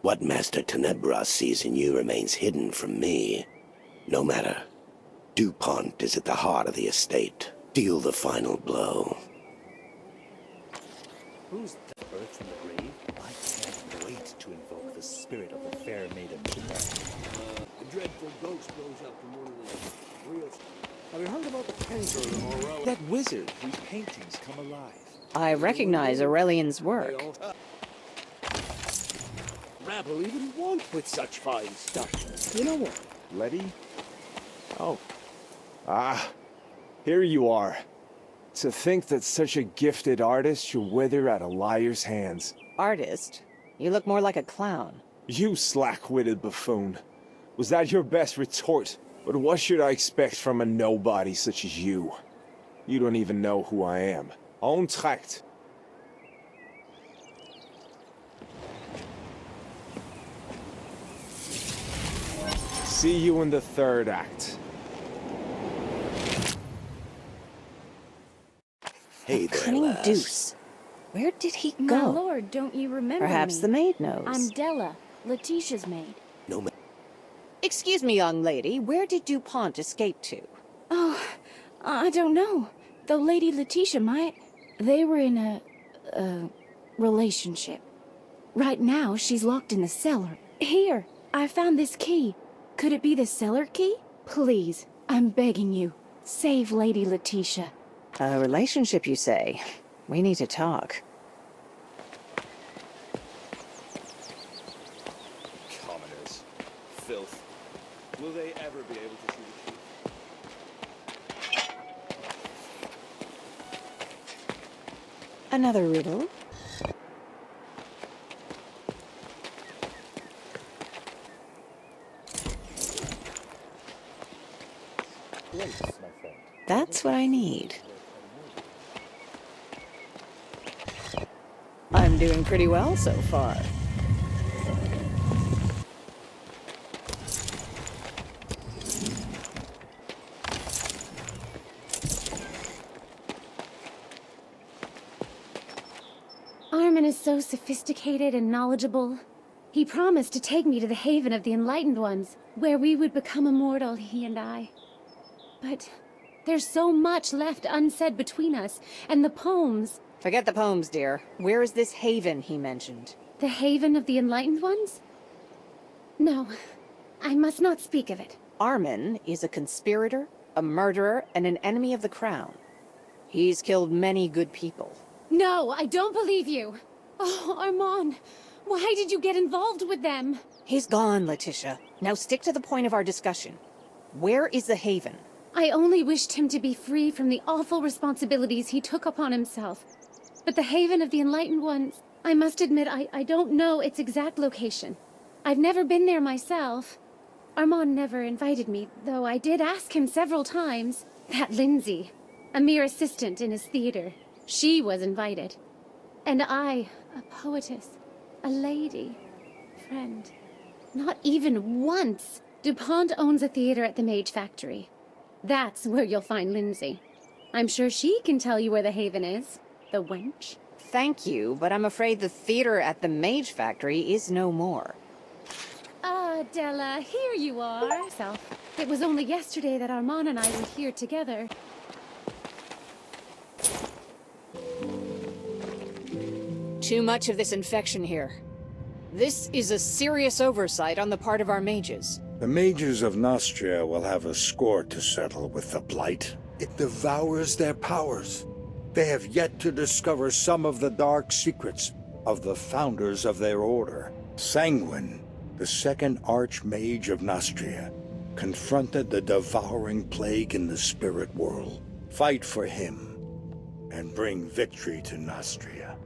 What Master Tenebras sees in you remains hidden from me. No matter. DuPont is at the heart of the estate. Deal the final blow. Who's the earth from the grave? I can't wait to invoke the spirit of the fair maiden. A dreadful ghost rose up from one of the real... Have you heard about the cancer or... That wizard whose paintings come alive. I recognize Aurelian's work. Rabble even want with such fine stuff. You know what? Letty? Oh. Ah, here you are. To think that such a gifted artist should wither at a liar's hands. Artist? You look more like a clown. You slack-witted buffoon. Was that your best retort? But what should I expect from a nobody such as you? You don't even know who I am. Ontracht. See you in the third act. Hey there, Cunning lass. deuce. Where did he My go? lord, don't you remember Perhaps me? the maid knows. I'm Della, Letitia's maid. No ma- Excuse me, young lady. Where did DuPont escape to? Oh, I don't know. Though Lady Letitia might. They were in a relationship. Right now, she's locked in the cellar. Here, I found this key. Could it be the cellar key? Please, I'm begging you. Save Lady Letitia. A relationship, you say? We need to talk. Commoners. Filth. Will they ever be able to see the truth? Another riddle? That's what I need. I'm doing pretty well so far. Armin is so sophisticated and knowledgeable. He promised to take me to the haven of the Enlightened Ones, where we would become immortal, he and I. But there's so much left unsaid between us, and the poems... Forget the poems, dear. Where is this haven he mentioned? The haven of the Enlightened Ones? No, I must not speak of it. Armin is a conspirator, a murderer, and an enemy of the crown. He's killed many good people. No, I don't believe you. Oh, Armand, why did you get involved with them? He's gone, Letitia. Now stick to the point of our discussion. Where is the haven? I only wished him to be free from the awful responsibilities he took upon himself. But the haven of the Enlightened Ones, I must admit I don't know its exact location. I've never been there myself. Armand never invited me, though I did ask him several times. That Lindsay, a mere assistant in his theater, she was invited. And I, a poetess, a lady, friend. Not even once. DuPont owns a theater at the Mage Factory. That's where you'll find Lindsay. I'm sure she can tell you where the haven is. The wench. Thank you, but I'm afraid the theater at the Mage Factory is no more. Ah, Della, here you are. It was only yesterday that Armand and I were here together. Too much of this infection here. This is a serious oversight on the part of our mages. The mages of Nostria will have a score to settle with the Blight. It devours their powers. They have yet to discover some of the dark secrets of the founders of their order. Sanguine, the second archmage of Nostria, confronted the devouring plague in the spirit world. Fight for him, and bring victory to Nostria.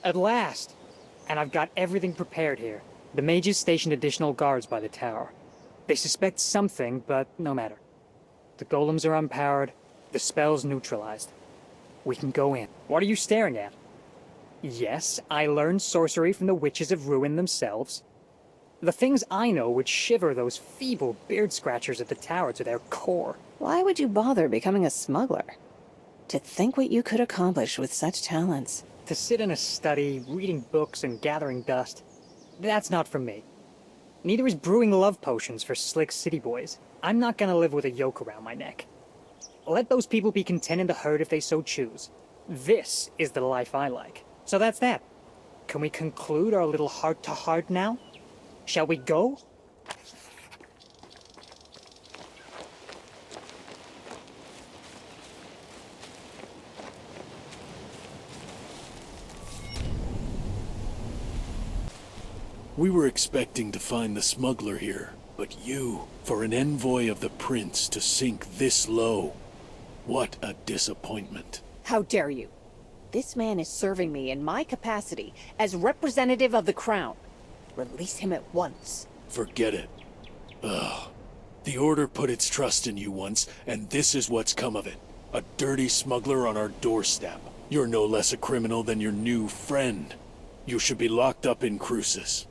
At last! And I've got everything prepared here. The mages stationed additional guards by the tower. They suspect something, but no matter. The golems are unpowered, the spell's neutralized. We can go in. What are you staring at? Yes, I learned sorcery from the witches of ruin themselves. The things I know would shiver those feeble beard scratchers at the tower to their core. Why would you bother becoming a smuggler? To think what you could accomplish with such talents. To sit in a study, reading books and gathering dust. That's not for me. Neither is brewing love potions for slick city boys. I'm not gonna live with a yoke around my neck. Let those people be content in the herd if they so choose. This is the life I like. So that's that. Can we conclude our little heart-to-heart now? Shall we go? We were expecting to find the smuggler here, but you, for an envoy of the prince to sink this low. What a disappointment. How dare you? This man is serving me in my capacity as representative of the crown. Release him at once. Forget it. Ugh. The Order put its trust in you once, and this is what's come of it. A dirty smuggler on our doorstep. You're no less a criminal than your new friend. You should be locked up in Crucis.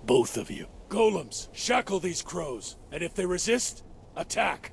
Both of you. Golems, shackle these crows, and if they resist, attack.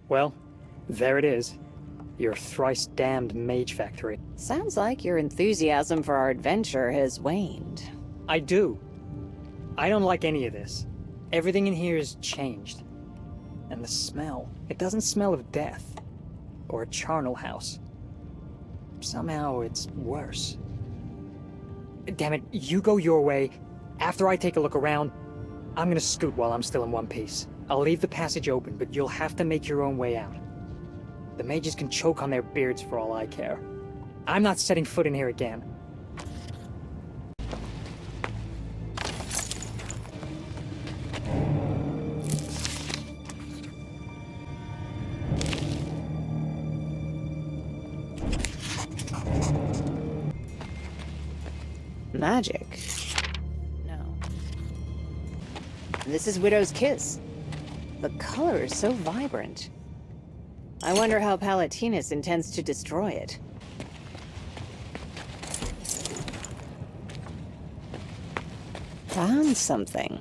Well, there it is. Your thrice damned mage factory. Sounds like your enthusiasm for our adventure has waned. I do. I don't like any of this. Everything in here is changed. And the smell. It doesn't smell of death. Or a charnel house. Somehow it's worse. Damn it, you go your way. After I take a look around, I'm gonna scoot while I'm still in one piece. I'll leave the passage open, but you'll have to make your own way out. The mages can choke on their beards for all I care. I'm not setting foot in here again. Magic? No. This is Widow's Kiss. The color is so vibrant. I wonder how Palatinus intends to destroy it. Found something.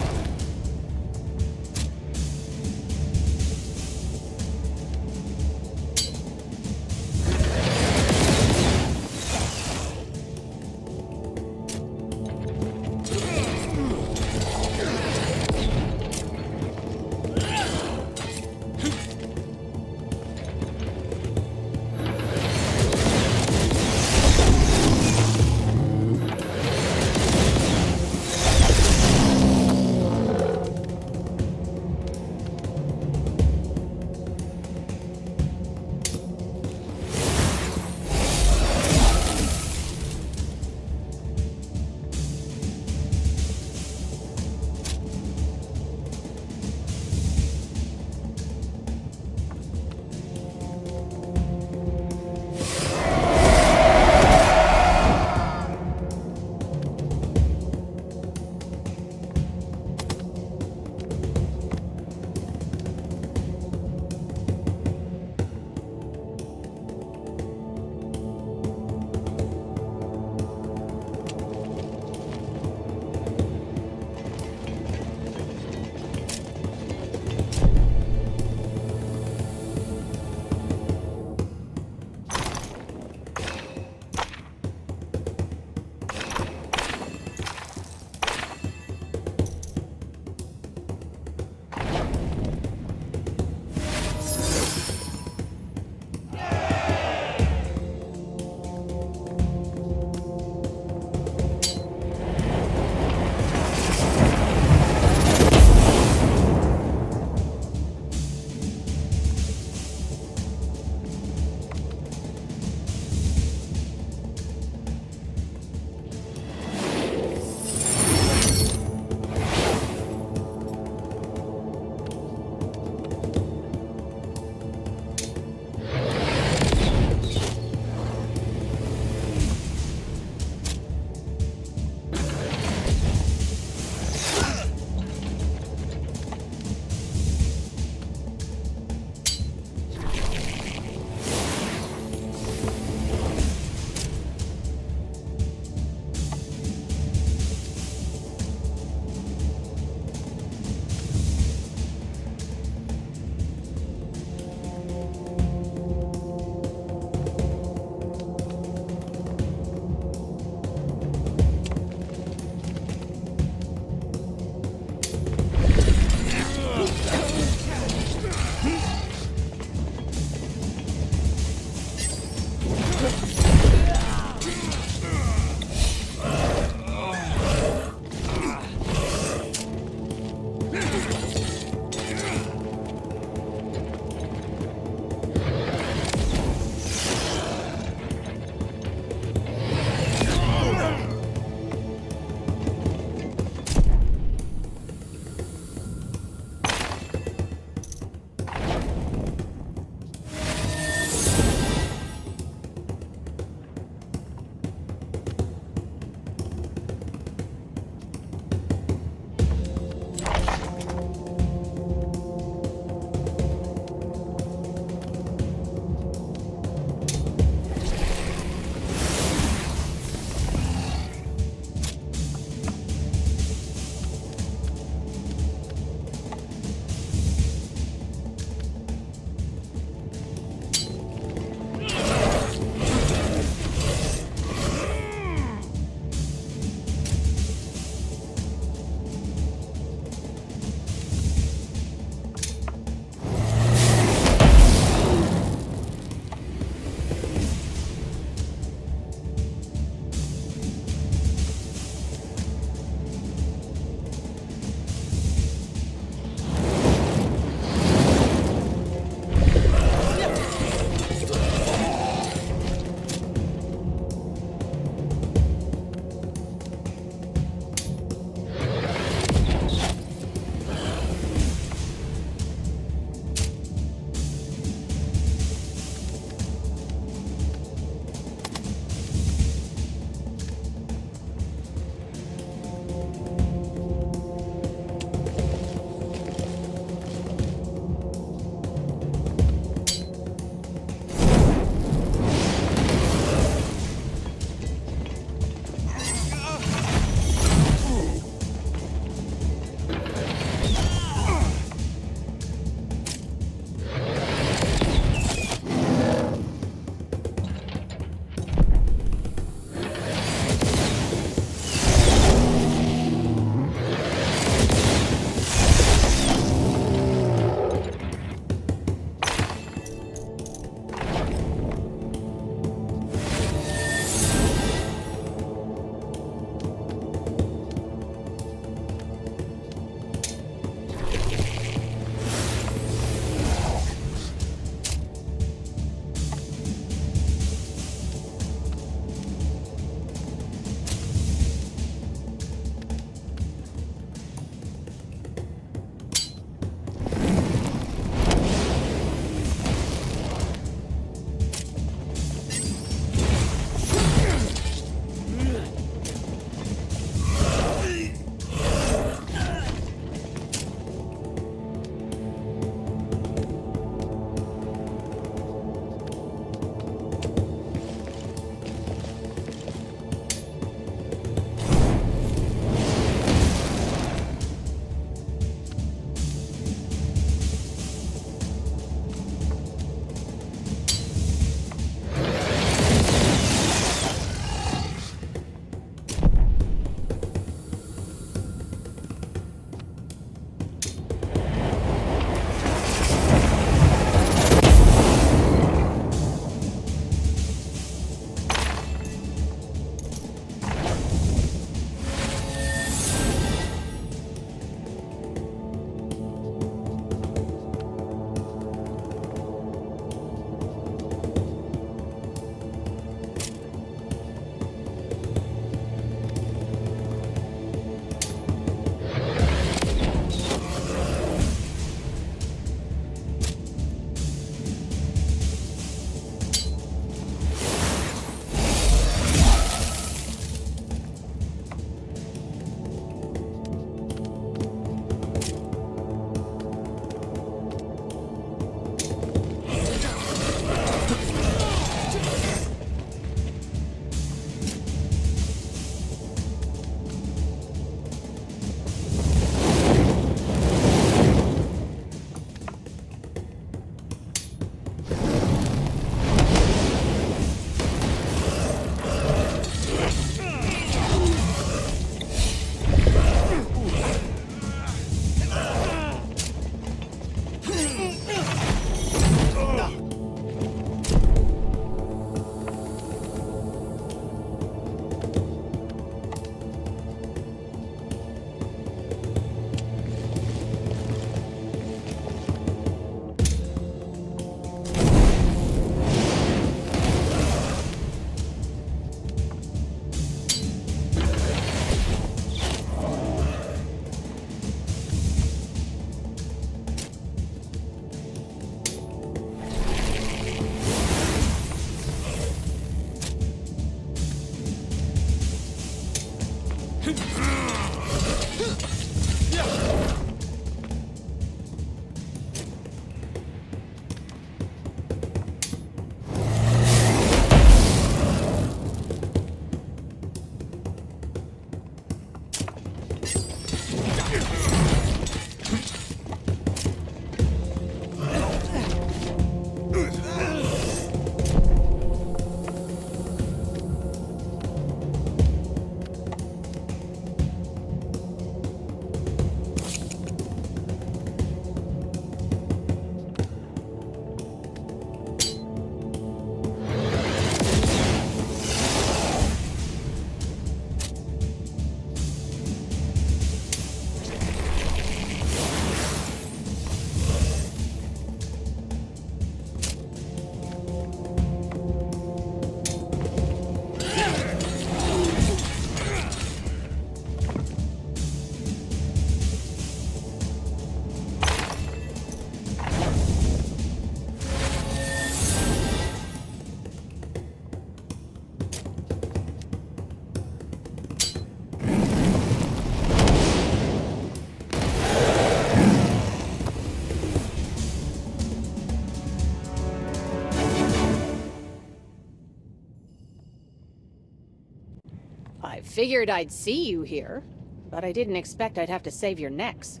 Figured I'd see you here, but I didn't expect I'd have to save your necks.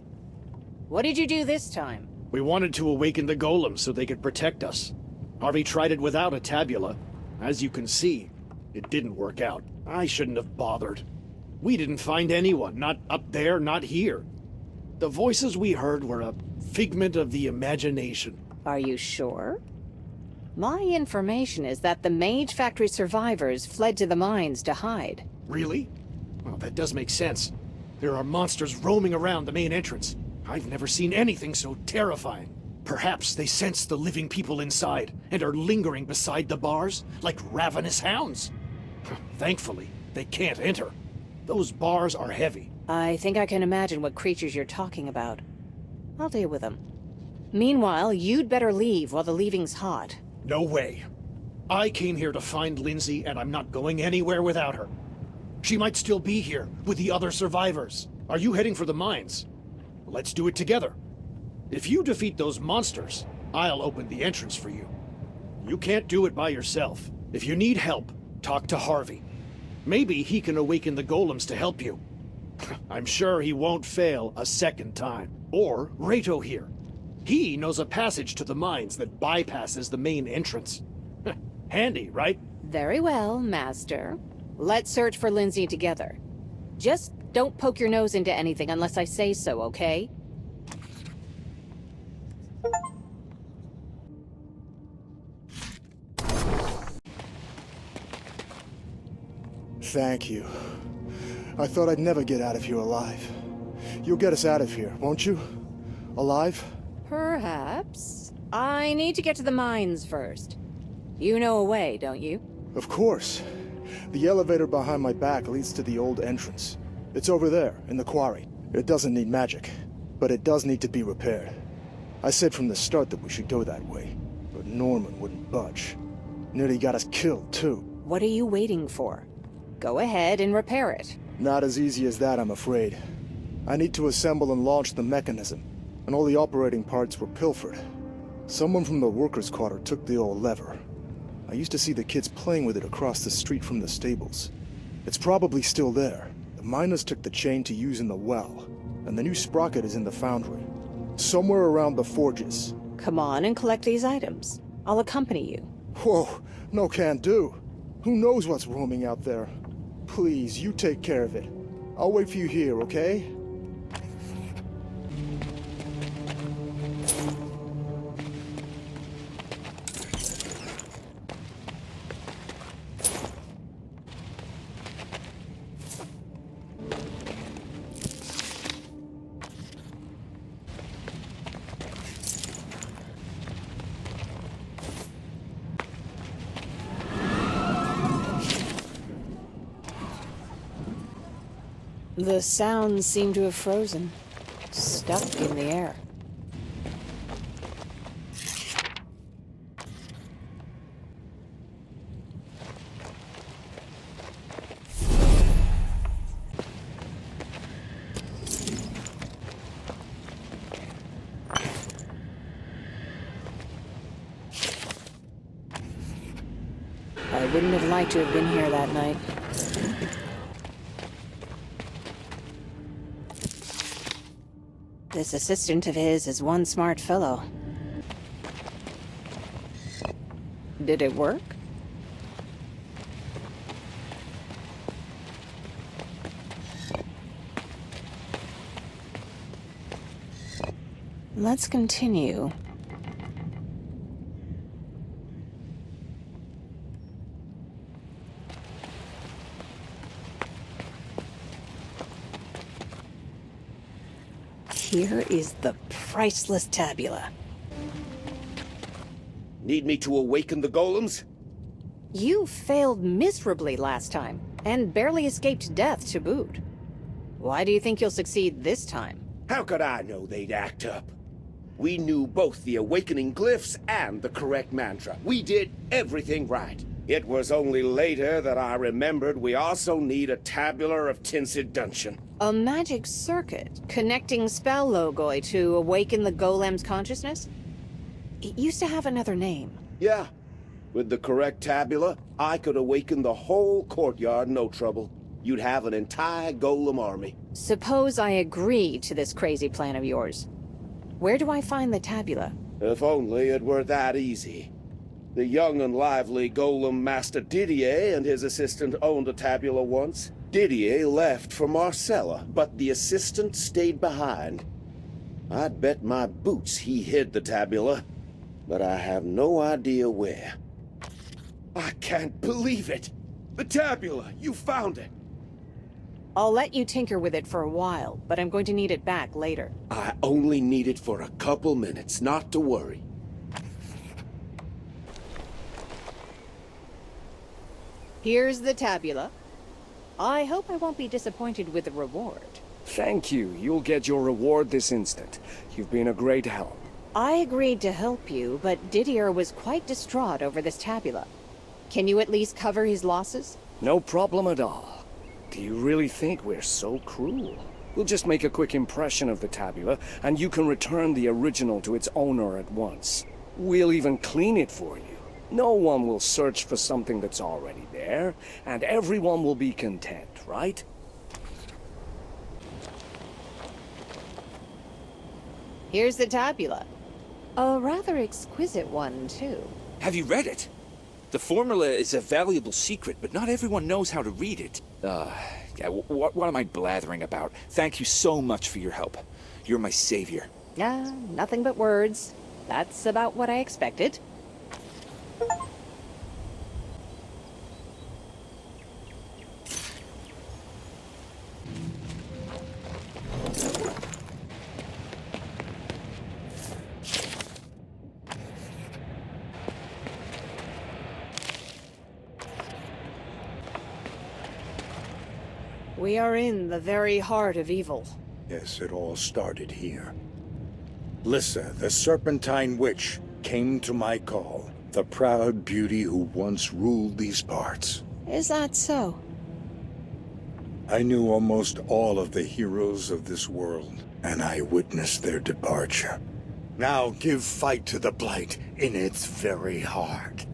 What did you do this time? We wanted to awaken the golems so they could protect us. Harvey tried it without a tabula. As you can see, it didn't work out. I shouldn't have bothered. We didn't find anyone, not up there, not here. The voices we heard were a figment of the imagination. Are you sure? My information is that the Mage Factory survivors fled to the mines to hide. Really? Well, that does make sense. There are monsters roaming around the main entrance. I've never seen anything so terrifying. Perhaps they sense the living people inside and are lingering beside the bars like ravenous hounds. Thankfully, they can't enter. Those bars are heavy. I think I can imagine what creatures you're talking about. I'll deal with them. Meanwhile, you'd better leave while the leaving's hot. No way. I came here to find Lindsay, and I'm not going anywhere without her. She might still be here with the other survivors. Are you heading for the mines? Let's do it together. If you defeat those monsters, I'll open the entrance for you. You can't do it by yourself. If you need help, talk to Harvey. Maybe he can awaken the golems to help you. I'm sure he won't fail a second time. Or Rato here. He knows a passage to the mines that bypasses the main entrance. Handy, right? Very well, Master. Let's search for Lindsay together. Just don't poke your nose into anything unless I say so, okay? Thank you. I thought I'd never get out of here alive. You'll get us out of here, won't you? Alive? Perhaps. I need to get to the mines first. You know a way, don't you? Of course. The elevator behind my back leads to the old entrance. It's over there, in the quarry. It doesn't need magic, but it does need to be repaired. I said from the start that we should go that way, but Norman wouldn't budge. Nearly got us killed, too. What are you waiting for? Go ahead and repair it. Not as easy as that, I'm afraid. I need to assemble and launch the mechanism, and all the operating parts were pilfered. Someone from the workers' quarter took the old lever. I used to see the kids playing with it across the street from the stables. It's probably still there. The miners took the chain to use in the well, and the new sprocket is in the foundry. Somewhere around the forges. Come on and collect these items. I'll accompany you. Whoa, no can do. Who knows what's roaming out there? Please, you take care of it. I'll wait for you here, okay? The sounds seem to have frozen, stuck in the air. I wouldn't have liked to have been here that night. This assistant of his is one smart fellow. Did it work? Let's continue. Here is the priceless tabula. Need me to awaken the golems? You failed miserably last time, and barely escaped death to boot. Why do you think you'll succeed this time? How could I know they'd act up? We knew both the awakening glyphs and the correct mantra. We did everything right. It was only later that I remembered we also need a tabula of Tincid Dungeon. A magic circuit connecting spell logoi to awaken the golem's consciousness? It used to have another name. Yeah. With the correct tabula, I could awaken the whole courtyard no trouble. you'd have an entire golem army. Suppose I agree to this crazy plan of yours. Where do I find the tabula? If only it were that easy. The young and lively golem master Didier and his assistant owned a tabula once. Didier left for Marcella, but the assistant stayed behind. I'd bet my boots he hid the tabula, but I have no idea where. I can't believe it! The tabula! You found it! I'll let you tinker with it for a while, but I'm going to need it back later. I only need it for a couple minutes, not to worry. Here's the tabula. I hope I won't be disappointed with the reward. Thank you. You'll get your reward this instant. You've been a great help. I agreed to help you, but Didier was quite distraught over this tabula. Can you at least cover his losses? No problem at all. Do you really think we're so cruel? We'll just make a quick impression of the tabula, and you can return the original to its owner at once. We'll even clean it for you. No one will search for something that's already there, and everyone will be content, right? Here's the tabula. A rather exquisite one, too. Have you read it? The formula is a valuable secret, but not everyone knows how to read it. Yeah, what am I blathering about? Thank you so much for your help. You're my savior. Nothing but words. That's about what I expected. We are in the very heart of evil. Yes, it all started here. Lissa, the Serpentine Witch, came to my call. The proud beauty who once ruled these parts. Is that so? I knew almost all of the heroes of this world, and I witnessed their departure. Now give fight to the Blight in its very heart.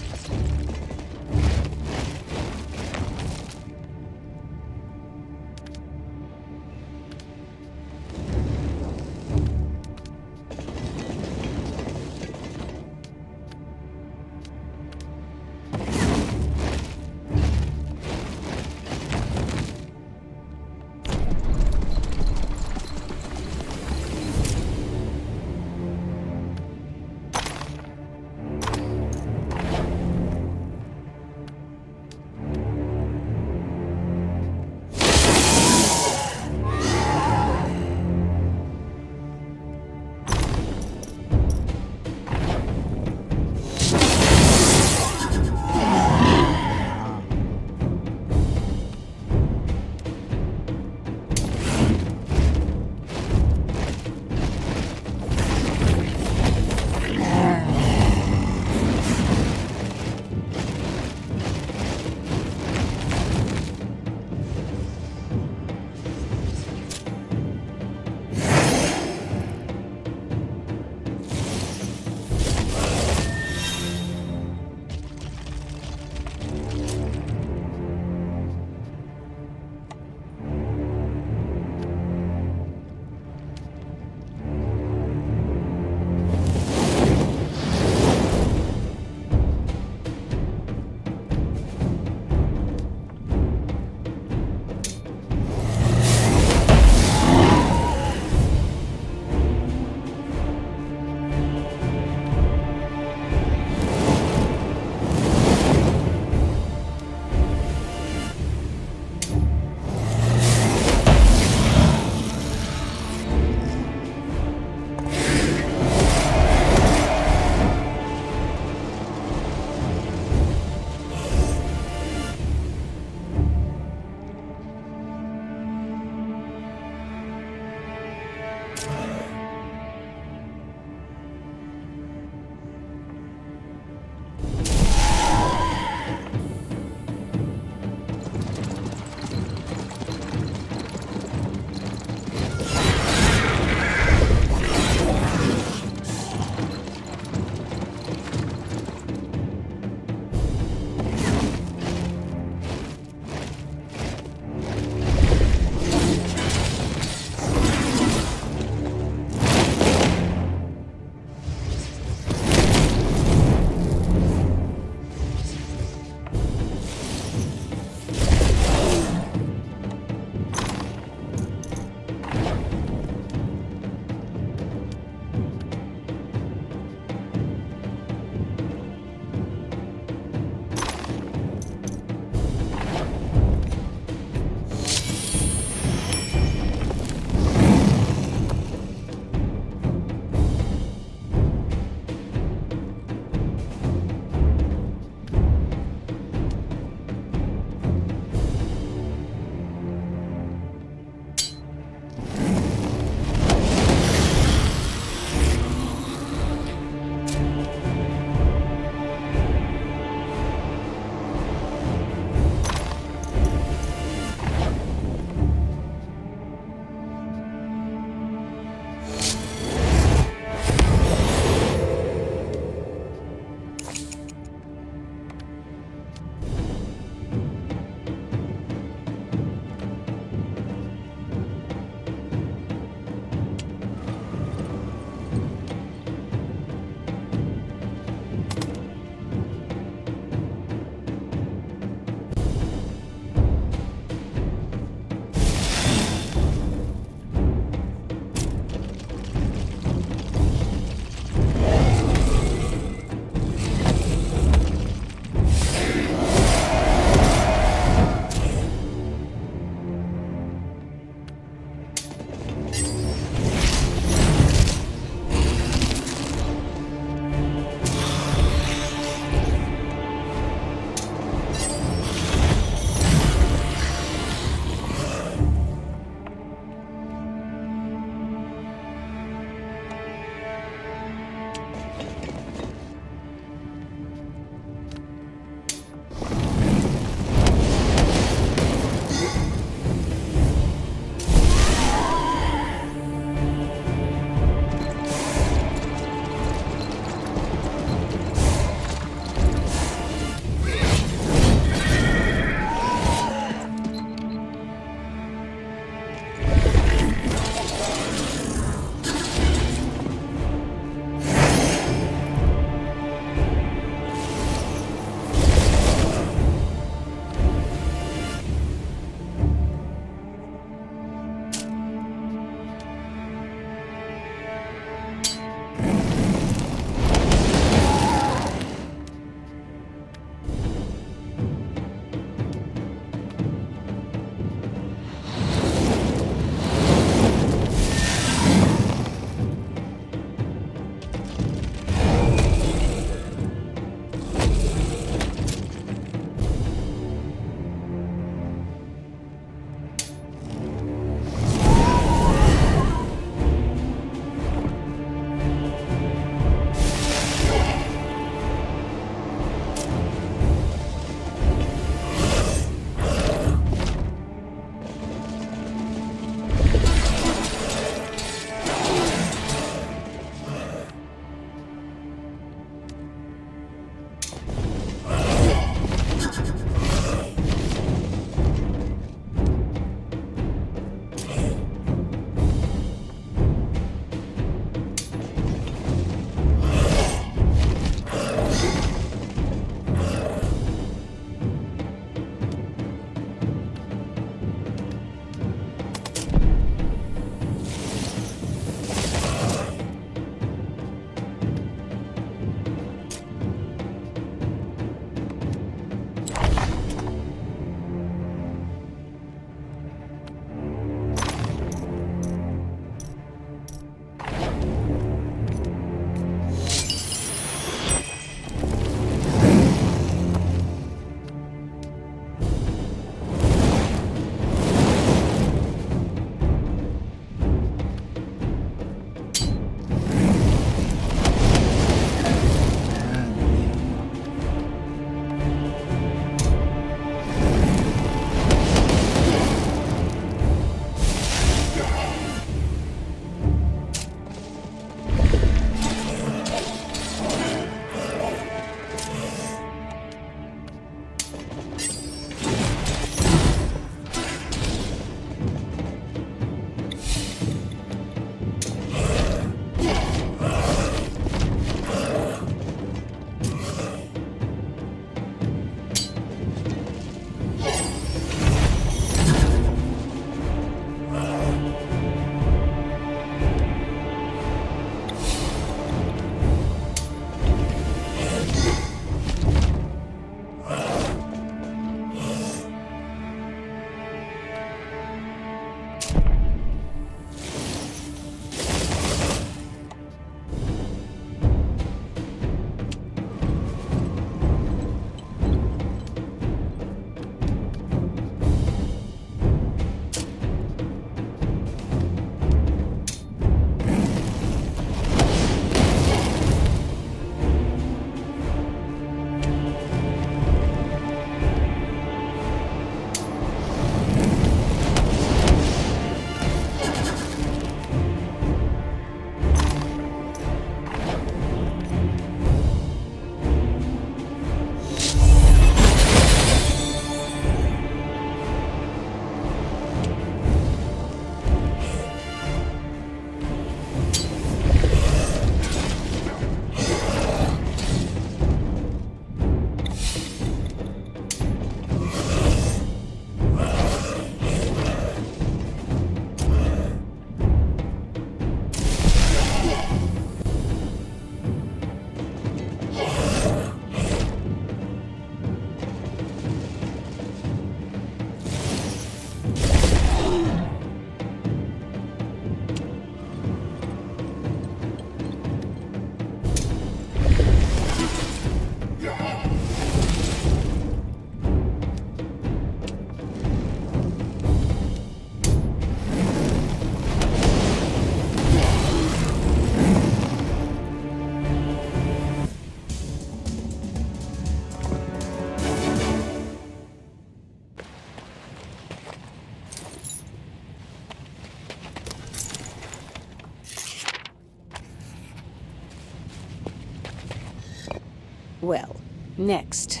Well, next.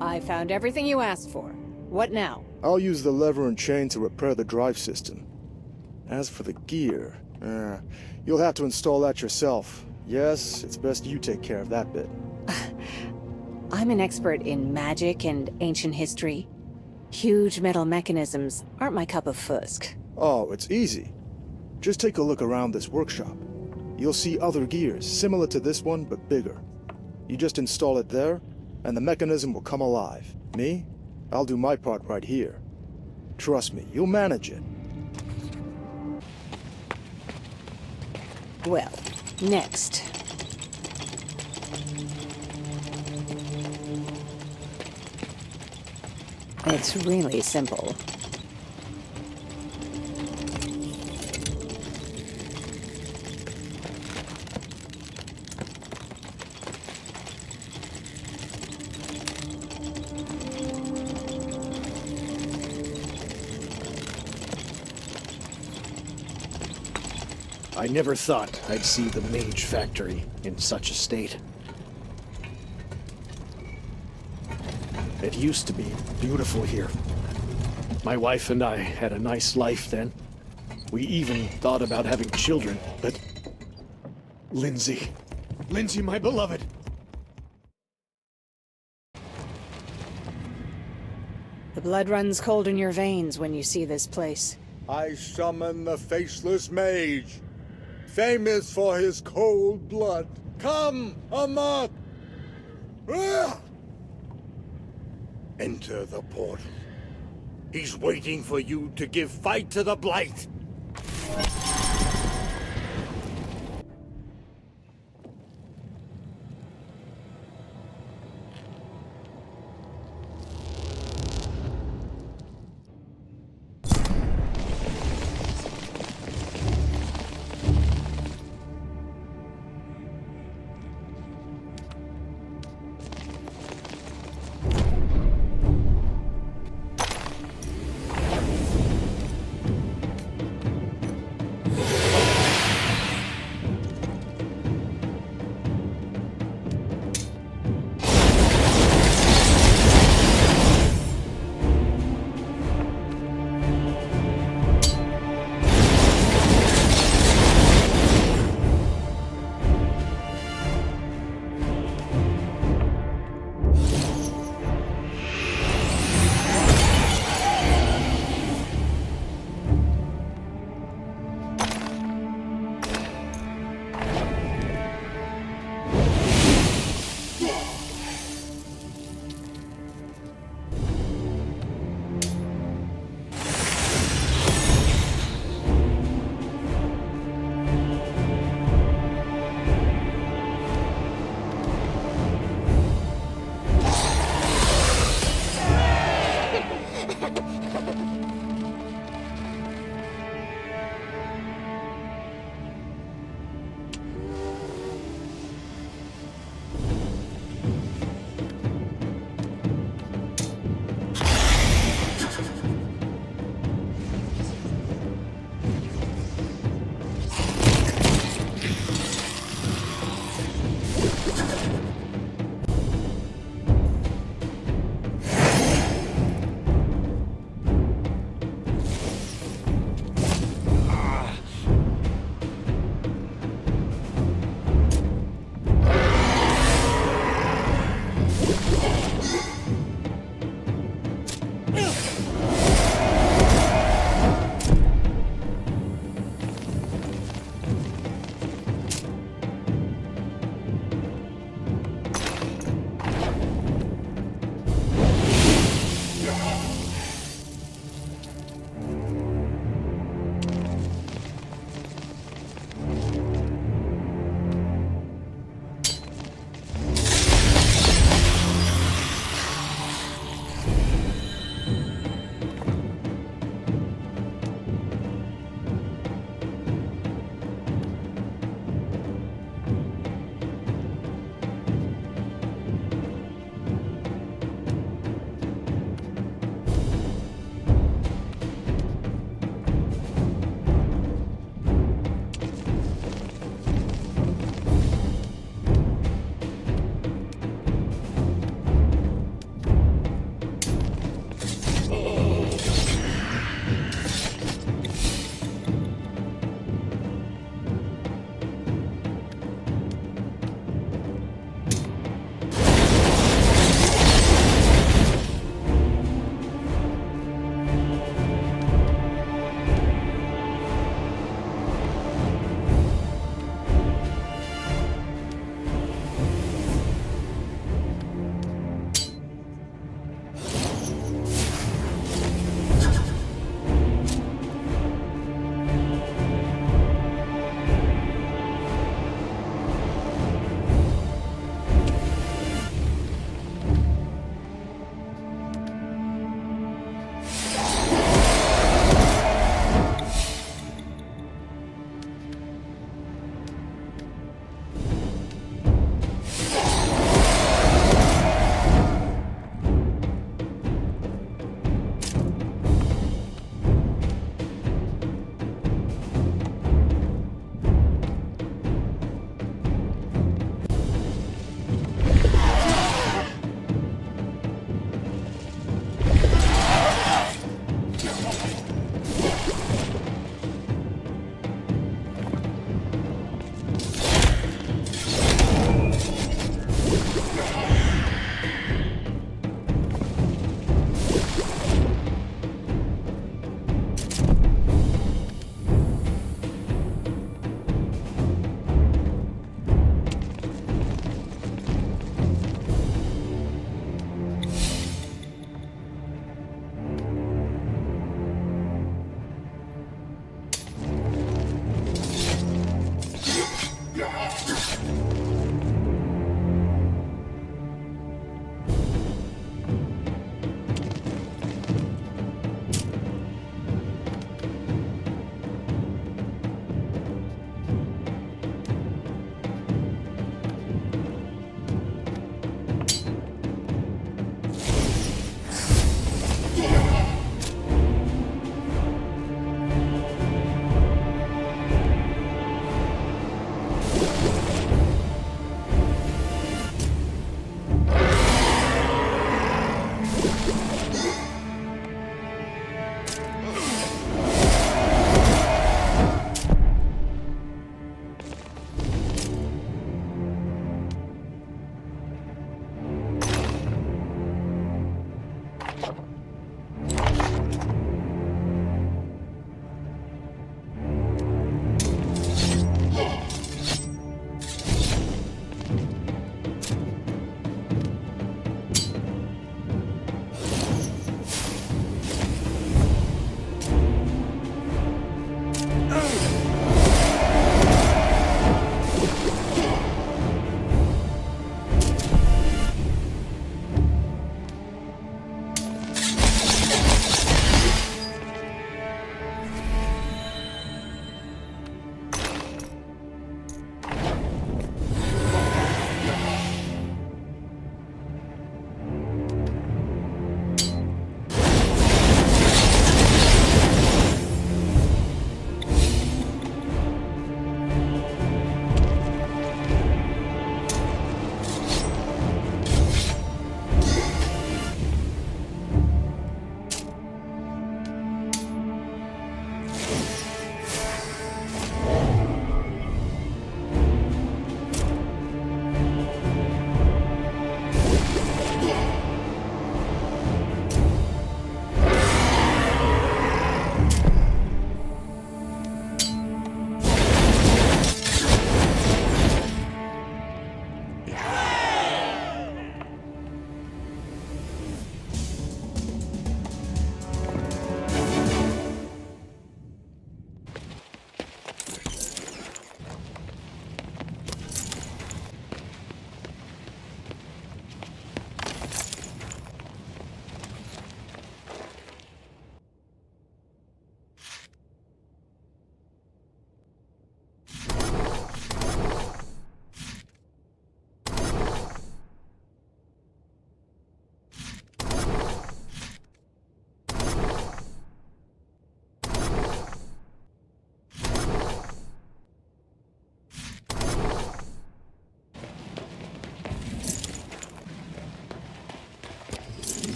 I found everything you asked for. What now? I'll use the lever and chain to repair the drive system. As for the gear, you'll have to install that yourself. Yes, it's best you take care of that bit. I'm an expert in magic and ancient history. Huge metal mechanisms aren't my cup of fusk. Oh, it's easy. Just take a look around this workshop. You'll see other gears, similar to this one, but bigger. You just install it there, and the mechanism will come alive. Me? I'll do my part right here. Trust me, you'll manage it. Well, next. It's really simple. I never thought I'd see the Mage Factory in such a state. It used to be beautiful here. My wife and I had a nice life then. We even thought about having children, but... Lindsay, my beloved! The blood runs cold in your veins when you see this place. I summon the Faceless Mage, famous for his cold blood. Come, Amok! Enter the portal. He's waiting for you to give fight to the Blight.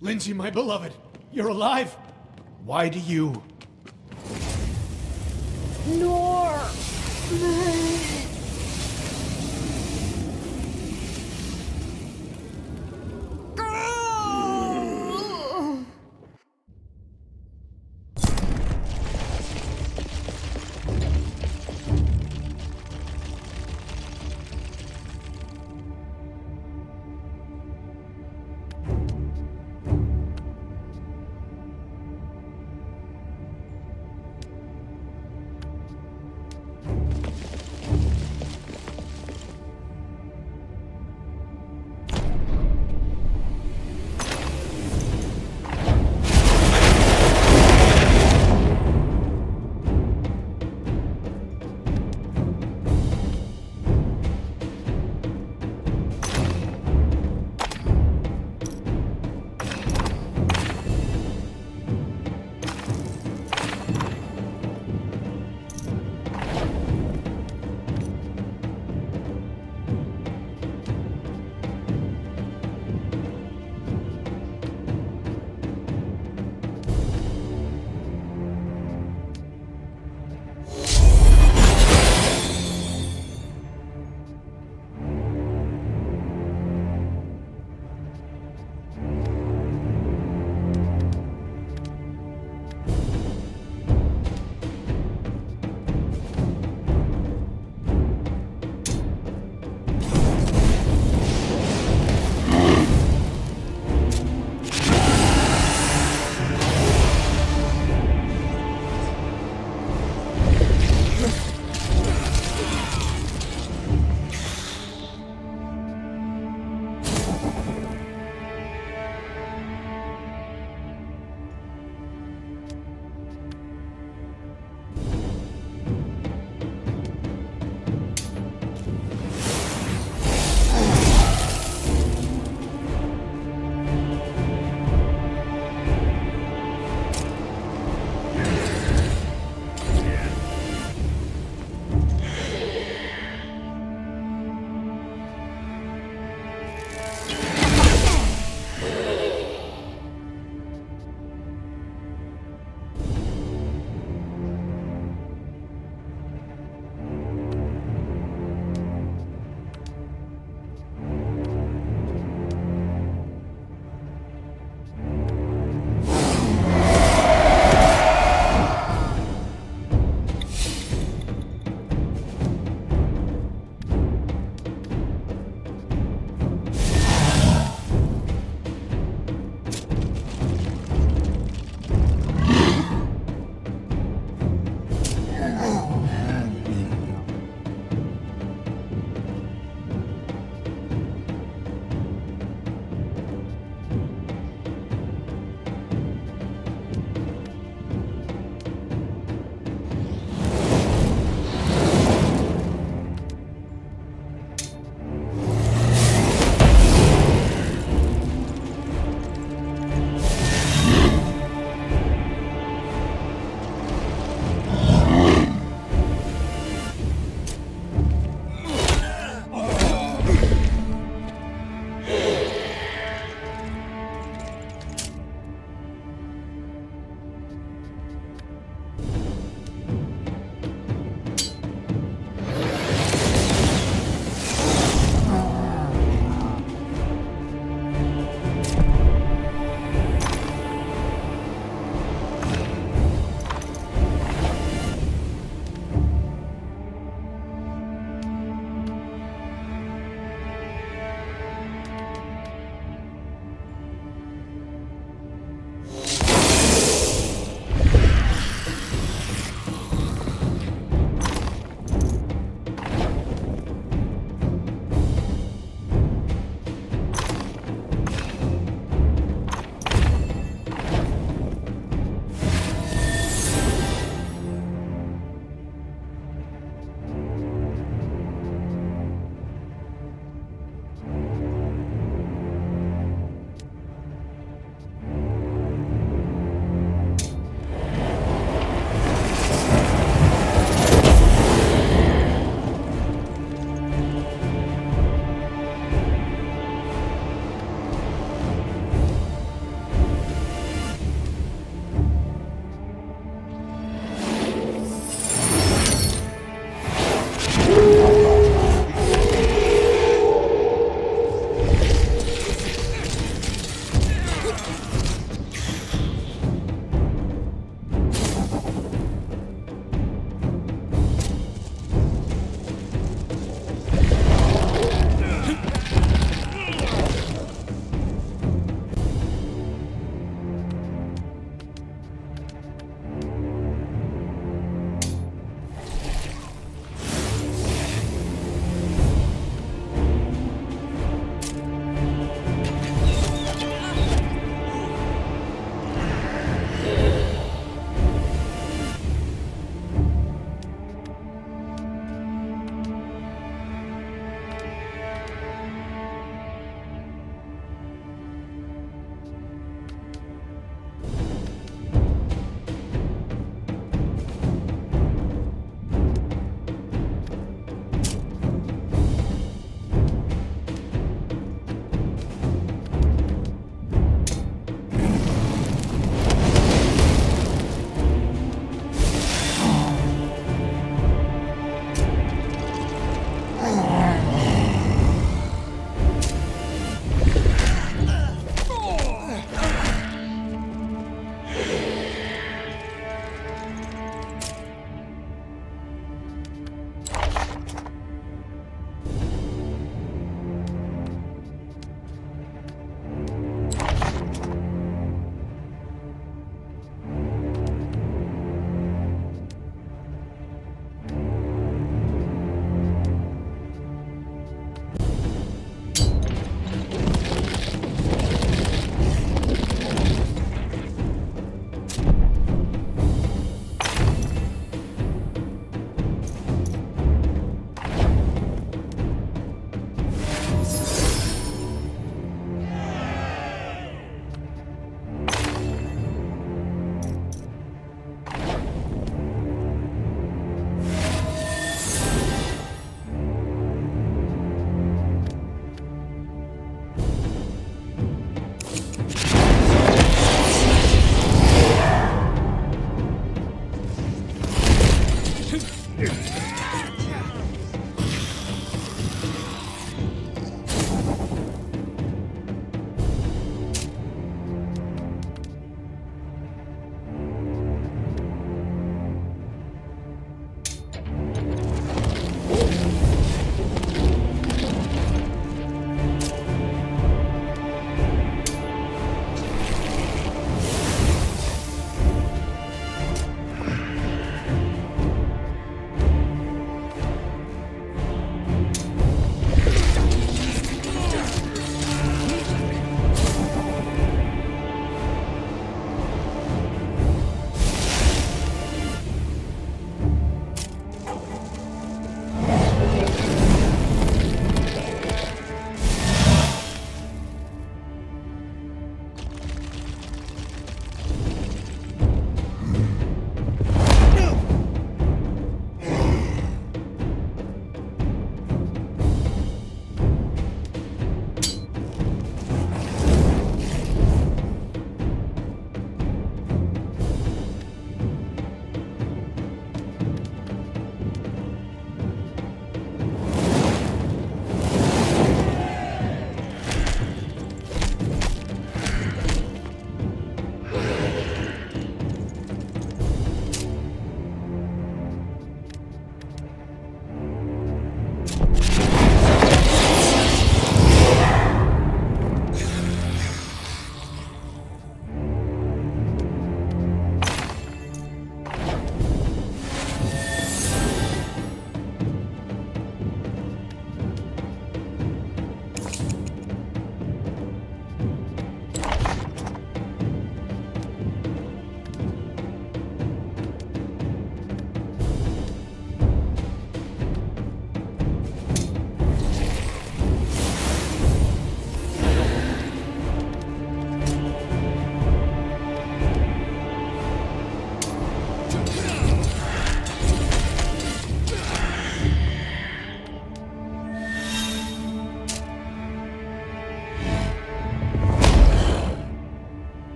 Lindsay, my beloved, you're alive? Why do you... Nor.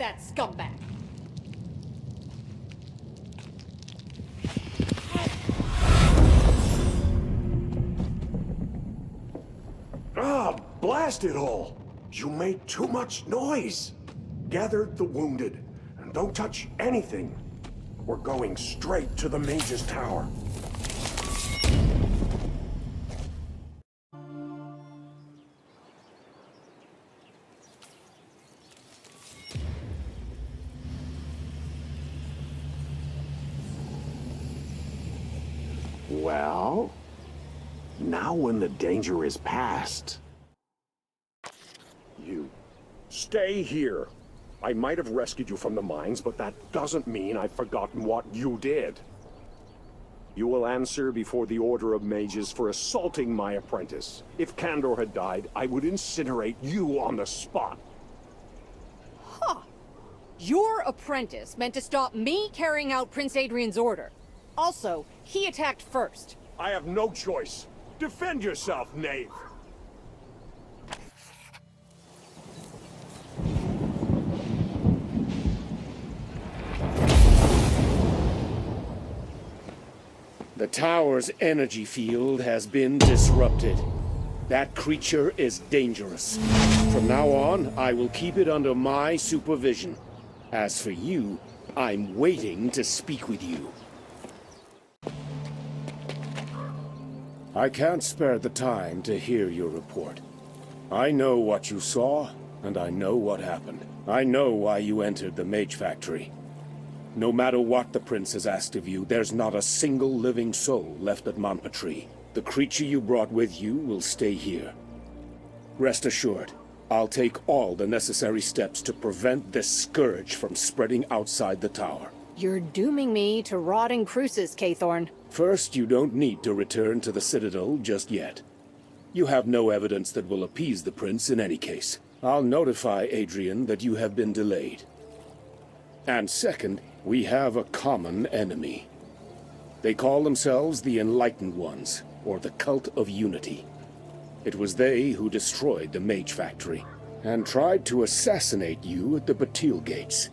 that scumbag! Ah, blast it all! You made too much noise! Gather the wounded, and don't touch anything. We're going straight to the mage's tower. Well, now when the danger is past... You stay here. I might have rescued you from the mines, but that doesn't mean I've forgotten what you did. You will answer before the Order of Mages for assaulting my apprentice. If Kandor had died, I would incinerate you on the spot. Huh. Your apprentice meant to stop me carrying out Prince Adrian's order. Also, he attacked first. I have no choice. Defend yourself, knave. The tower's energy field has been disrupted. That creature is dangerous. From now on, I will keep it under my supervision. As for you, I'm waiting to speak with you. I can't spare the time to hear your report. I know what you saw, and I know what happened. I know why you entered the Mage Factory. No matter what the Prince has asked of you, there's not a single living soul left at Montpetrie. The creature you brought with you will stay here. Rest assured, I'll take all the necessary steps to prevent this scourge from spreading outside the tower. You're dooming me to rotting cruces, Kaythorn. First, you don't need to return to the Citadel just yet. You have no evidence that will appease the Prince in any case. I'll notify Adrian that you have been delayed. And second, we have a common enemy. They call themselves the Enlightened Ones, or the Cult of Unity. It was they who destroyed the Mage Factory, and tried to assassinate you at the Batil Gates.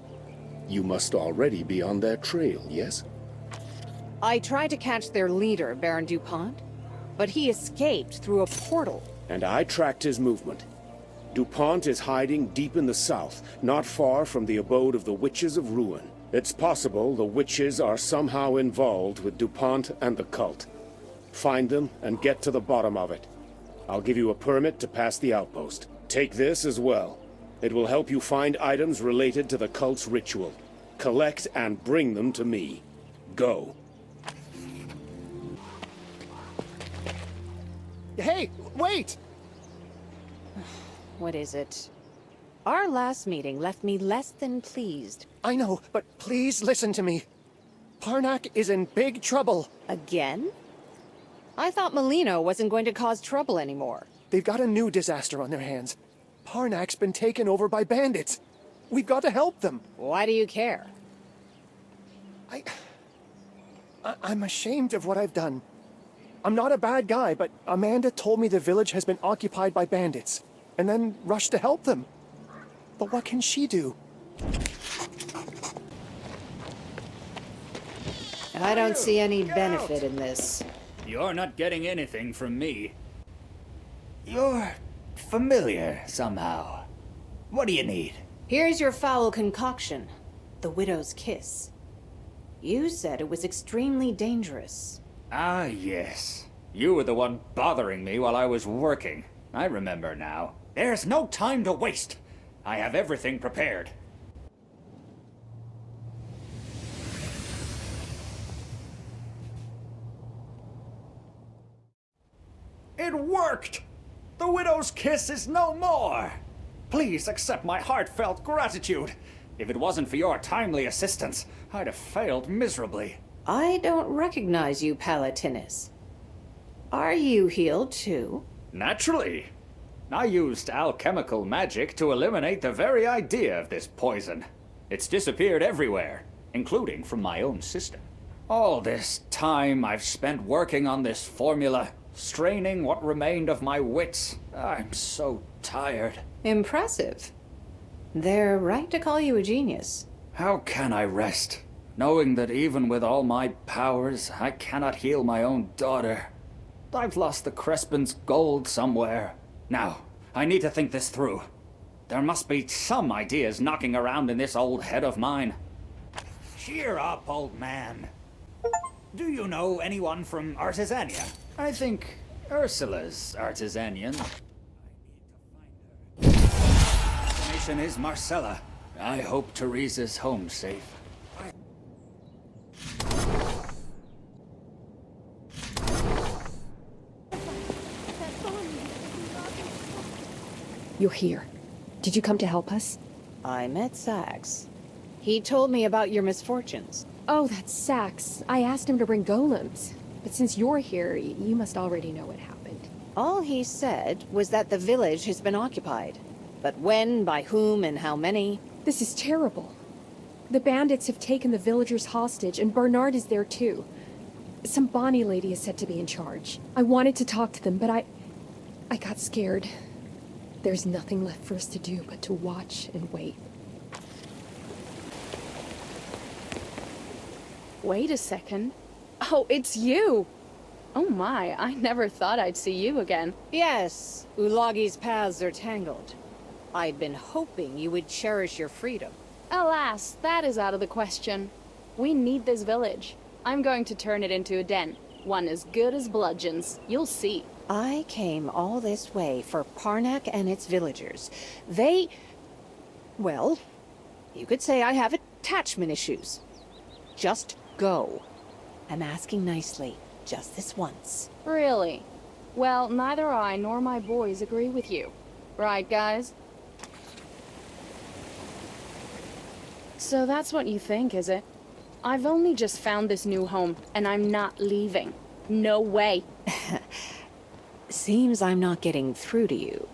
You must already be on their trail, yes? I tried to catch their leader, Baron DuPont, but he escaped through a portal. And I tracked his movement. DuPont is hiding deep in the south, not far from the abode of the Witches of Ruin. It's possible the witches are somehow involved with DuPont and the cult. Find them and get to the bottom of it. I'll give you a permit to pass the outpost. Take this as well. It will help you find items related to the cult's ritual. Collect and bring them to me. Go. Hey, wait! What is it? Our last meeting left me less than pleased. I know, but please listen to me. Parnak is in big trouble. Again? I thought Molino wasn't going to cause trouble anymore. They've got a new disaster on their hands. Parnak's been taken over by bandits. We've got to help them. Why do you care? I'm ashamed of what I've done. I'm not a bad guy, but Amanda told me the village has been occupied by bandits, and then rushed to help them. But what can she do? I don't see any benefit in this. You're not getting anything from me. You're familiar somehow. What do you need? Here's your foul concoction, the Widow's Kiss. You said it was extremely dangerous. Ah, yes. You were the one bothering me while I was working. I remember now. There's no time to waste. I have everything prepared. It worked! The Widow's Kiss is no more! Please accept my heartfelt gratitude. If it wasn't for your timely assistance, I'd have failed miserably. I don't recognize you, Palatinus. Are you healed too? Naturally. I used alchemical magic to eliminate the very idea of this poison. It's disappeared everywhere, including from my own system. All this time I've spent working on this formula, straining what remained of my wits. I'm so tired. Impressive. They're right to call you a genius. How can I rest, knowing that even with all my powers, I cannot heal my own daughter? I've lost the Crespin's gold somewhere. Now, I need to think this through. There must be some ideas knocking around in this old head of mine. Cheer up, old man. Do you know anyone from Artisania? I think Ursula's Artisanian. Destination is Marcella. I hope Teresa's home safe. You're here. Did you come to help us? I met Sax. He told me about your misfortunes. Oh, that's Sax. I asked him to bring golems. But since you're here, you must already know what happened. All he said was that the village has been occupied. But when, by whom, and how many? This is terrible. The bandits have taken the villagers hostage, and Bernard is there too. Some Bonnie lady is said to be in charge. I wanted to talk to them, but I got scared. There's nothing left for us to do but to watch and wait. Wait a second. Oh, it's you! Oh my, I never thought I'd see you again. Yes, Ulagi's paths are tangled. I'd been hoping you would cherish your freedom. Alas, that is out of the question. We need this village. I'm going to turn it into a den. One as good as bludgeons. You'll see. I came all this way for Parnak and its villagers. Well, you could say I have attachment issues. Just go. I'm asking nicely, just this once. Really? Well, neither I nor my boys agree with you. Right, guys? So that's what you think, is it? I've only just found this new home, and I'm not leaving. No way. Seems I'm not getting through to you.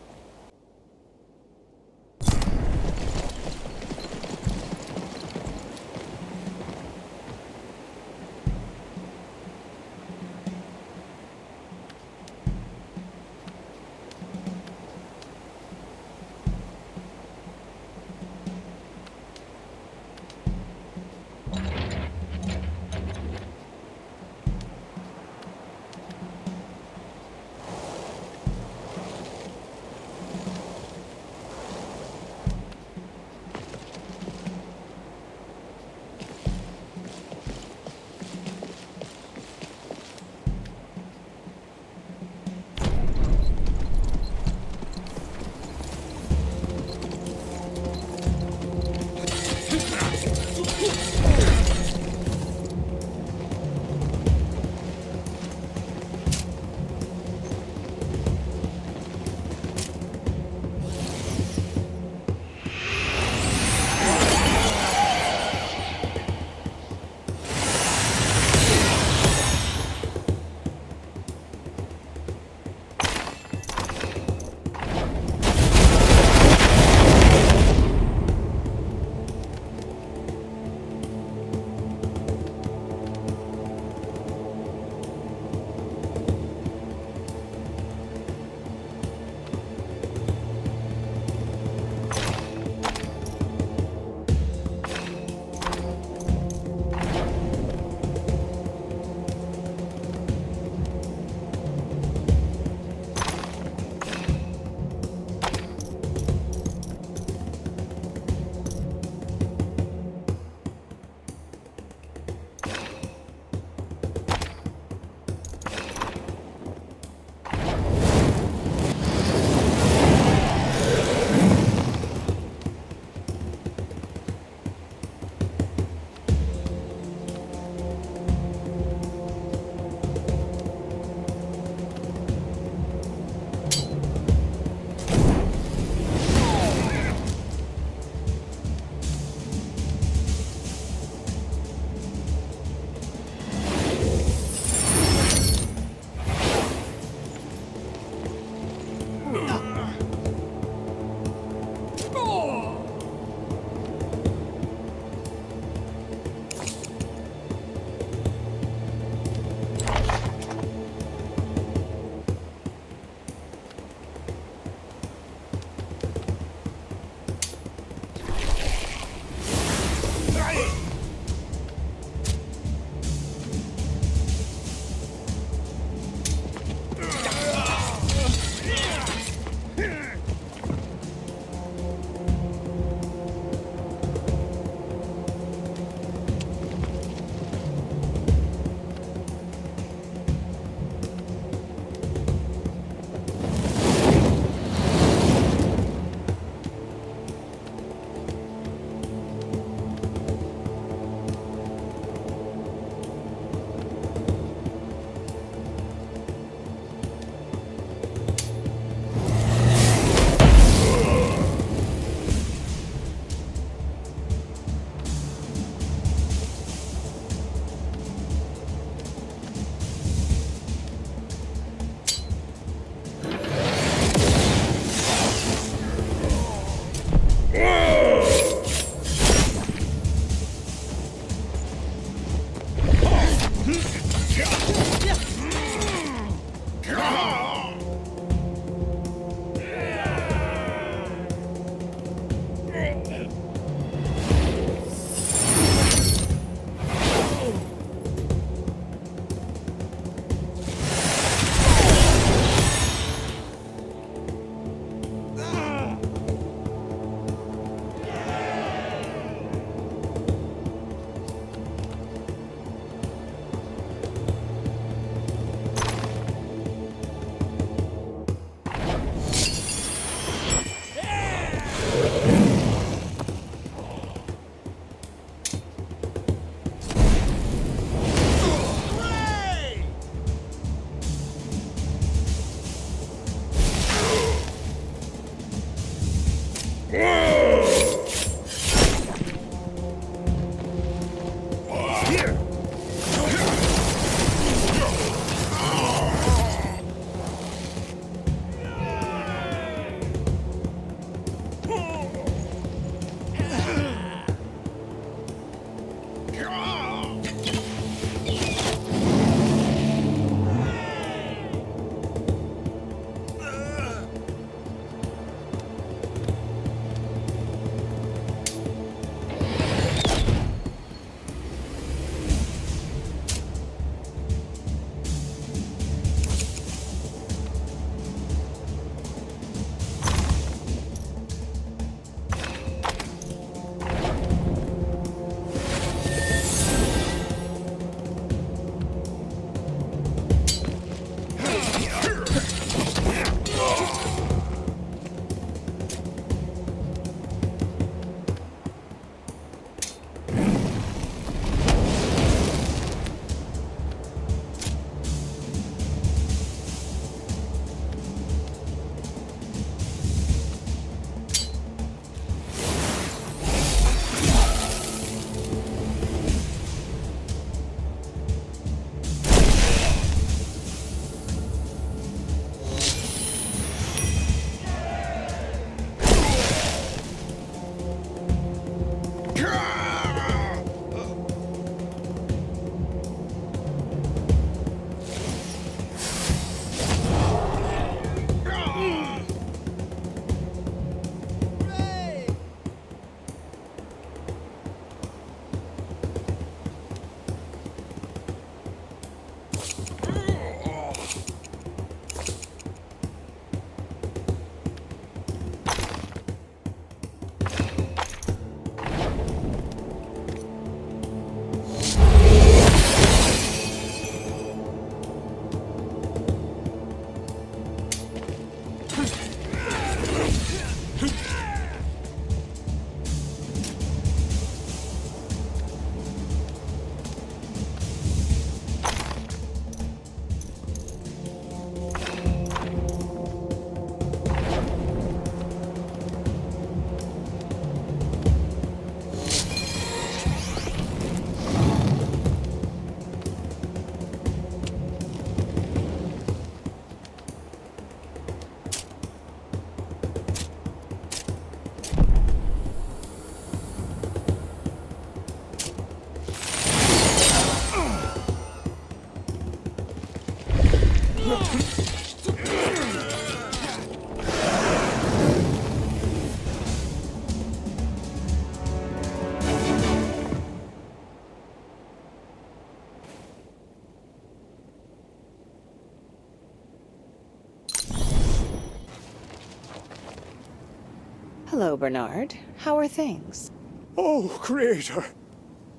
Hello, Bernard. How are things? Oh, Creator!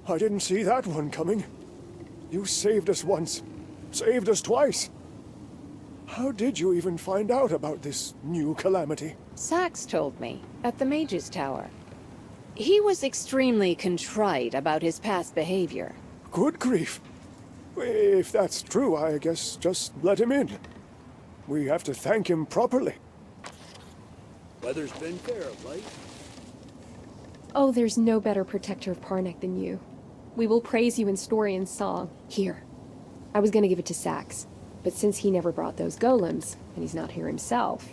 I didn't see that one coming. You saved us once, saved us twice. How did you even find out about this new calamity? Sax told me, at the Mage's Tower. He was extremely contrite about his past behavior. Good grief. If that's true, I guess just let him in. We have to thank him properly. Weather's been fair of late. Oh, there's no better protector of Parnek than you. We will praise you in story and song. Here. I was gonna give it to Sax, but since he never brought those golems, and he's not here himself...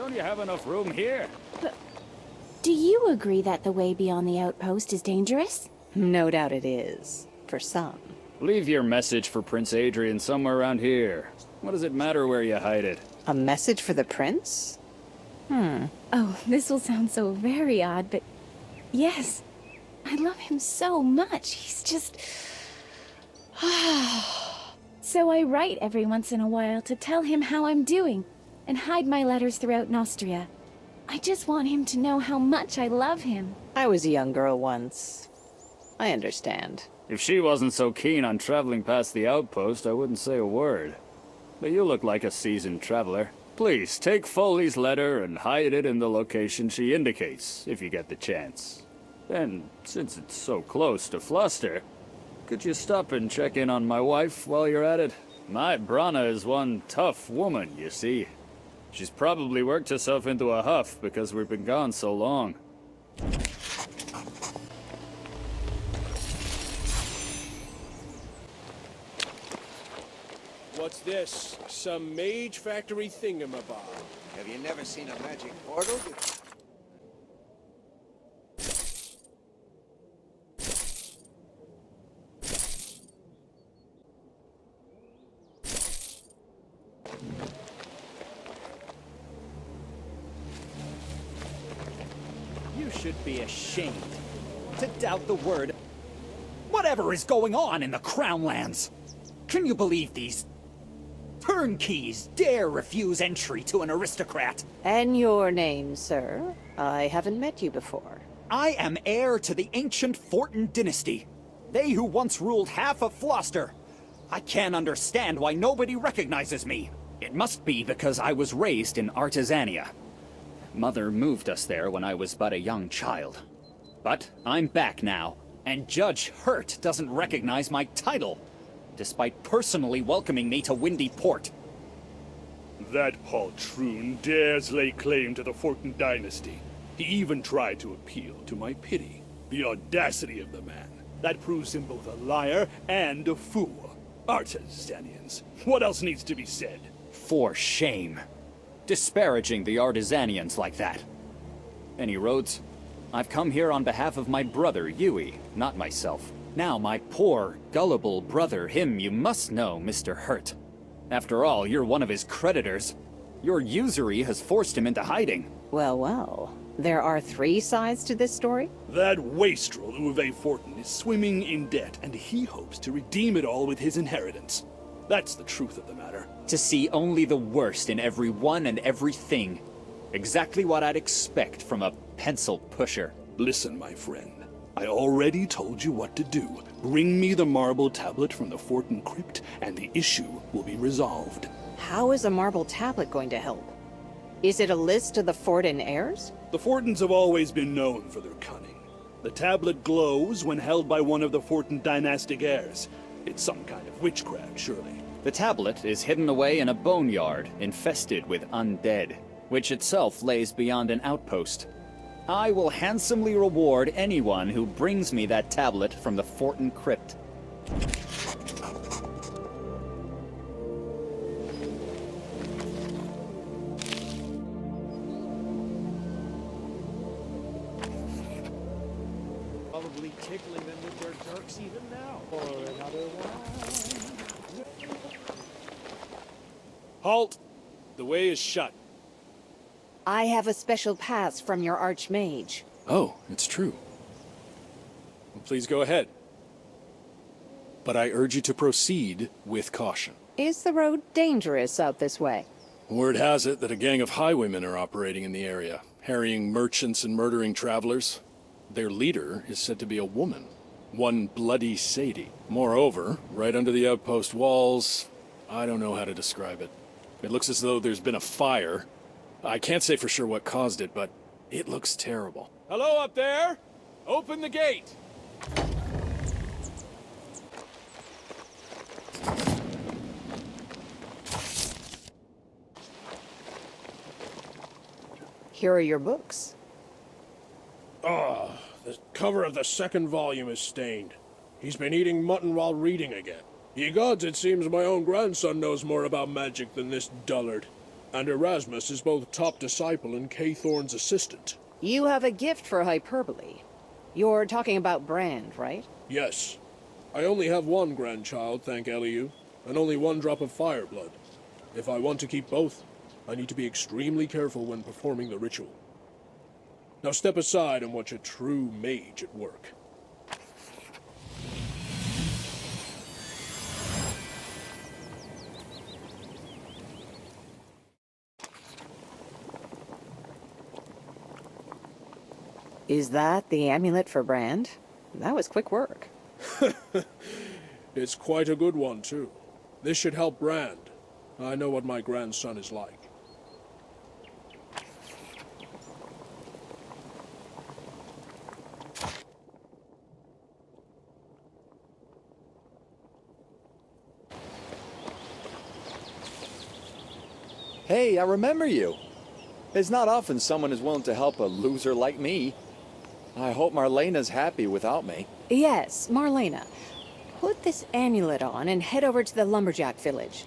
don't you have enough room here? But do you agree that the way beyond the outpost is dangerous? No doubt it is. For some. Leave your message for Prince Adrian somewhere around here. What does it matter where you hide it? A message for the prince? Oh, this will sound so very odd, but yes. I love him so much. He's just... So I write every once in a while to tell him how I'm doing, and hide my letters throughout Nostria. I just want him to know how much I love him. I was a young girl once. I understand. If she wasn't so keen on traveling past the outpost, I wouldn't say a word. But you look like a seasoned traveler. Please, take Foley's letter and hide it in the location she indicates, if you get the chance. And since it's so close to Fluster, could you stop and check in on my wife while you're at it? My Brana is one tough woman, you see. She's probably worked herself into a huff because we've been gone so long. What's this? Some mage factory thingamabob. Have you never seen a magic portal? You should be ashamed to doubt the word. Whatever is going on in the Crownlands? Can you believe these turnkeys dare refuse entry to an aristocrat? And your name, sir? I haven't met you before. I am heir to the ancient Fortin dynasty. They who once ruled half of Floster. I can't understand why nobody recognizes me. It must be because I was raised in Artisania. Mother moved us there when I was but a young child. But I'm back now, and Judge Hurt doesn't recognize my title, despite personally welcoming me to Windy Port. That poltroon dares lay claim to the Fortin dynasty. He even tried to appeal to my pity. The audacity of the man. That proves him both a liar and a fool. Artisanians. What else needs to be said? For shame. Disparaging the Artisanians like that. Any roads? I've come here on behalf of my brother, Yui, not myself. Now my poor, gullible brother, him you must know, Mr. Hurt. After all, you're one of his creditors. Your usury has forced him into hiding. Well, well. There are three sides to this story? That wastrel Uwe Fortin is swimming in debt, and he hopes to redeem it all with his inheritance. That's the truth of the matter. To see only the worst in everyone and everything. Exactly what I'd expect from a pencil pusher. Listen, my friend. I already told you what to do. Bring me the marble tablet from the Fortin crypt, and the issue will be resolved. How is a marble tablet going to help? Is it a list of the Fortin heirs? The Fortins have always been known for their cunning. The tablet glows when held by one of the Fortin dynastic heirs. It's some kind of witchcraft, surely. The tablet is hidden away in a boneyard, infested with undead, which itself lays beyond an outpost. I will handsomely reward anyone who brings me that tablet from the Fortin crypt. Probably tickling them with their dirks even now. Or another one. Halt! The way is shut. I have a special pass from your archmage. Oh, it's true. Well, please go ahead. But I urge you to proceed with caution. Is the road dangerous out this way? Word has it that a gang of highwaymen are operating in the area, harrying merchants and murdering travelers. Their leader is said to be a woman, one Bloody Sadie. Moreover, right under the outpost walls, I don't know how to describe it. It looks as though there's been a fire. I can't say for sure what caused it, but it looks terrible. Hello up there! Open the gate! Here are your books. Ah, the cover of the second volume is stained. He's been eating mutton while reading again. Ye gods, it seems my own grandson knows more about magic than this dullard. And Erasmus is both top disciple and Kay Thorne's assistant. You have a gift for hyperbole. You're talking about Brand, right? Yes. I only have one grandchild, thank Eliu, and only one drop of fire blood. If I want to keep both, I need to be extremely careful when performing the ritual. Now step aside and watch a true mage at work. Is that the amulet for Brand? That was quick work. It's quite a good one, too. This should help Brand. I know what my grandson is like. Hey, I remember you. It's not often someone is willing to help a loser like me. I hope Marlena's happy without me. Yes, Marlena. Put this amulet on and head over to the lumberjack village.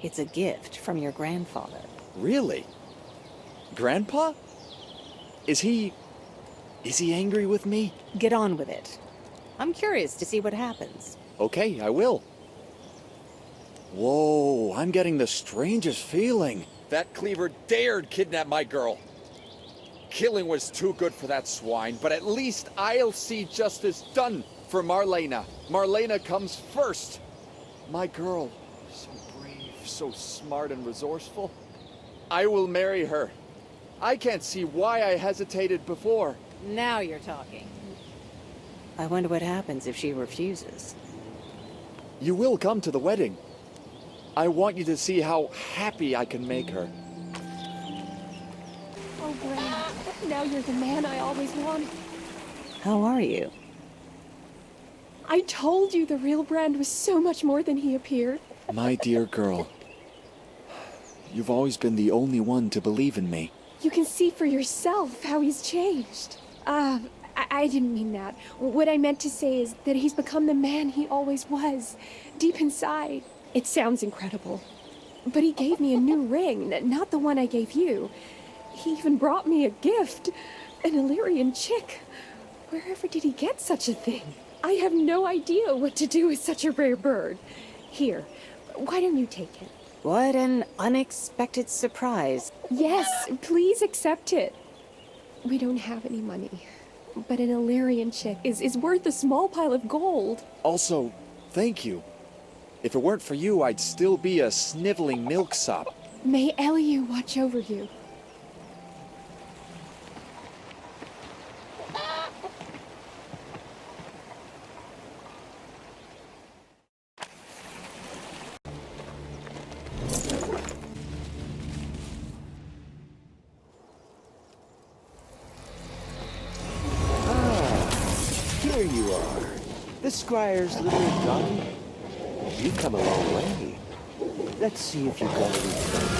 It's a gift from your grandfather. Really? Grandpa? Is he angry with me? Get on with it. I'm curious to see what happens. Okay, I will. Whoa, I'm getting the strangest feeling. That cleaver dared kidnap my girl. Killing was too good for that swine, but at least I'll see justice done for Marlena. Marlena comes first. My girl, so brave, so smart and resourceful. I will marry her. I can't see why I hesitated before. Now you're talking. I wonder what happens if she refuses. You will come to the wedding. I want you to see how happy I can make her. Oh, Brand, now you're the man I always wanted. How are you? I told you the real Brand was so much more than he appeared. My dear girl, you've always been the only one to believe in me. You can see for yourself how he's changed. I didn't mean that. What I meant to say is that he's become the man he always was, deep inside. It sounds incredible. But he gave me a new ring, not the one I gave you. He even brought me a gift, an Illyrian chick. Wherever did he get such a thing? I have no idea what to do with such a rare bird. Here, why don't you take it? What an unexpected surprise. Yes, please accept it. We don't have any money, but an Illyrian chick is worth a small pile of gold. Also, thank you. If it weren't for you, I'd still be a sniveling milksop. May Eliu watch over you. Here you are. The squire's little doggy. You've come a long way. Let's see if you've got any.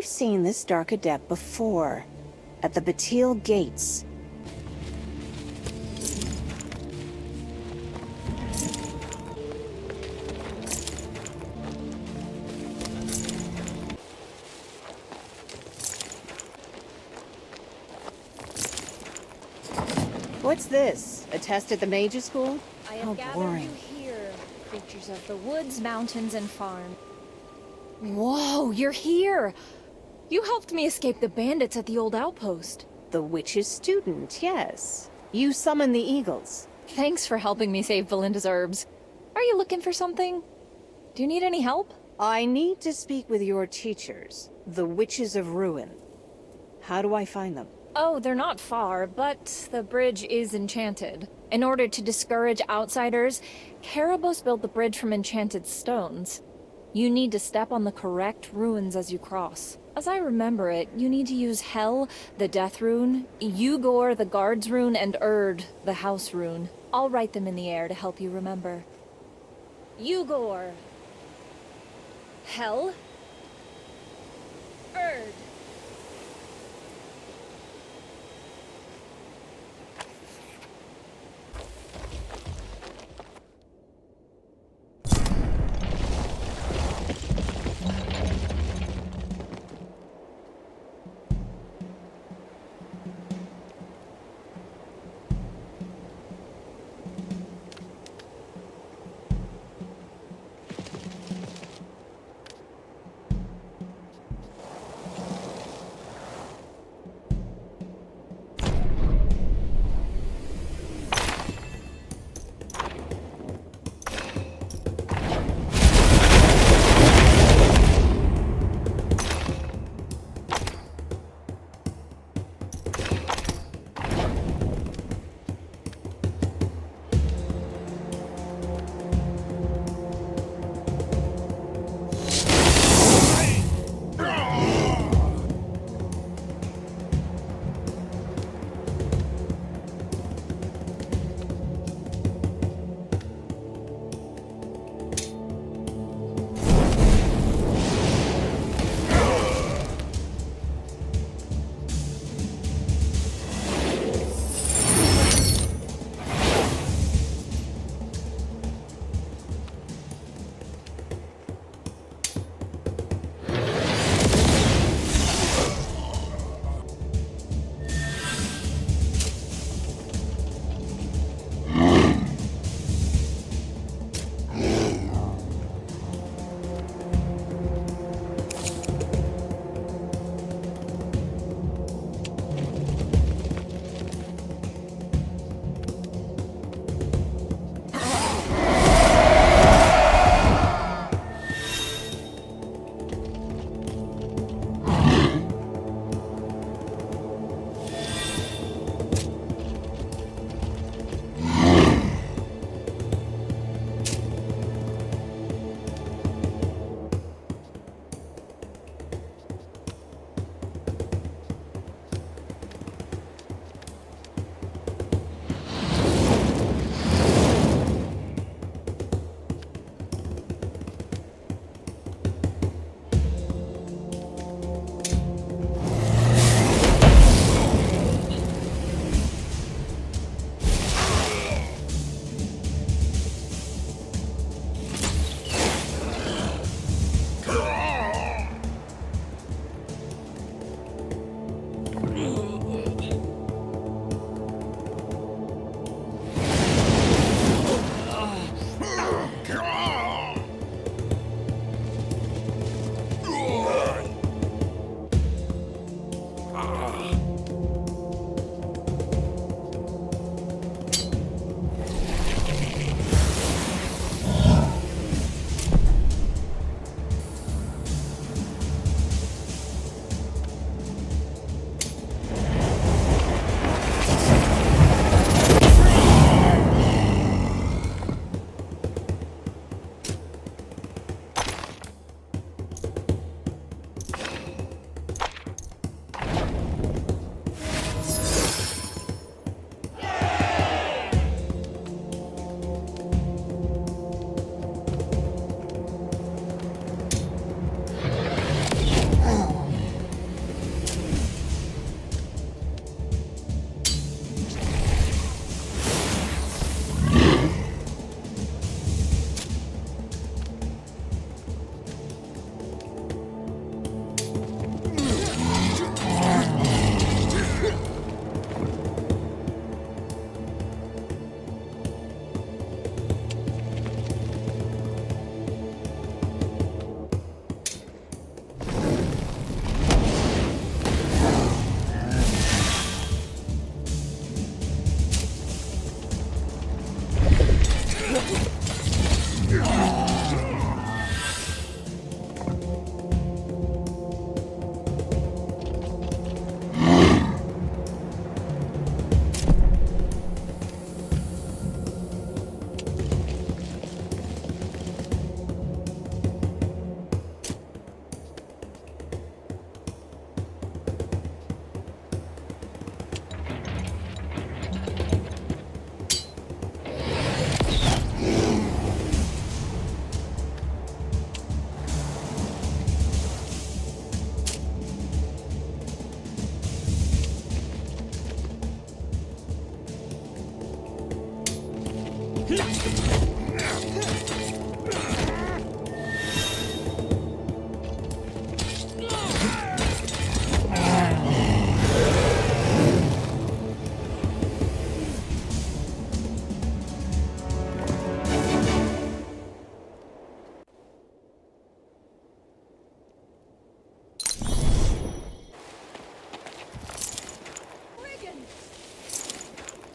I've seen this dark adept before. At the Batil Gates. What's this? A test at the Mage's School? I How have gathered boring. you here, creatures of the woods, mountains, and farm. Whoa, you're here! You helped me escape the bandits at the old outpost. The witch's student, yes. You summon the eagles. Thanks for helping me save Belinda's herbs. Are you looking for something? Do you need any help? I need to speak with your teachers, the Witches of Ruin. How do I find them? Oh, they're not far, but the bridge is enchanted. In order to discourage outsiders, Karabos built the bridge from enchanted stones. You need to step on the correct runes as you cross. As I remember it, you need to use Hel, the Death Rune, Ugor, the Guards Rune, and Erd, the House Rune. I'll write them in the air to help you remember. Ugor. Hel. Erd.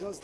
does...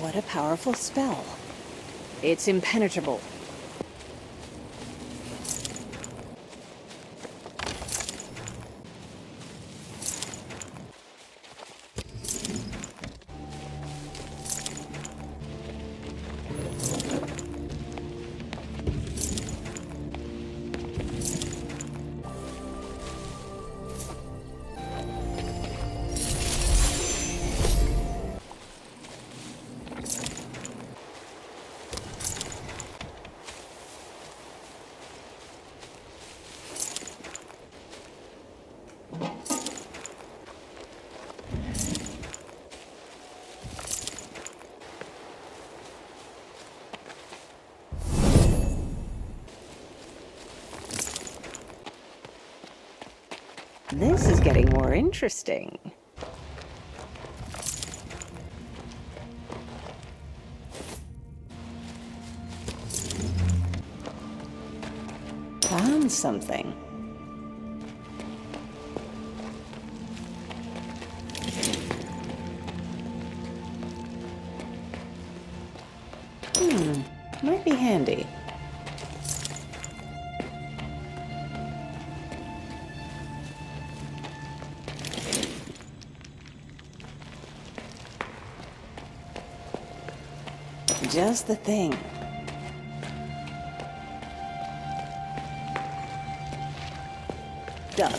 What a powerful spell. It's impenetrable. This is getting more interesting. Found something. Might be handy. Just the thing. Done.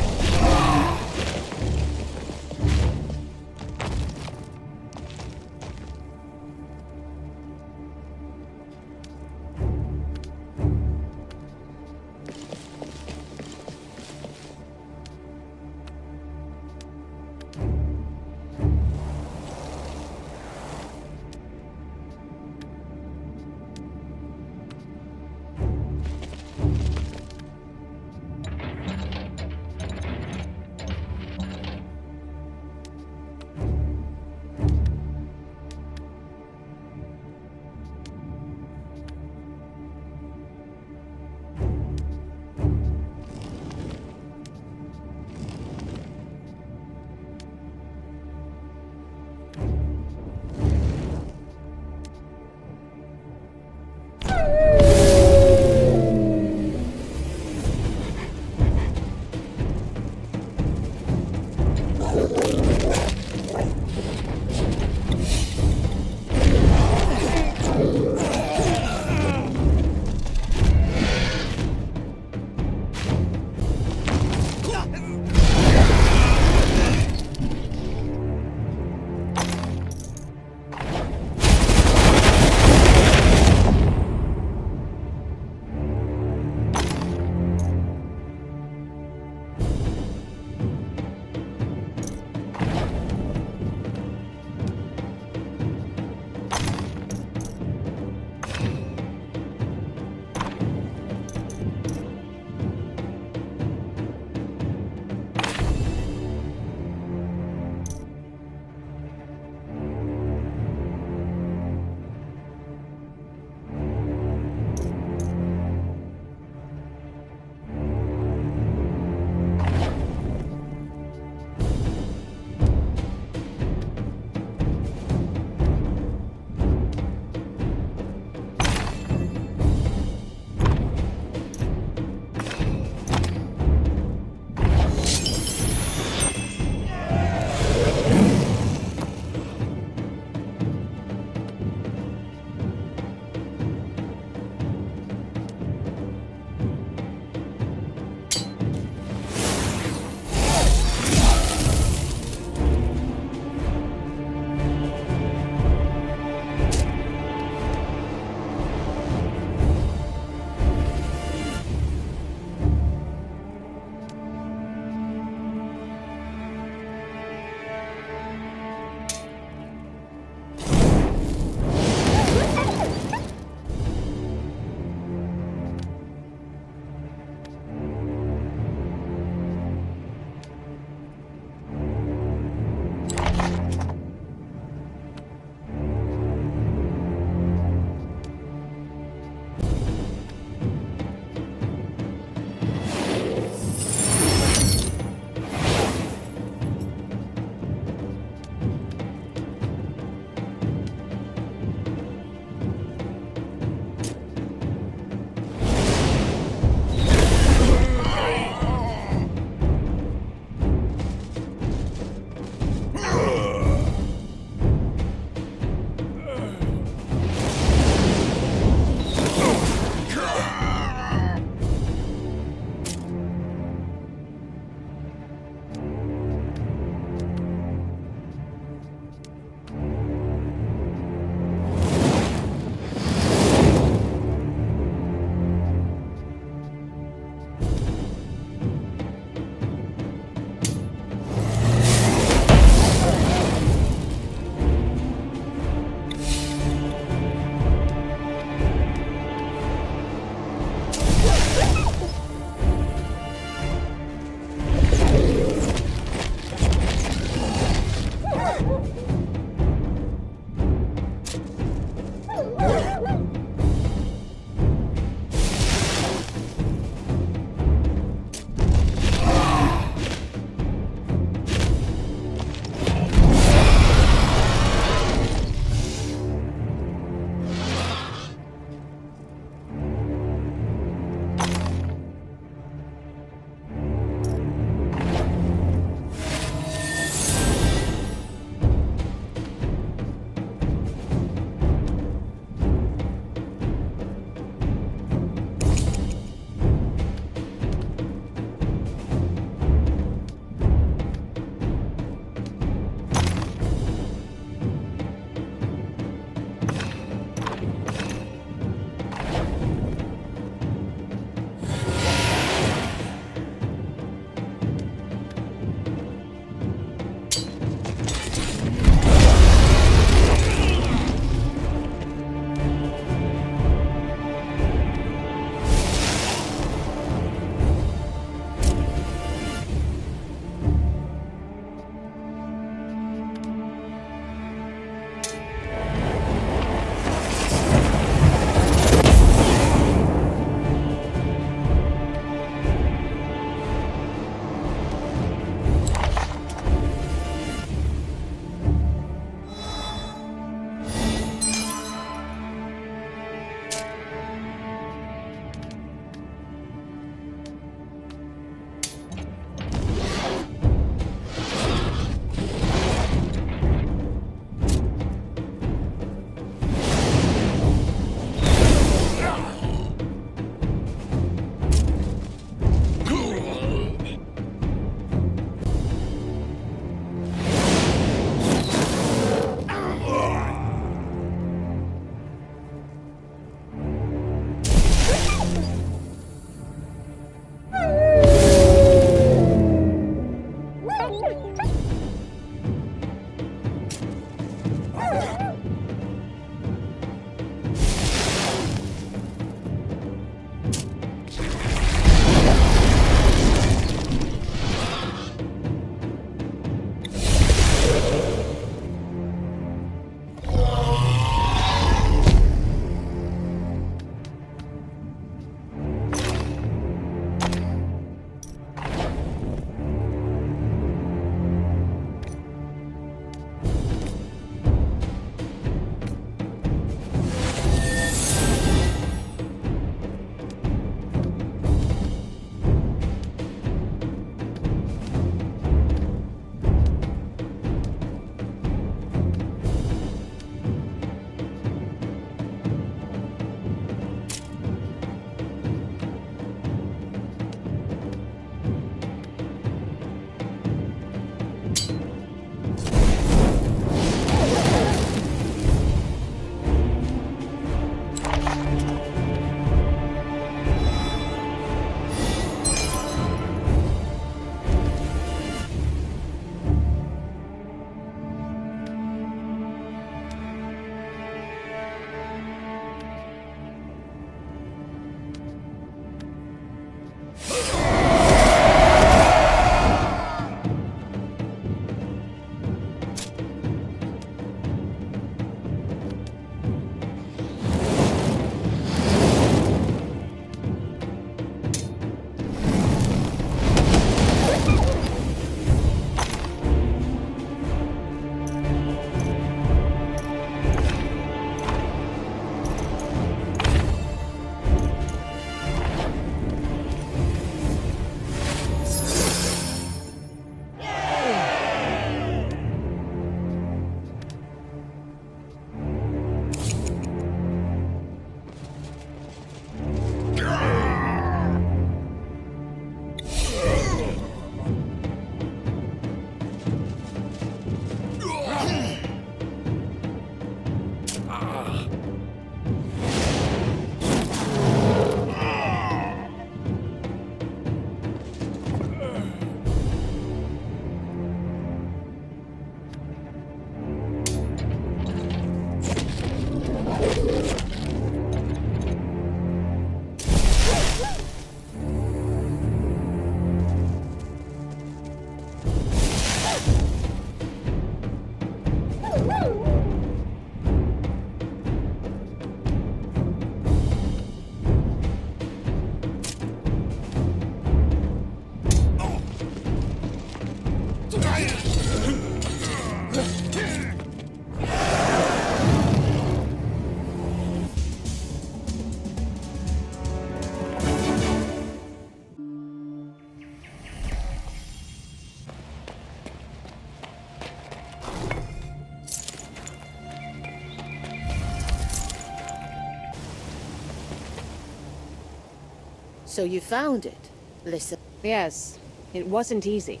So you found it, Lissa? Yes, it wasn't easy.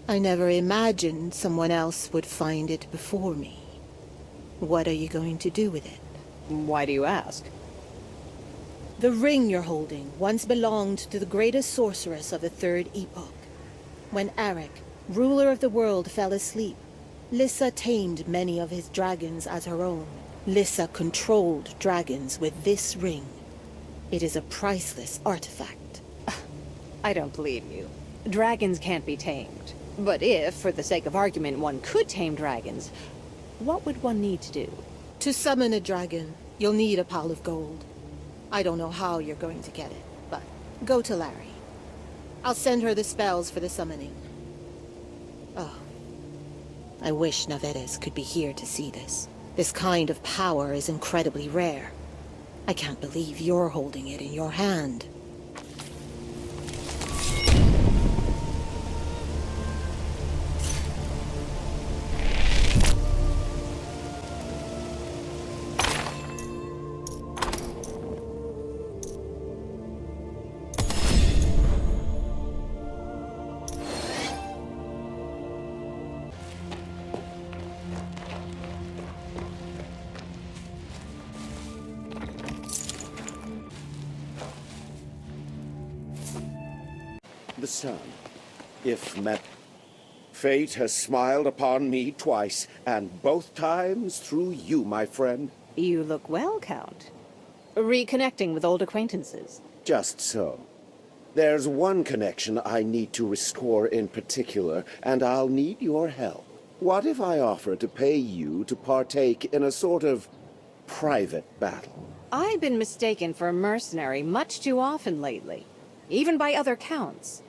I never imagined someone else would find it before me. What are you going to do with it? Why do you ask? The ring you're holding once belonged to the greatest sorceress of the Third Epoch. When Arik, ruler of the world, fell asleep, Lissa tamed many of his dragons as her own. Lissa controlled dragons with this ring. It is a priceless artifact. I don't believe you. Dragons can't be tamed. But if, for the sake of argument, one could tame dragons, what would one need to do? To summon a dragon, you'll need a pile of gold. I don't know how you're going to get it, but go to Larry. I'll send her the spells for the summoning. Oh, I wish Navedes could be here to see this. This kind of power is incredibly rare. I can't believe you're holding it in your hand. The sun, if met. Fate has smiled upon me twice, and both times through you, my friend. You look well, Count. Reconnecting with old acquaintances. Just so. There's one connection I need to restore in particular, and I'll need your help. What if I offer to pay you to partake in a sort of private battle? I've been mistaken for a mercenary much too often lately, even by other counts.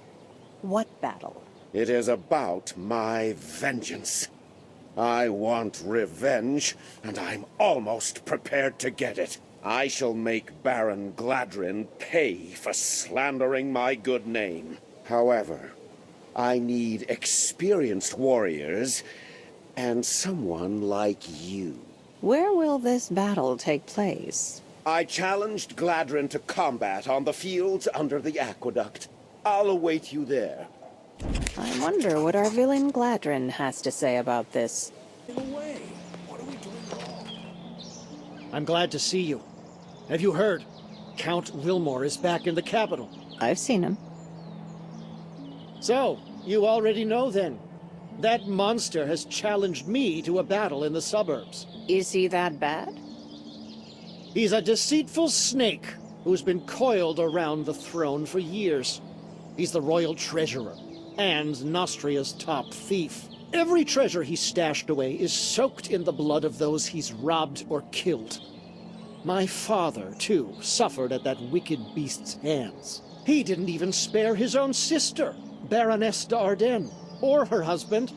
What battle? It is about my vengeance. I want revenge, and I'm almost prepared to get it. I shall make Baron Gladrin pay for slandering my good name. However, I need experienced warriors and someone like you. Where will this battle take place? I challenged Gladrin to combat on the fields under the aqueduct. I'll await you there. I wonder what our villain Gladrin has to say about this. I'm glad to see you. Have you heard? Count Wilmore is back in the capital. I've seen him. So, you already know then. That monster has challenged me to a battle in the suburbs. Is he that bad? He's a deceitful snake who's been coiled around the throne for years. He's the royal treasurer and Nostria's top thief. Every treasure he's stashed away is soaked in the blood of those he's robbed or killed. My father, too, suffered at that wicked beast's hands. He didn't even spare his own sister, Baroness d'Ardennes, or her husband.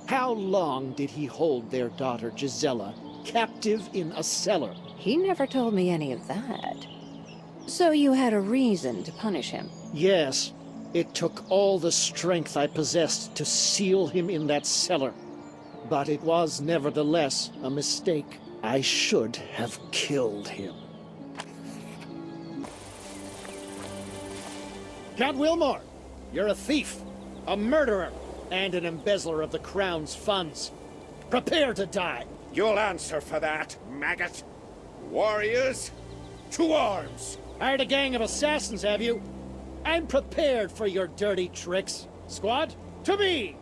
How long did he hold their daughter, Gisela, captive in a cellar? He never told me any of that. So you had a reason to punish him? Yes. It took all the strength I possessed to seal him in that cellar. But it was nevertheless a mistake. I should have killed him. Count Wilmore, you're a thief, a murderer, and an embezzler of the Crown's funds. Prepare to die. You'll answer for that, maggot. Warriors, to arms! Hired a gang of assassins, have you? I'm prepared for your dirty tricks. Squad, to me!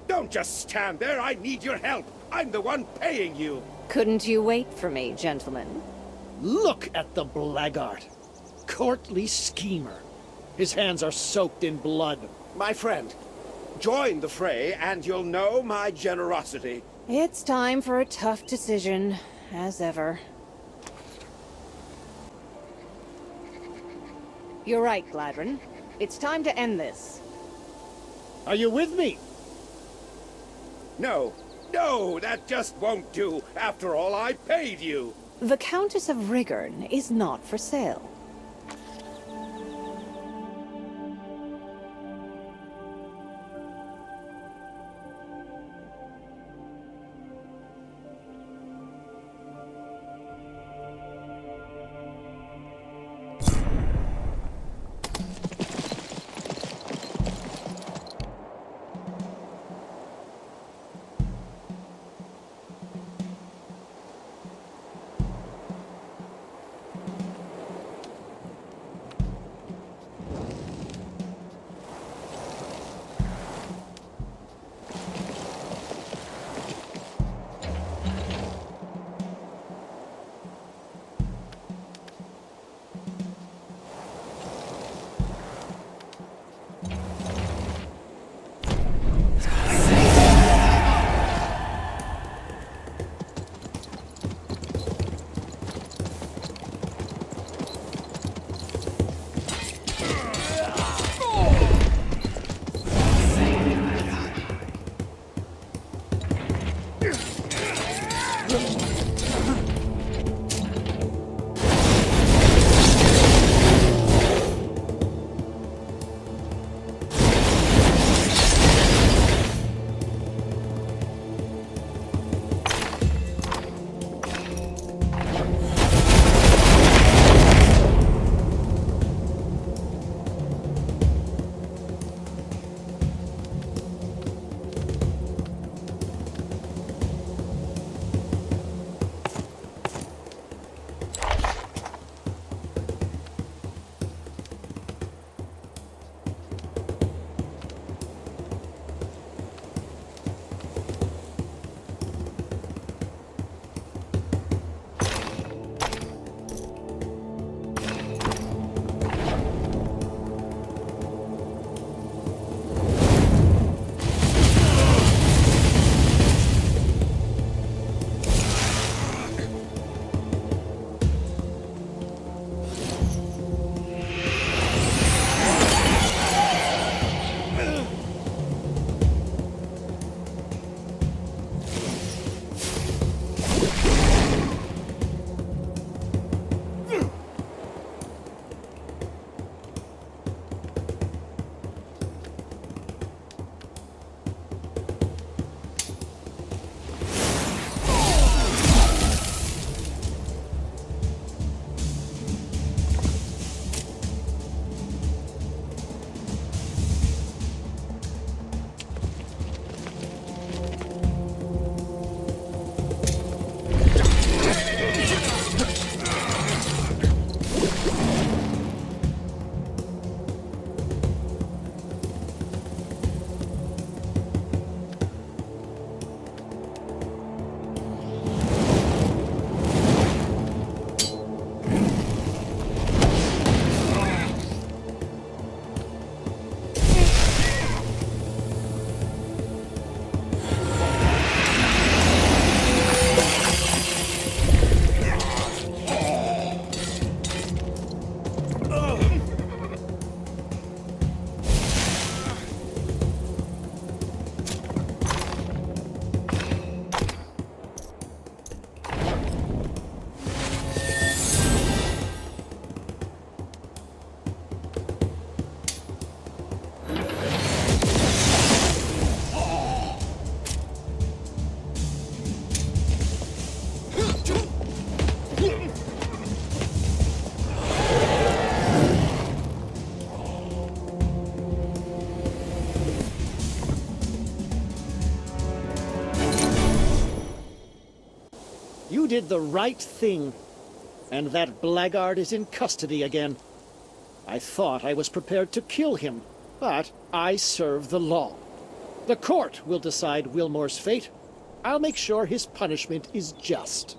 Don't just stand there, I need your help. I'm the one paying you. Couldn't you wait for me, gentlemen? Look at the blackguard. Courtly schemer. His hands are soaked in blood. My friend, join the fray and you'll know my generosity. It's time for a tough decision, as ever. You're right, Gladrin. It's time to end this. Are you with me? No, that just won't do. After all, I paid you. The Countess of Rigorn is not for sale. did the right thing. And that blackguard is in custody again. I thought I was prepared to kill him, but I serve the law. The court will decide Wilmore's fate. I'll make sure his punishment is just.